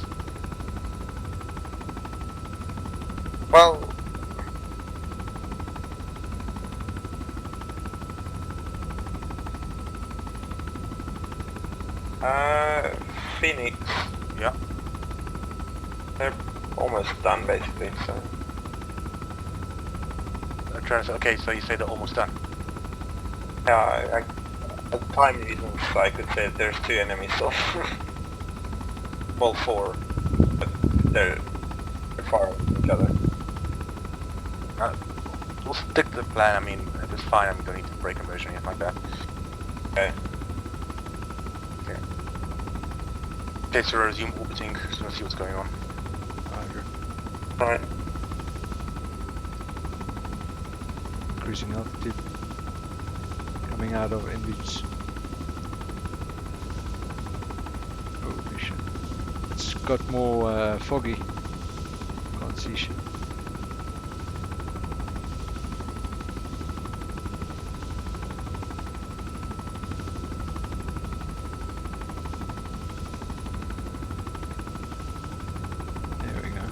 Well, Phoenix. Yeah. They're almost done basically, so. I'm trying to say, okay, so you say they're almost done. Yeah, at time reasons I could say that there's 2 enemies still. Well, 4, but they're far from each other. We'll stick to the plan. I mean, if it's fine, we don't need to break immersion or anything like that. Okay. Okay, so resume orbiting, so let's see what's going on. Roger. Alright. Cruising altitude. Coming out of Enbridge. Holy shit. It's got more foggy. Can't see shit. There we go.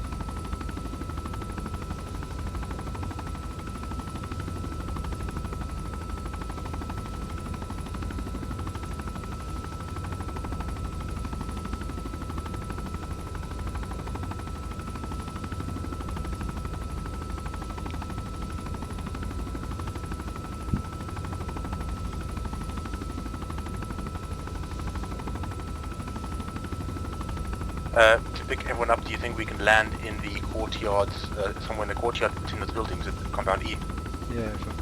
To pick everyone up, do you think we can land in the courtyard, somewhere in the courtyard between those buildings at compound E? Yeah, sure.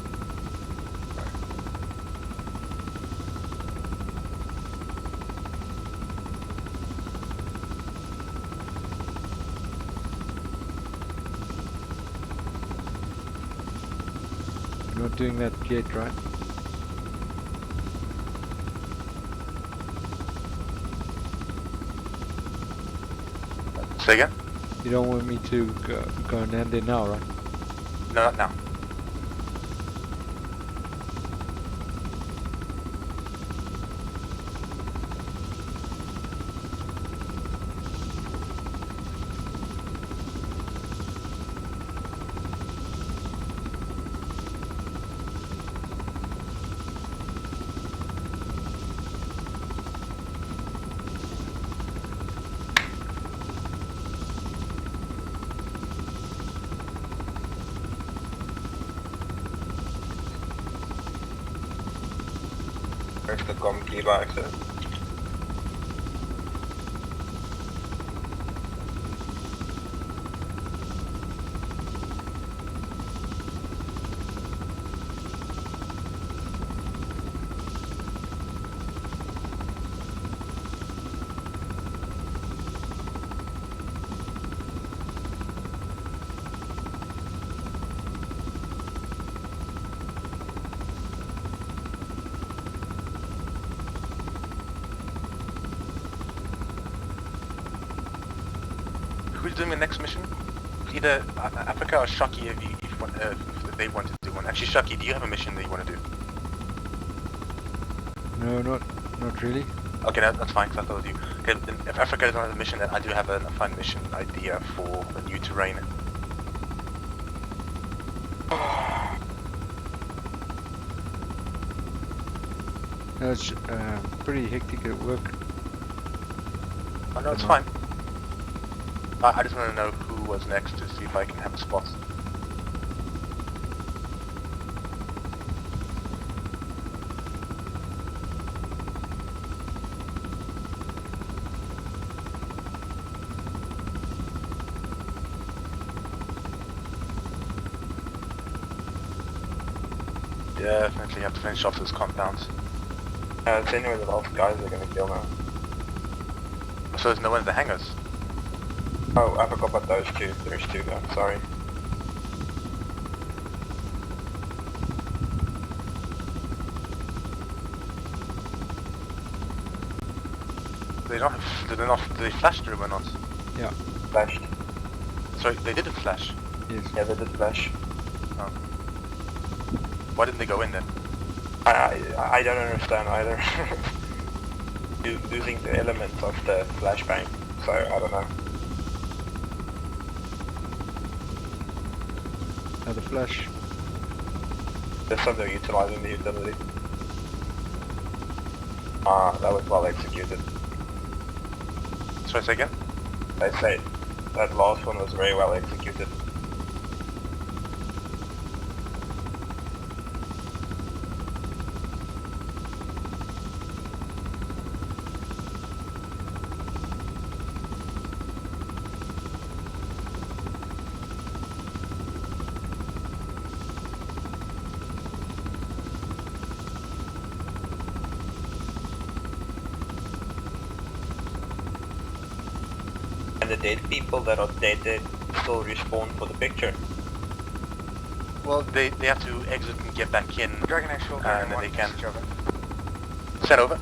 We're not doing that yet, right? Say again? You don't want me to go and land there now, right? No, not now. Where's the com key by accident? Who's doing the next mission? Either Africa or Shaki if they want to do one. Actually, Shaki, do you have a mission that you want to do? No, not really. Okay, that's fine, because I thought it was you. Okay, then if Africa doesn't have a mission, then I do have a fun mission idea for a new terrain. No, it's pretty hectic at work. Oh, no, it's fine. I just want to know who was next to see if I can have a spot. Definitely have to finish off those compounds. It's anyway the last guys are gonna kill now. So there's no one in the hangars? Oh, I forgot about those two. There's two though, sorry. Do they flash through or not? Yeah. Flashed. Sorry, they didn't flash? Yes. Yeah, they did flash. Oh. Why didn't they go in then? I don't understand either. Losing the elements of the flashbang, so I don't know. The flash. They're somehow utilizing the utility. Ah, that was well executed. Sorry, say again? I say, that last one was very well executed. And the dead people that are dead still respawn for the picture. Well, they have to exit and get back in. Dragon Actual, and then they can. Send over. Send over.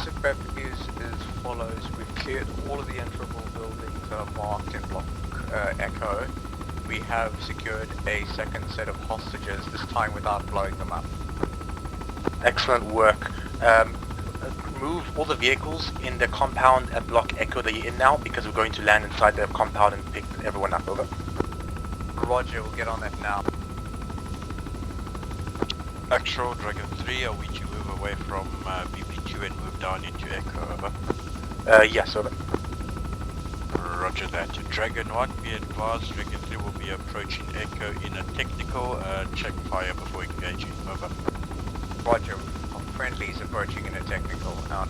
Superb is as follows. We've cleared all of the enterable buildings that are marked in block Echo. We have secured a second set of hostages, this time without blowing them up. Excellent work. Move all the vehicles in the compound at block Echo that you're in now, because we're going to land inside the compound and pick everyone up. Over. Roger, we'll get on that now. Actual Dragon 3, are we to move away from BP2 and move down into Echo? Over. Yes, over. Roger that. Dragon 1, be advised, Dragon 3 will be approaching Echo in a technical. Check fire before engaging. Over. Roger. Friendlies approaching in a technical out.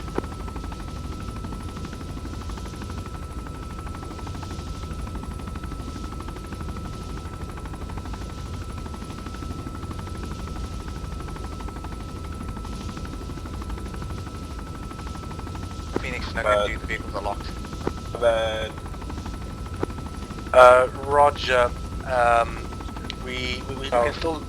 the vehicles are locked. But Roger. We can still.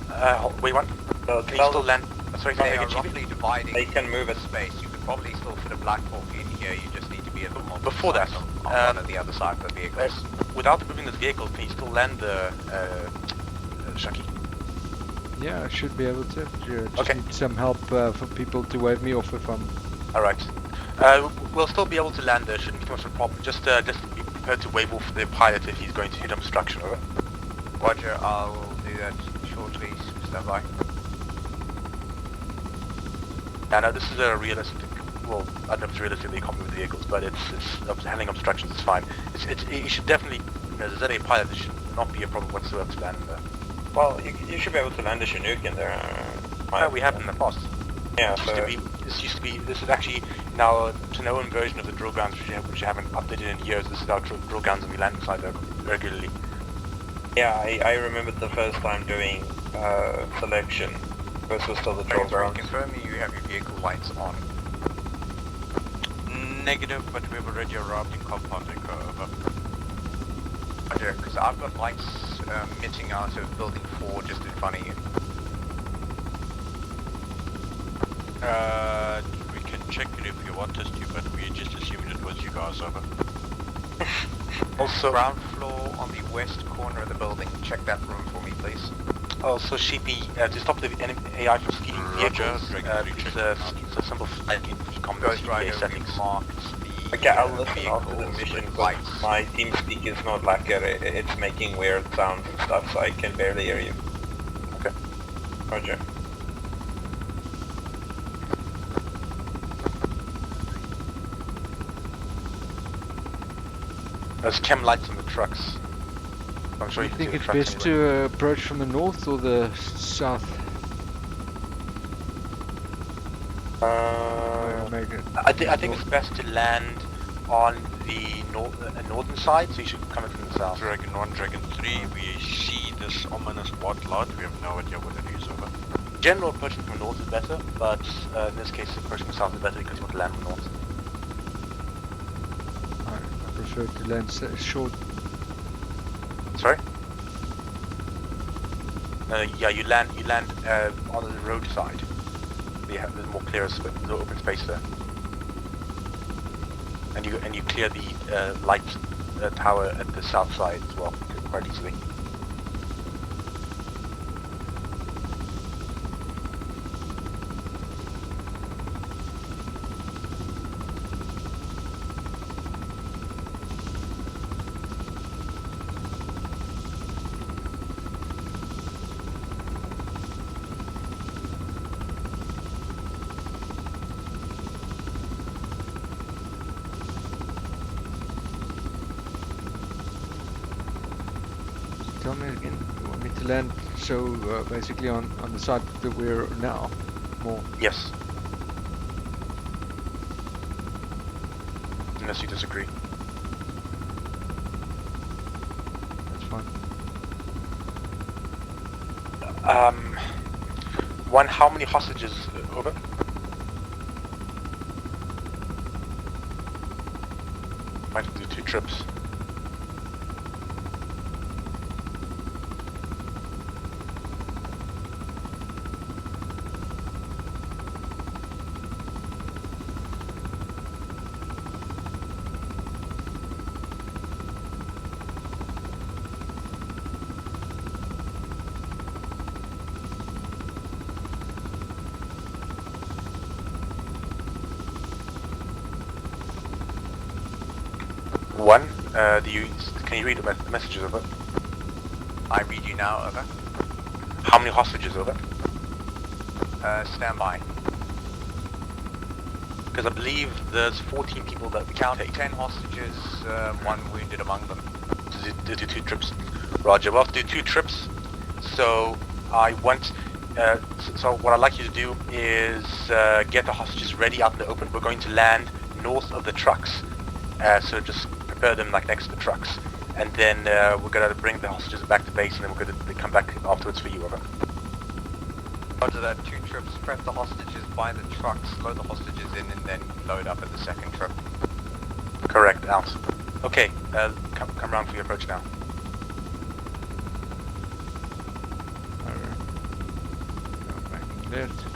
Wait, what? Can you still land? Sorry, They say are again, Chief? roughly dividing. they can move at space. You could probably still fit a Black Hawk in here. You just need to be a bit more Before that, precise on one of the other side of the vehicles. Without moving the vehicle, can you still land the Shaki? Yeah, I should be able to. Just Okay. need some help for people to wave me off if I'm... Alright. We'll still be able to land there, shouldn't be too much of a problem. Just be prepared to wave off the pilot if he's going to hit obstruction, over. Roger, I will do that shortly. Stand by. Yeah, no, this is a realistic, well, I don't know if it's realistic that you can't move the vehicles, but it's handling obstructions is fine. You should definitely, as a ZA pilot, it should not be a problem whatsoever to land there. Well, you should be able to land a Chinook in there. Yeah, we have in the past. Yeah, this is actually now a known version of the drill grounds which haven't updated in years. This is our drill grounds and we land inside there regularly. Yeah, I remember the first time doing selection. This was still the drill grounds. Confirm you have your vehicle lights on. Negative, but we've already arrived in compound echo, over. Roger, because I've got lights emitting out of building 4 just in front of you. We can check it if you want us to, but we just assumed it was you guys, over. Also, ground floor on the west corner of the building. Check that room for me, please. Also, Sheepy, to stop the AI from speeding vehicles, it's a simple flag in the common settings. Okay, I'll listen after the mission, but my team speak is not like it's making weird sounds and stuff, so I can barely hear you. Okay. Roger. There's chem lights on the trucks. I'm sure Do you you can think see the it's trucks best anyway. to approach from the north or the south? I think it's best to land on the northern side, so you should come in from the south. Dragon 1, Dragon 3, we see this ominous white light, we have no idea what it is, over. General approaching from north is better, but in this case approaching from south is better because you want to land from north. I prefer to land short. Sorry? Yeah, you land on the road side. There's more clear open space there. And you clear the light tower at the south side as well, quite easily. Tell me again, you want me to land so basically on the side that we're now? More? Yes. Unless you disagree. That's fine. One, how many hostages, over? Might have to do 2 trips. One, can you read the messages, over? I read you now, over. How many hostages, over? Stand by. Because I believe there's 14 people that we can take. 10 hostages, 1 wounded among them. To do 2 trips. Roger, we'll have to do 2 trips. So I want, so what I'd like you to do is get the hostages ready out in the open. We're going to land north of the trucks. So just prepare them like next to the trucks. And then we're going to bring the hostages back to base and then we're going to come back afterwards for you, over. Roger that, 2 trips, prep the hostages by the trucks, load the hostages in and then load up at the second trip. Correct, out. Okay, come around for your approach now. Alright. Go back left.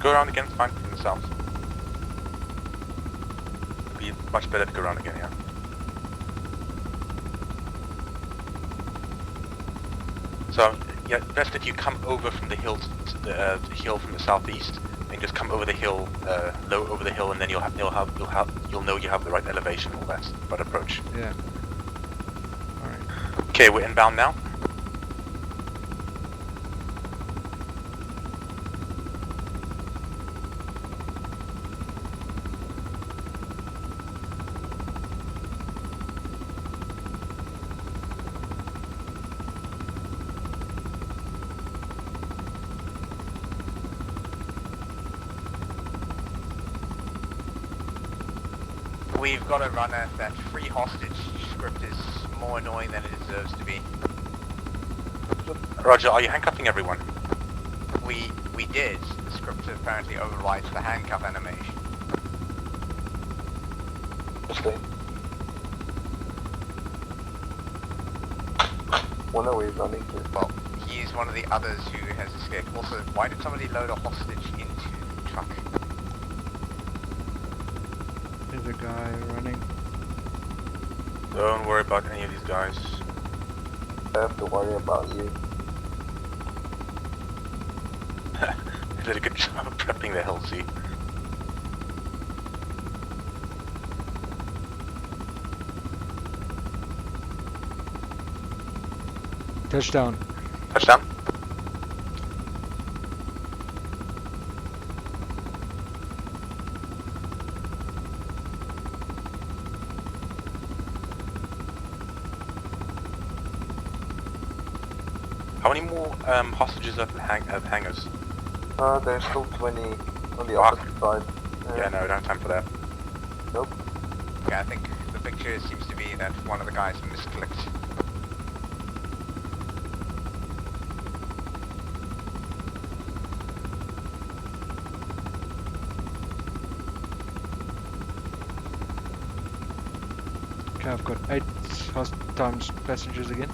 Go around again, fine, from the south. It'd be much better to go around again, yeah. So, yeah, best that you come over from the hill to the hill from the southeast, and just come over the hill, low over the hill, and then you'll know you have the right elevation and all that, right approach. Yeah. Alright. Okay, we're inbound now. We've got a runner. That free hostage script is more annoying than it deserves to be. Roger, are you handcuffing everyone? We did. The script apparently overrides the handcuff animation. When are we running to? Well, he's one of the others who has escaped. Also, why did somebody load a hostage into the truck? There's a guy running. Don't worry about any of these guys. I have to worry about you. They did a good job of prepping the hill, see? Touchdown. Touchdown? How many more hostages are at the hangars? There's still 20 on the opposite side. Yeah, no, we don't have time for that. Nope. Yeah, I think the picture seems to be that one of the guys misclicked. Okay, I've got 8 times passengers again.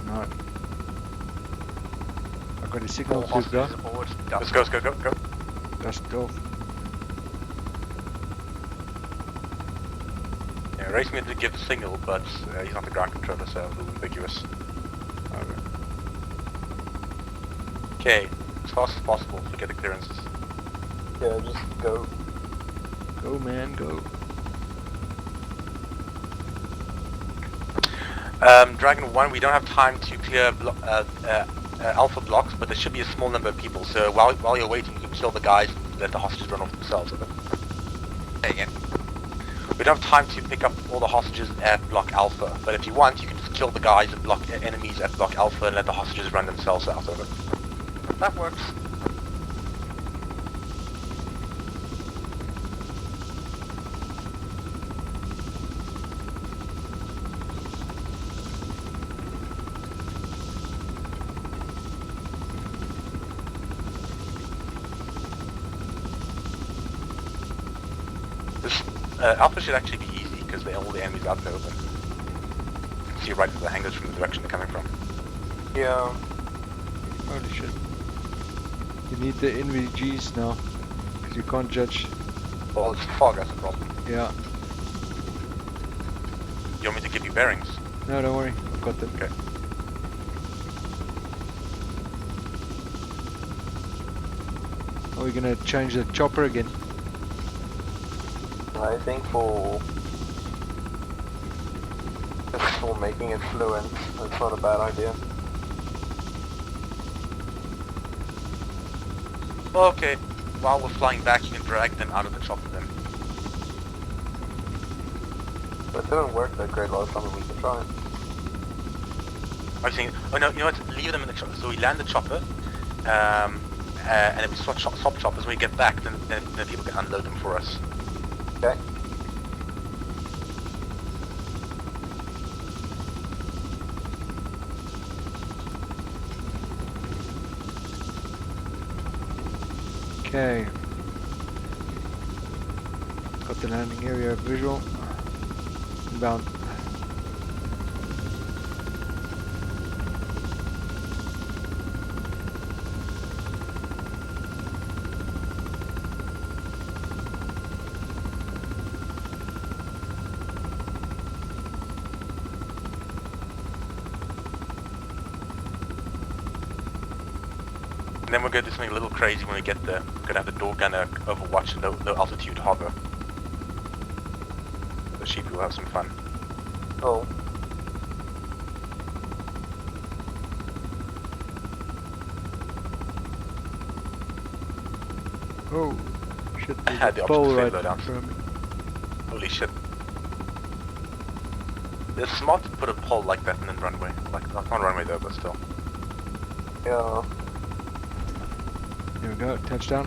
No. I've got a signal to go. Let's go, go. Dust off. Yeah, Raceman did give the signal, but he's not the ground controller, so it's a little ambiguous. Okay, as fast as possible to get the clearances. Yeah, just go. Go, man, go. Dragon 1, we don't have time to clear Alpha blocks, but there should be a small number of people, so while you're waiting, you can kill the guys and let the hostages run off themselves. Say again. We don't have time to pick up all the hostages at Block Alpha, but if you want, you can just kill the guys at enemies at Block Alpha and let the hostages run themselves out of it. That works. Alpha should actually be easy, because all the enemies are out in the open. see right into the hangars from the direction they're coming from. Yeah. Holy shit. You need the NVGs now, because you can't judge. Well, it's fog, that's the problem. Yeah. You want me to give you bearings? No, don't worry. I've got them. Okay. Are we gonna change the chopper again? I think for making it fluent, that's not a bad idea. Okay, while we're flying back, you can drag them out of the chopper then. But it didn't work that great last time, we can try. I was saying, oh no, you know what, leave them in the chopper. So we land the chopper, and then we swap choppers. When we get back, then people can unload them for us. Okay. Okay. Got the landing area visual. Inbound. And then we're going to do something a little crazy when we get there. We're going to have the door gunner overwatch the altitude hover. The sheep will have some fun. Oh. Oh, shit. I had the option pole to right save in loadouts. front of me. Holy shit. It's smart to put a pole like that in the runway. Like, not on runway though, but still. Yeah. Here we go, touchdown.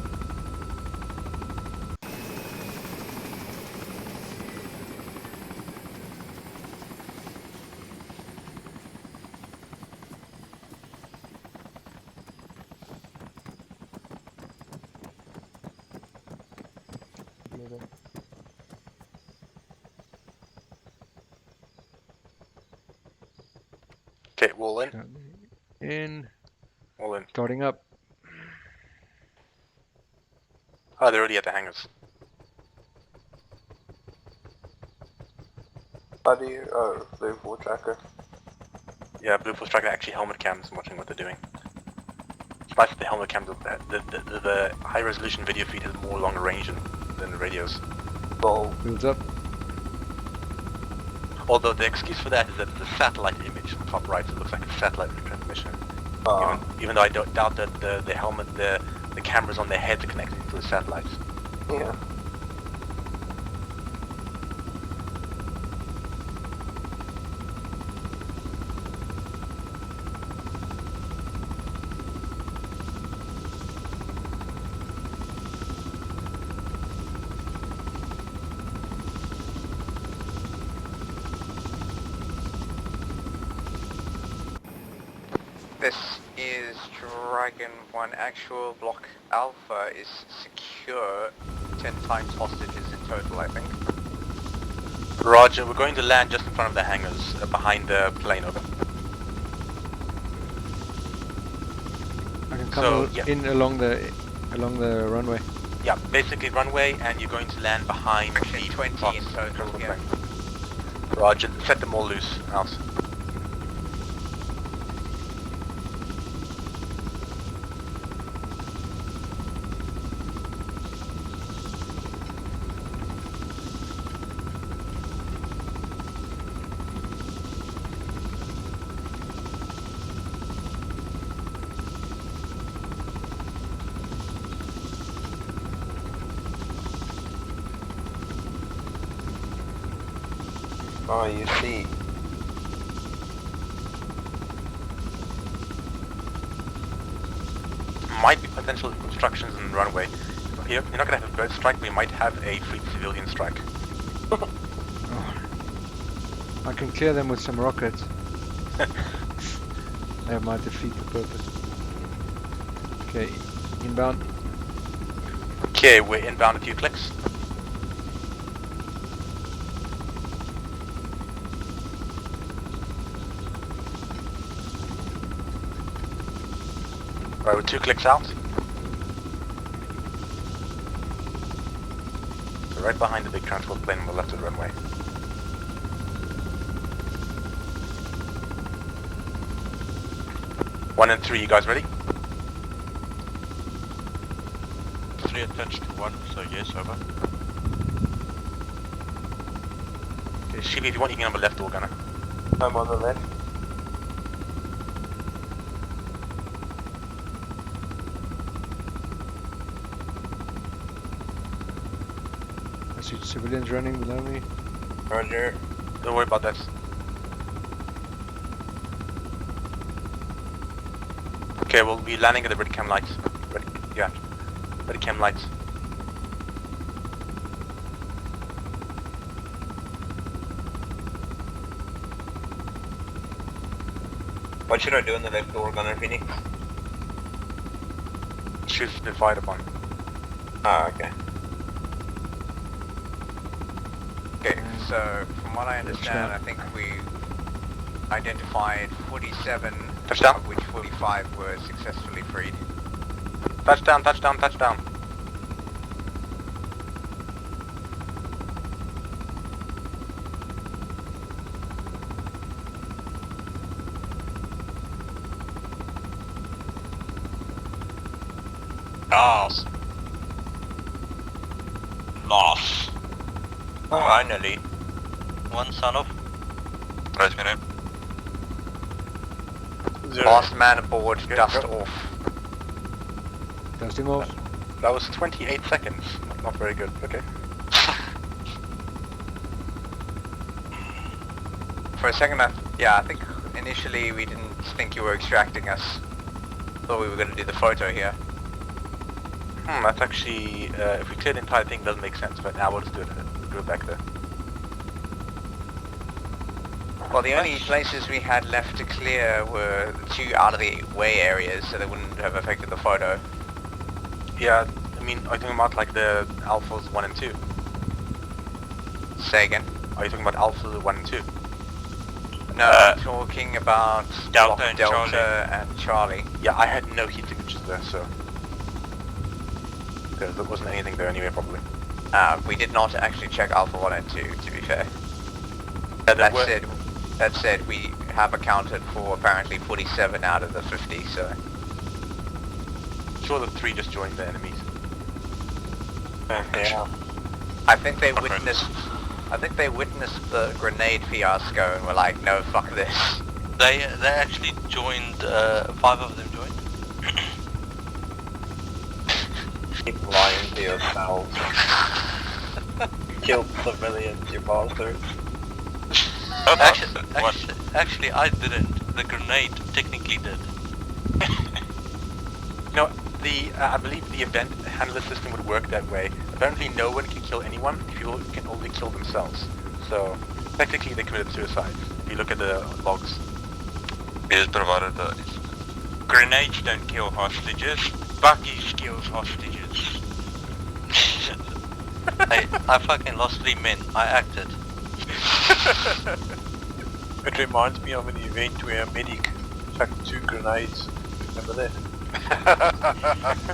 Okay, wall in. In. Wall in. Starting up. Oh, they're already at the hangars. How do you... oh, blue force tracker. Yeah, Blue Force Tracker actually helmet cams and watching what they're doing. It's nice that the helmet cams, the high resolution video feed has more longer range than the radios. Well, builds up. Although the excuse for that is that it's a satellite image on the top right, so it looks like a satellite transmission. Even though I don't doubt that the helmet, the cameras on their heads are connected to the satellites. Yeah. This is Dragon 1 actual. Block Alpha is secure. 10 times hostages in total, I think. Roger, we're going to land just in front of the hangars, behind the plane, over. I can come yeah. in along the runway. Yeah, basically runway, and you're going to land behind the 20 in total, yeah. Roger, set them all loose, out. Oh, you see. Might be potential obstructions in the runway. You're not going to have a bird strike, we might have a fleet civilian strike. I can clear them with some rockets. That might defeat the purpose. Okay, inbound. Okay, we're inbound a few clicks. Right, we're 2 clicks out. So right behind the big transport plane on the left of the runway. One and 3, you guys ready? 3 attached to 1, so yes, over. Okay, Shibi, if you want, you can have a left door gunner. I'm on the left. I see civilians running below me. Roger. Don't worry about that. Okay, we'll be landing at the ready cam lights. Ready cam lights. What should I do in the left door gunner, Phoenix? Shoot the fired upon. Ah, okay. Okay, so from what I understand, I think we identified 47, Touchdown. of which 45 were successfully freed. Touchdown, touchdown, touchdown. Loss. Loss. Finally. One son of. Right, me name. Last man aboard, dust off. Dusting off. That was 28 seconds. Not very good, okay. For a second, I think initially we didn't think you were extracting us. Thought we were going to do the photo here. That's actually, if we clear the entire thing, doesn't make sense, but now we'll just do it back there. Well, the only places we had left to clear were the 2 out of the way areas, so they wouldn't have affected the photo. Yeah, I mean, are you talking about like the Alphas 1 and 2? Say again? Are you talking about Alpha 1 and 2? No, I'm talking about Delta Block and Delta Charlie. and Charlie. Yeah, I had no heat signatures there, so... There wasn't anything there anyway, probably. We did not actually check Alpha 1 and 2, to be fair. Yeah, That said, we have accounted for apparently 47 out of the 50, so... Sure, the 3 just joined the enemies. Yeah. I think they witnessed the grenade fiasco and were like, no, fuck this. They actually joined. 5 of them joined. Keep lying to yourselves. Killed civilians, you bastards. Actually, I didn't. The grenade technically did. No, I believe the event handler system would work that way. Apparently no one can kill anyone, people can only kill themselves. So, technically they committed suicide, if you look at the logs. Yes, provided Grenades don't kill hostages. Bucky's kills hostages. Hey, I fucking lost 3 men. I acted. It reminds me of an event where a medic chucked 2 grenades. Remember that?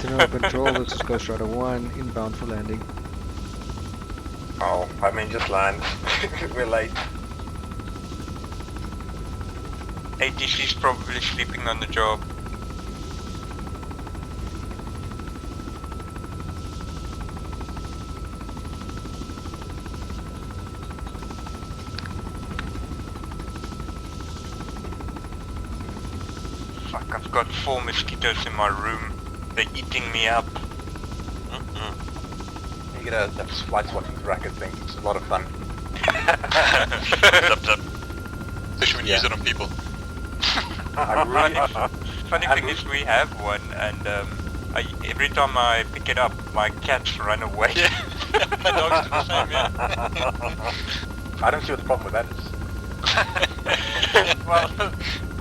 General control, this is Ghost Rider 1, inbound for landing. Oh, I mean just land. We're late. ATC's probably sleeping on the job. Fuck, I've got 4 mosquitoes in my room. They're eating me up. You get a flight swatting racket thing, it's a lot of fun. Zap zap. Especially when you use it on people. Funny thing is we have one, and every time I pick it up, my cats run away. My dogs do the same, yeah. I don't see what the problem with that is. Well,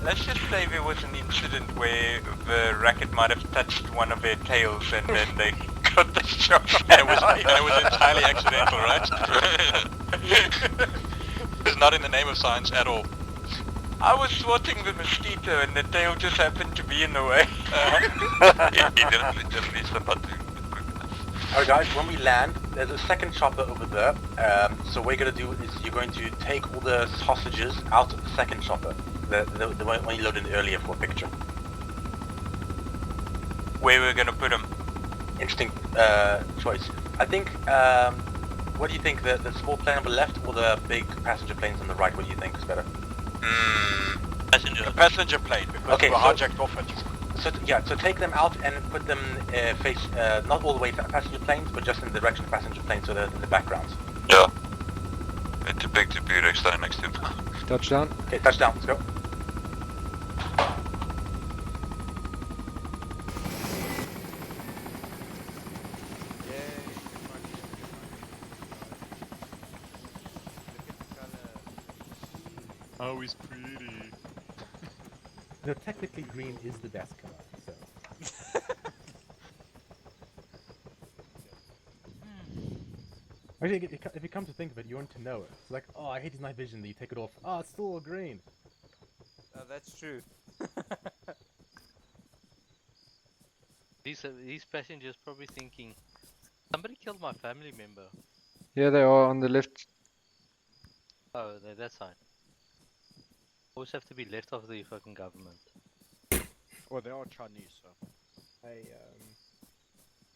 let's just say there was an incident where the racket might have touched one of their tails and then they got the shot. And it was entirely accidental, right? It's not in the name of science at all. I was swatting the mosquito and the tail just happened to be in the way. He didn't reach the button quick enough. Alright guys, when we land, there's a second chopper over there. So what you're going to do is you're going to take all the hostages out of the second chopper. The one you loaded earlier for a picture. Where we're going to put them? Interesting choice. I think, what do you think, the small plane on the left or the big passenger planes on the right? What do you think is better? Passenger. The passenger plane, because Okay, we were so- hijacked off it. So take them out and put them face, not all the way passenger planes, but just in the direction of passenger planes, so they're in the background. Yeah. It's a big T-Rex stand next to him. Touchdown. Okay, touchdown, let's go. Oh, he's pretty. No, technically green is the best color, so. Actually, if you come to think of it, you want to know it. It's like, oh, I hate his night vision, that you take it off. Oh, it's still green. That's true. These passengers probably thinking, somebody killed my family member. Yeah, they are on the left. Oh, that side. Always have to be left of the fucking government. Well, they are Chinese, so. Hey,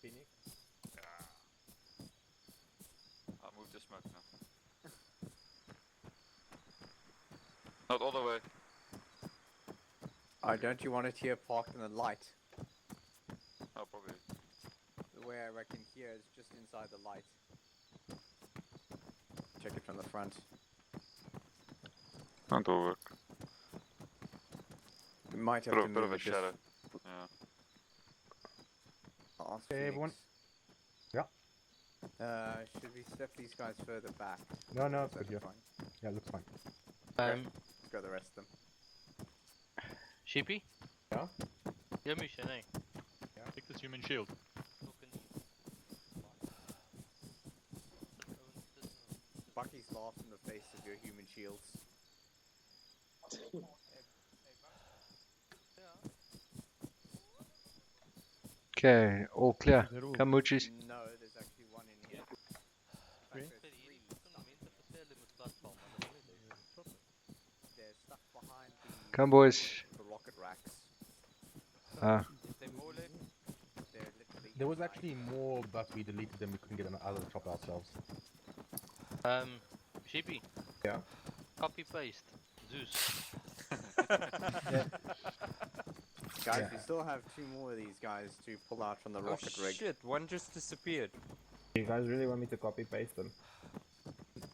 Phoenix. I'll move the smoke now. Not all the way. Don't you want it here parked in the light? Oh, probably. The way I reckon here is just inside the light. Check it from the front. Don't work. We might have Bit to of, bit move of a it just- shadow. Yeah. Ask Hey, Phoenix. everyone. Yeah. Should we step these guys further back? No, no, Is it's that good here. fine? Yeah, it looks fine. Okay, let's go the rest of them. Sheepy? Yeah? Yeah, Misha, nee. Take this human shield. Bucky's laughed in the face of your human shields. Okay, all clear. Come, Moochies. No, there's actually one in here. They're stuck behind Come, boys. the rocket racks. Ah. They're literally There was actually more, but we deleted them. We couldn't get them out of the chopper ourselves. Sheepy. Yeah? Copy paste. Zeus. Guys, Yeah. we still have two more of these guys to pull out from the rocket Oh rig. shit, one just disappeared. You guys really want me to copy paste them?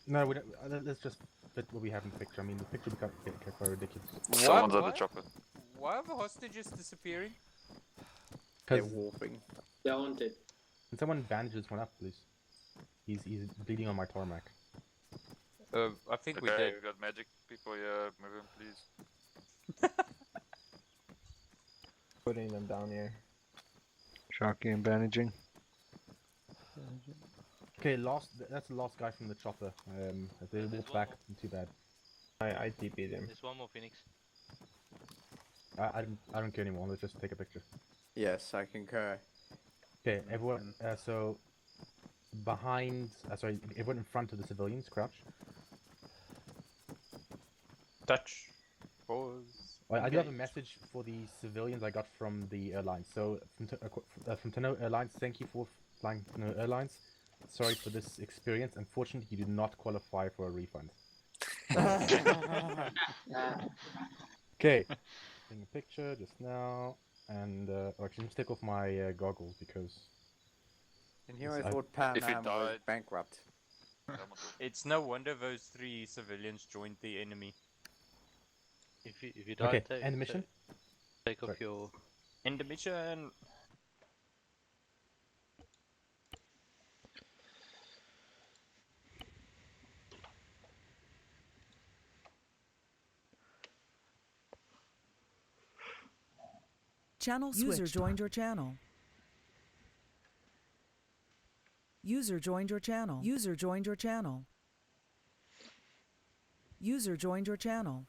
No, we don't, let's just fit what we have in the picture. I mean, the picture becomes quite ridiculous. Someone's at the What? chopper. Why are the hostages disappearing? They're Because warping. They're wanted. can someone bandage this one up, please? He's bleeding on my tarmac. I think we Okay, did. we got magic people here. Move in, please. Putting them down here. Sharky and bandaging. Okay, that's the last guy from the chopper. If they walk back, too bad. I TP'd him. There's one more Phoenix. I don't care anymore. Let's just take a picture. Yes, I concur. Okay, everyone. So behind, sorry, everyone in front of the civilians, crouch. Touch. Pause. I do have a message for the civilians I got from the airlines. So from Tano Airlines, thank you for flying Tano Airlines. Sorry for this experience. Unfortunately, you do not qualify for a refund. Okay, taking a picture just now, and actually, let's take off my goggles because. And here I thought Pan If he Am was died- bankrupt. It's no wonder those 3 civilians joined the enemy. If you die, Okay, end the mission. Take off Sorry. your. End the mission. Channel User switched. joined your channel. User joined your channel. User joined your channel. User joined your channel.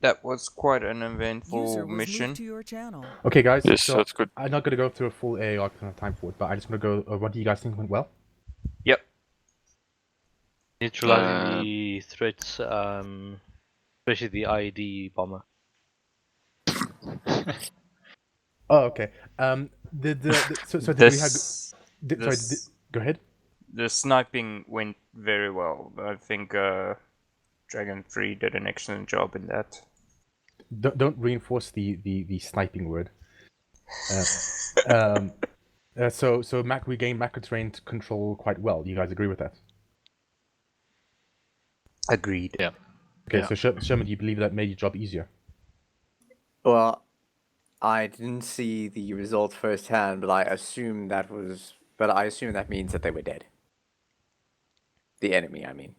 That was quite an User eventful was mission. moved to your channel. Okay, guys. Yes, so that's good. I'm not going to go through a full AAR kind of time for it, but I just want to go. What do you guys think went well? Yep. Neutralizing the threats, especially the IED bomber. Oh, okay. So did we have? Go ahead. The sniping went very well. I think Dragon 3 did an excellent job in that. Don't reinforce the sniping word. So we gained macro terrain control quite well. You guys agree with that? Agreed. Yeah. Okay, Yeah. so Sherman, do you believe that made your job easier? Well, I didn't see the results firsthand, but I assume that means that they were dead. The enemy, I mean.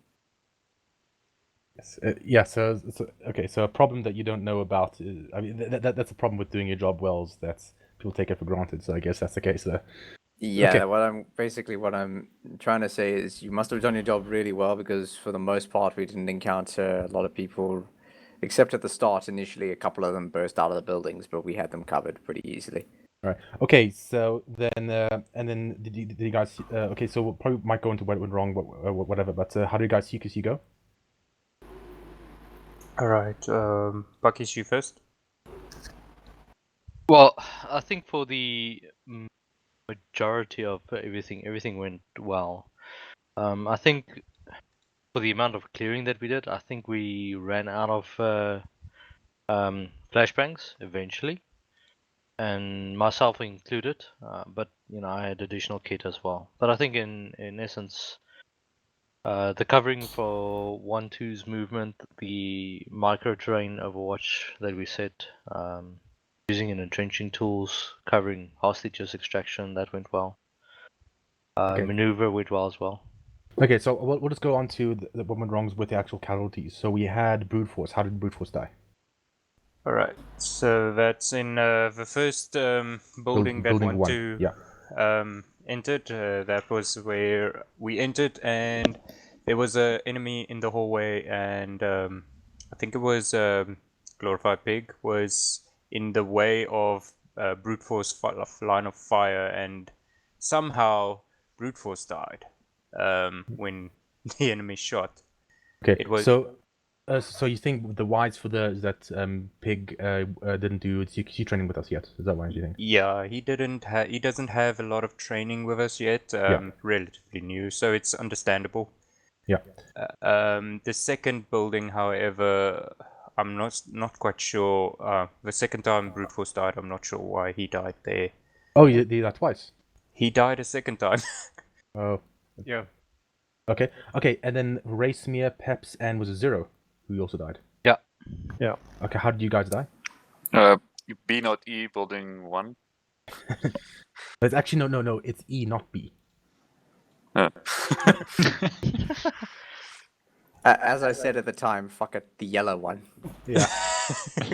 Yes. Yeah. So okay. So a problem that you don't know about is, I mean, that's a problem with doing your job well, is that people take it for granted. So I guess that's the case there. Yeah, Okay. what I'm trying to say is you must have done your job really well, because for the most part we didn't encounter a lot of people, except at the start. Initially, a couple of them burst out of the buildings, but we had them covered pretty easily. All right. Okay. So then, and then did you guys? Okay. So we'll probably might go into what went wrong, whatever. But how do you guys see QC go? All right. Bucky's you first. Well, I think for the majority of everything went well. I think for the amount of clearing that we did, I think we ran out of flashbangs eventually, and myself included. But I had additional kit as well. But I think in essence, the covering for 1-2's movement, the micro terrain overwatch that we set, using an entrenching tools, covering hostages extraction, that went well. Okay. Maneuver went well as well. Okay. So we'll just go on to what went wrong with the actual casualties. So we had brute force. How did brute force die? All right. So that's in the first building that building 1. 1-2 Yeah. entered. That was where we entered, and there was an enemy in the hallway, and I think it was Glorified Pig was in the way of brute force line of fire, and somehow brute force died when the enemy shot. Okay. It was So you think the wise for that Pig didn't do CQC training with us yet? Is that why you think? Yeah, he doesn't have a lot of training with us yet. Relatively new, so it's understandable. Yeah. The second building, however, I'm not quite sure. The second time brute force died, I'm not sure why he died there. Oh, you did that twice? He died a second time. Oh. Yeah. Okay. Okay. And then Racemere, Peps, and was it Zero who also died? Yeah. Yeah. Okay. How did you guys die? B not E building 1. It's actually no. It's E, not B. As I said at the time, fuck it, the yellow one. Yeah.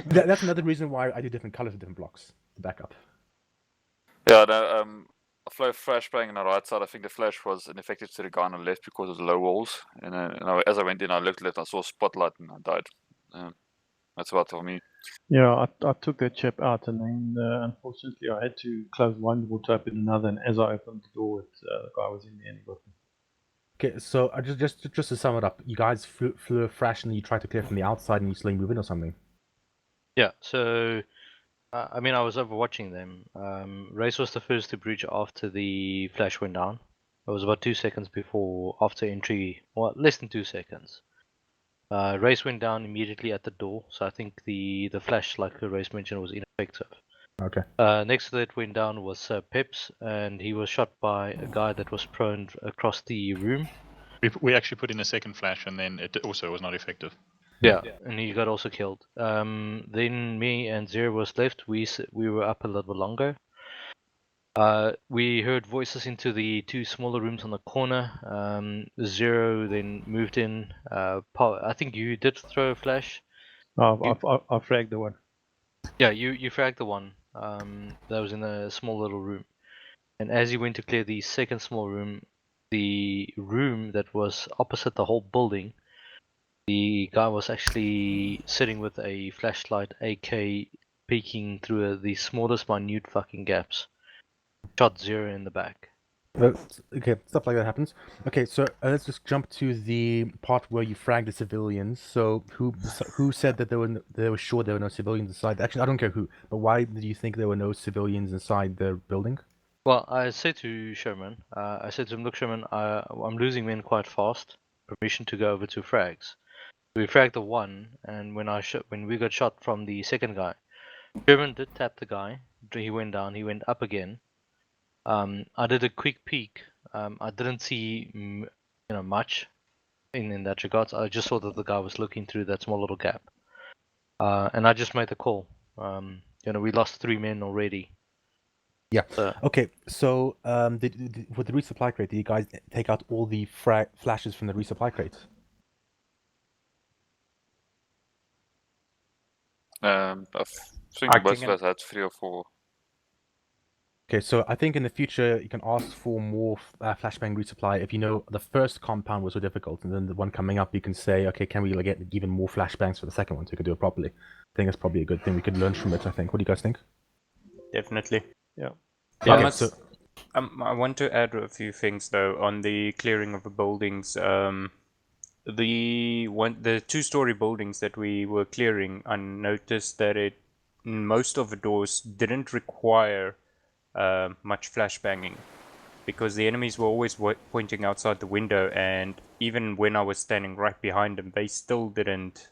That's another reason why I do different colors for different blocks to back up. Yeah, a flashbang on the right side. I think the flash was ineffective to the guy on the left because of the low walls. And as I went in, I looked at it, I saw a spotlight and I died. That's about for me. Yeah, I took that chap out, and then unfortunately I had to close one door to open another, and as I opened the door, the guy was in there and he got me. Okay, so just to sum it up, you guys flew a flash and you tried to clear from the outside and you slowly move in or something? Yeah, so I mean, I was overwatching them. Race was the first to breach after the flash went down. It was about 2 seconds after entry, well, less than 2 seconds. Race went down immediately at the door, so I think the flash, like Race mentioned, was ineffective. Okay. Next to that went down was Peps, and he was shot by a guy that was prone across the room. We actually put in a second flash and then it also was not effective. Yeah, and he got also killed. Then me and Zero was left. We were up a little bit longer. We heard voices into the 2 smaller rooms on the corner. Zero then moved in. I think you did throw a flash. I fragged the one. Yeah, you fragged the one that was in a small little room. And as you went to clear the second small room, the room that was opposite the whole building, the guy was actually sitting with a flashlight AK peeking through the smallest minute fucking gaps. Shot 0 in the back. Well, okay, stuff like that happens. Okay, so let's just jump to the part where you fragged the civilians. So who said that they were sure there were no civilians inside? Actually, I don't care who, but why did you think there were no civilians inside the building? Well, I said to Sherman, I said to him, look, Sherman, I'm losing men quite fast. Permission to go over to frags. We fragged the one, and when we got shot from the second guy, Sherman did tap the guy. He went down. He went up again. I did a quick peek. I didn't see much in that regards. I just saw that the guy was looking through that small little gap, and I just made the call. We lost 3 men already. Yeah. Okay. So, with the resupply crate, did you guys take out all the flashes from the resupply crate? I think most of us had 3 or 4. Okay, so I think in the future you can ask for more flashbang resupply. If you know the first compound was so difficult, and then the one coming up, you can say, okay, can we get even more flashbangs for the second one so you can do it properly? I think that's probably a good thing. We could learn from it, I think. What do you guys think? Definitely. Yeah. I want to add a few things though on the clearing of the buildings. The 2-story buildings that we were clearing, I noticed that most of the doors didn't require much flashbanging, because the enemies were always pointing outside the window, and even when I was standing right behind them, they still didn't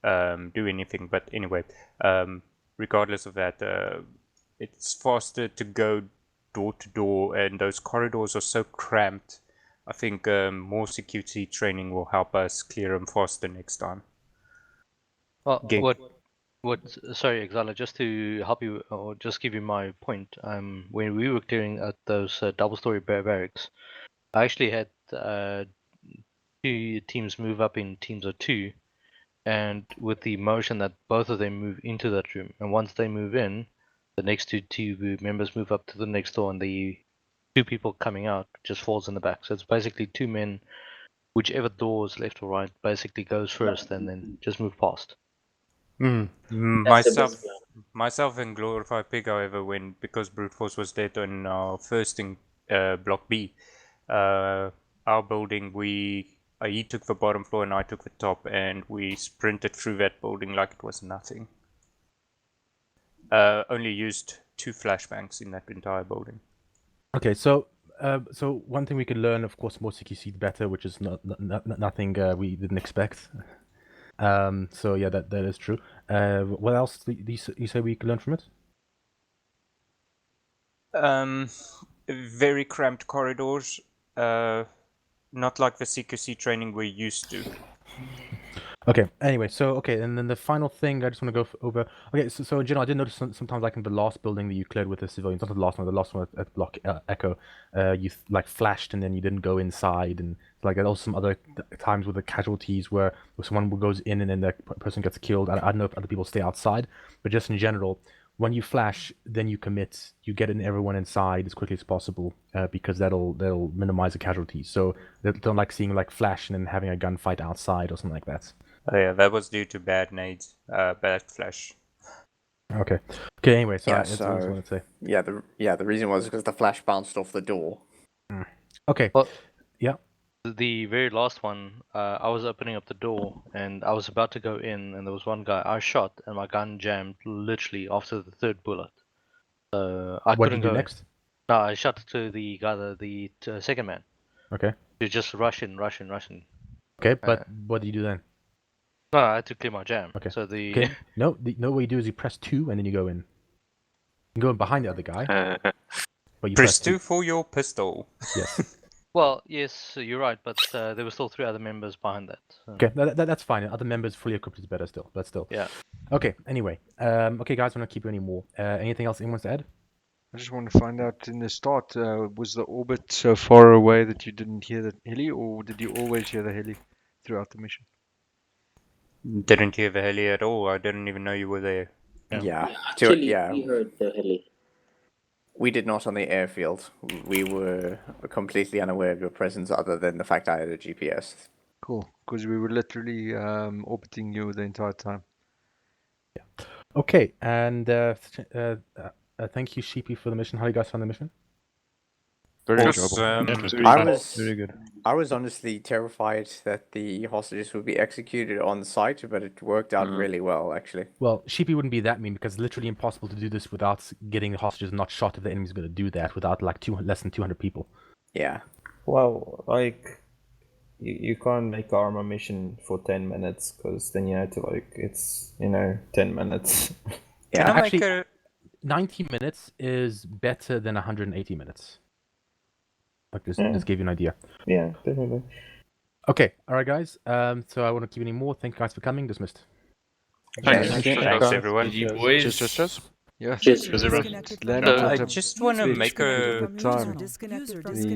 do anything. But anyway, regardless of that, it's faster to go door to door, and those corridors are so cramped. I think more security training will help us clear them faster next time. Well, sorry, Exala, just to help you or just give you my point. When we were clearing at those double-story barracks, I actually had 2 teams move up in teams of 2, and with the motion that both of them move into that room, and once they move in, the next 2 members move up to the next door, and the 2 people coming out just falls in the back. So it's basically 2 men, whichever door is left or right, basically goes first, and then just move past. Myself and Glorified Pig, however, because Brute Force was dead on our first in Block B, our building, he took the bottom floor and I took the top, and we sprinted through that building like it was nothing. Only used 2 flashbangs in that entire building. Okay, so one thing we could learn, of course, more CQC the better, which is nothing we didn't expect. So yeah, that is true. What else do you say we could learn from it? Very cramped corridors. Not like the CQC training we're used to. Okay, anyway, and then the final thing I just want to go over. Okay, so in general, I did notice sometimes, like in the last building that you cleared with the civilians, not the last one at Block Echo, you flashed and then you didn't go inside, and there also some other times with the casualties where someone goes in and then the person gets killed. I don't know if other people stay outside, but just in general, when you flash, then you commit, you get everyone inside as quickly as possible, because that'll minimize the casualties. So they don't like seeing flash and then having a gunfight outside or something like that. Oh yeah, that was due to bad nades, bad flash. Okay. Anyway, so yeah, I just wanted to say. The reason was because the flash bounced off the door. Okay. Well, yeah. The very last one, I was opening up the door and I was about to go in, and there was one guy I shot, and my gun jammed literally after the 3rd bullet. So I What couldn't did you do go next? No, I shot to the guy, the second man. Okay. To just rush in. Okay, but what do you do then? No, I had to clear my jam. Okay. So Okay. No, what you do is you press 2 and then you go in. You go in behind the other guy. But you press 2 for your pistol. Yes. Well, yes, you're right, but there were still 3 other members behind that. So. Okay, that's fine. Other members fully equipped is better still, but still. Yeah. Okay, anyway. Okay, guys, I'm not keep you anymore. Anything else anyone wants to add? I just want to find out in the start, was the orbit so far away that you didn't hear the heli, or did you always hear the heli throughout the mission? Didn't hear the heli at all. I didn't even know you were there. Yeah. Actually, we heard the heli. We did not on the airfield. We were completely unaware of your presence, other than the fact I had a GPS. Cool, because we were literally orbiting you the entire time. Okay, and thank you, Sheepy, for the mission. How you guys found the mission? Very enjoyable. I was honestly terrified that the hostages would be executed on site, but it worked out really well, actually. Well, Sheepy wouldn't be that mean because it's literally impossible to do this without getting the hostages not shot if the enemy's going to do that without like less than 200 people. Yeah. Well, like, you can't make armor mission for 10 minutes because then you have to, like, it's, 10 minutes. Yeah, actually, 90 minutes is better than 180 minutes. Like, just give you an idea. Yeah, definitely. Okay, all right, guys. So I won't keep any more. Thank you guys for coming. Dismissed. Thanks everyone. GG boys. Cheers. Yeah. Cheers. I just want to make a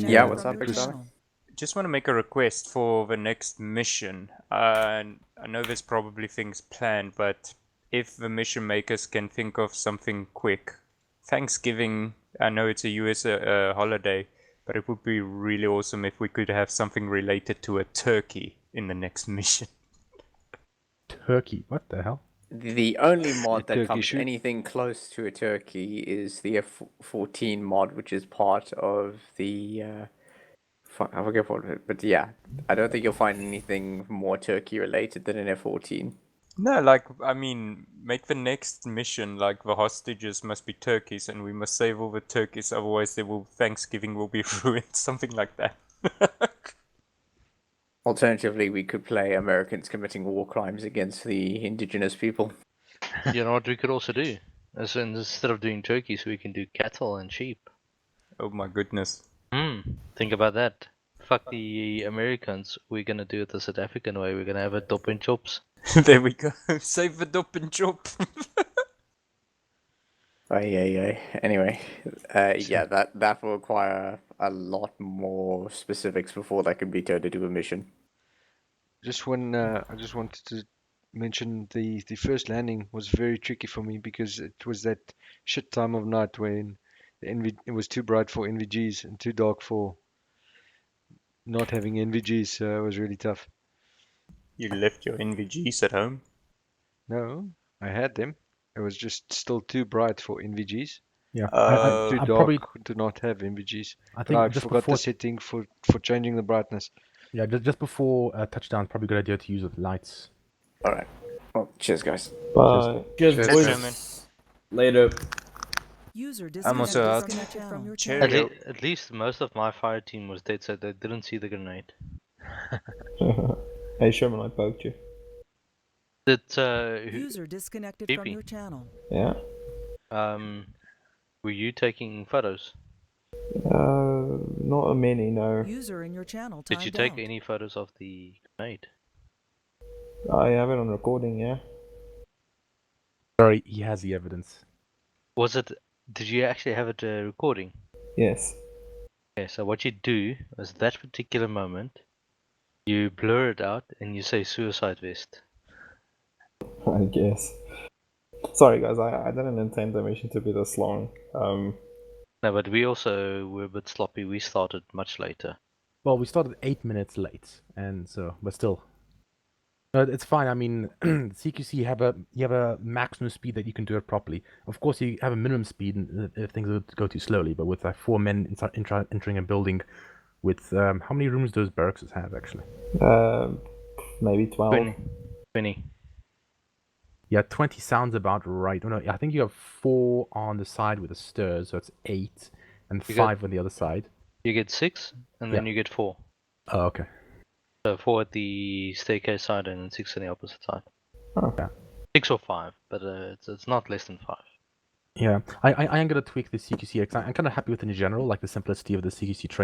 Yeah, what's up, Exile? just want to make a request for the next mission. I know there's probably things planned, but if the mission makers can think of something quick, Thanksgiving. I know it's a US holiday, but it would be really awesome if we could have something related to a turkey in the next mission. Turkey? What the hell? The only mod that comes shoot? anything close to a turkey is the F14 mod, which is part of the. I forget what, but yeah, I don't think you'll find anything more turkey related than an F14. No, like, I mean, make the next mission like the hostages must be turkeys and we must save all the turkeys, otherwise Thanksgiving will be ruined, something like that. Alternatively, we could play Americans committing war crimes against the indigenous people. You know what we could also do? Instead of doing turkeys, we can do cattle and sheep. Oh my goodness. Think about that. Fuck the Americans. We're gonna do it the South African way. We're gonna have a dop and chops. There we go. Save the dop and chop. Anyway, yeah, that will require a lot more specifics before that can be turned into a mission. I just wanted to mention the first landing was very tricky for me because it was that shit time of night when it was too bright for NVGs and too dark for not having NVGs, so it was really tough. You left your NVGs at home? No, I had them. It was just still too bright for NVGs. Yeah, Too dark to not have NVGs. I think I just forgot before the setting for changing the brightness. Yeah, just before touchdown, probably a good idea to use the lights. All right. Well, cheers, guys. Bye. Cheers, boys. Later. User I'm also out. disconnected from your Cheerio. channel. At least most of my fire team was dead, so they didn't see the grenade. Hey Sherman, I poked you. Did User disconnected from Sheepy, your channel. Yeah. were you taking photos? Not a many, no. User in your channel Did you timed take out. any photos of the grenade? I have it on recording, yeah. Sorry, he has the evidence. Did you actually have it recording? Yes. Okay, so what you do is that particular moment, you blur it out and you say suicide vest. I guess. Sorry guys, I didn't intend the mission to be this long. No, but we also were a bit sloppy. We started much later. Well, we started 8 minutes late, and so, but still. No, it's fine. I mean, CQC you have a maximum speed that you can do it properly. Of course, you have a minimum speed if things go too slowly. But with 4 men entering a building, with how many rooms does barracks have actually? Maybe 12. 20. Yeah, 20 sounds about right. Oh, no, I think you have 4 on the side with the stairs, so it's 8, and You 5 on the other side. You get 6, and then you get 4. Oh, okay. So 4 at the staircase side, and then 6 on the opposite side. Okay. 6 or 5, but it's not less than 5. Yeah, I am gonna tweak the CQC. I'm kind of happy with it in general, like the simplicity of the CQC training.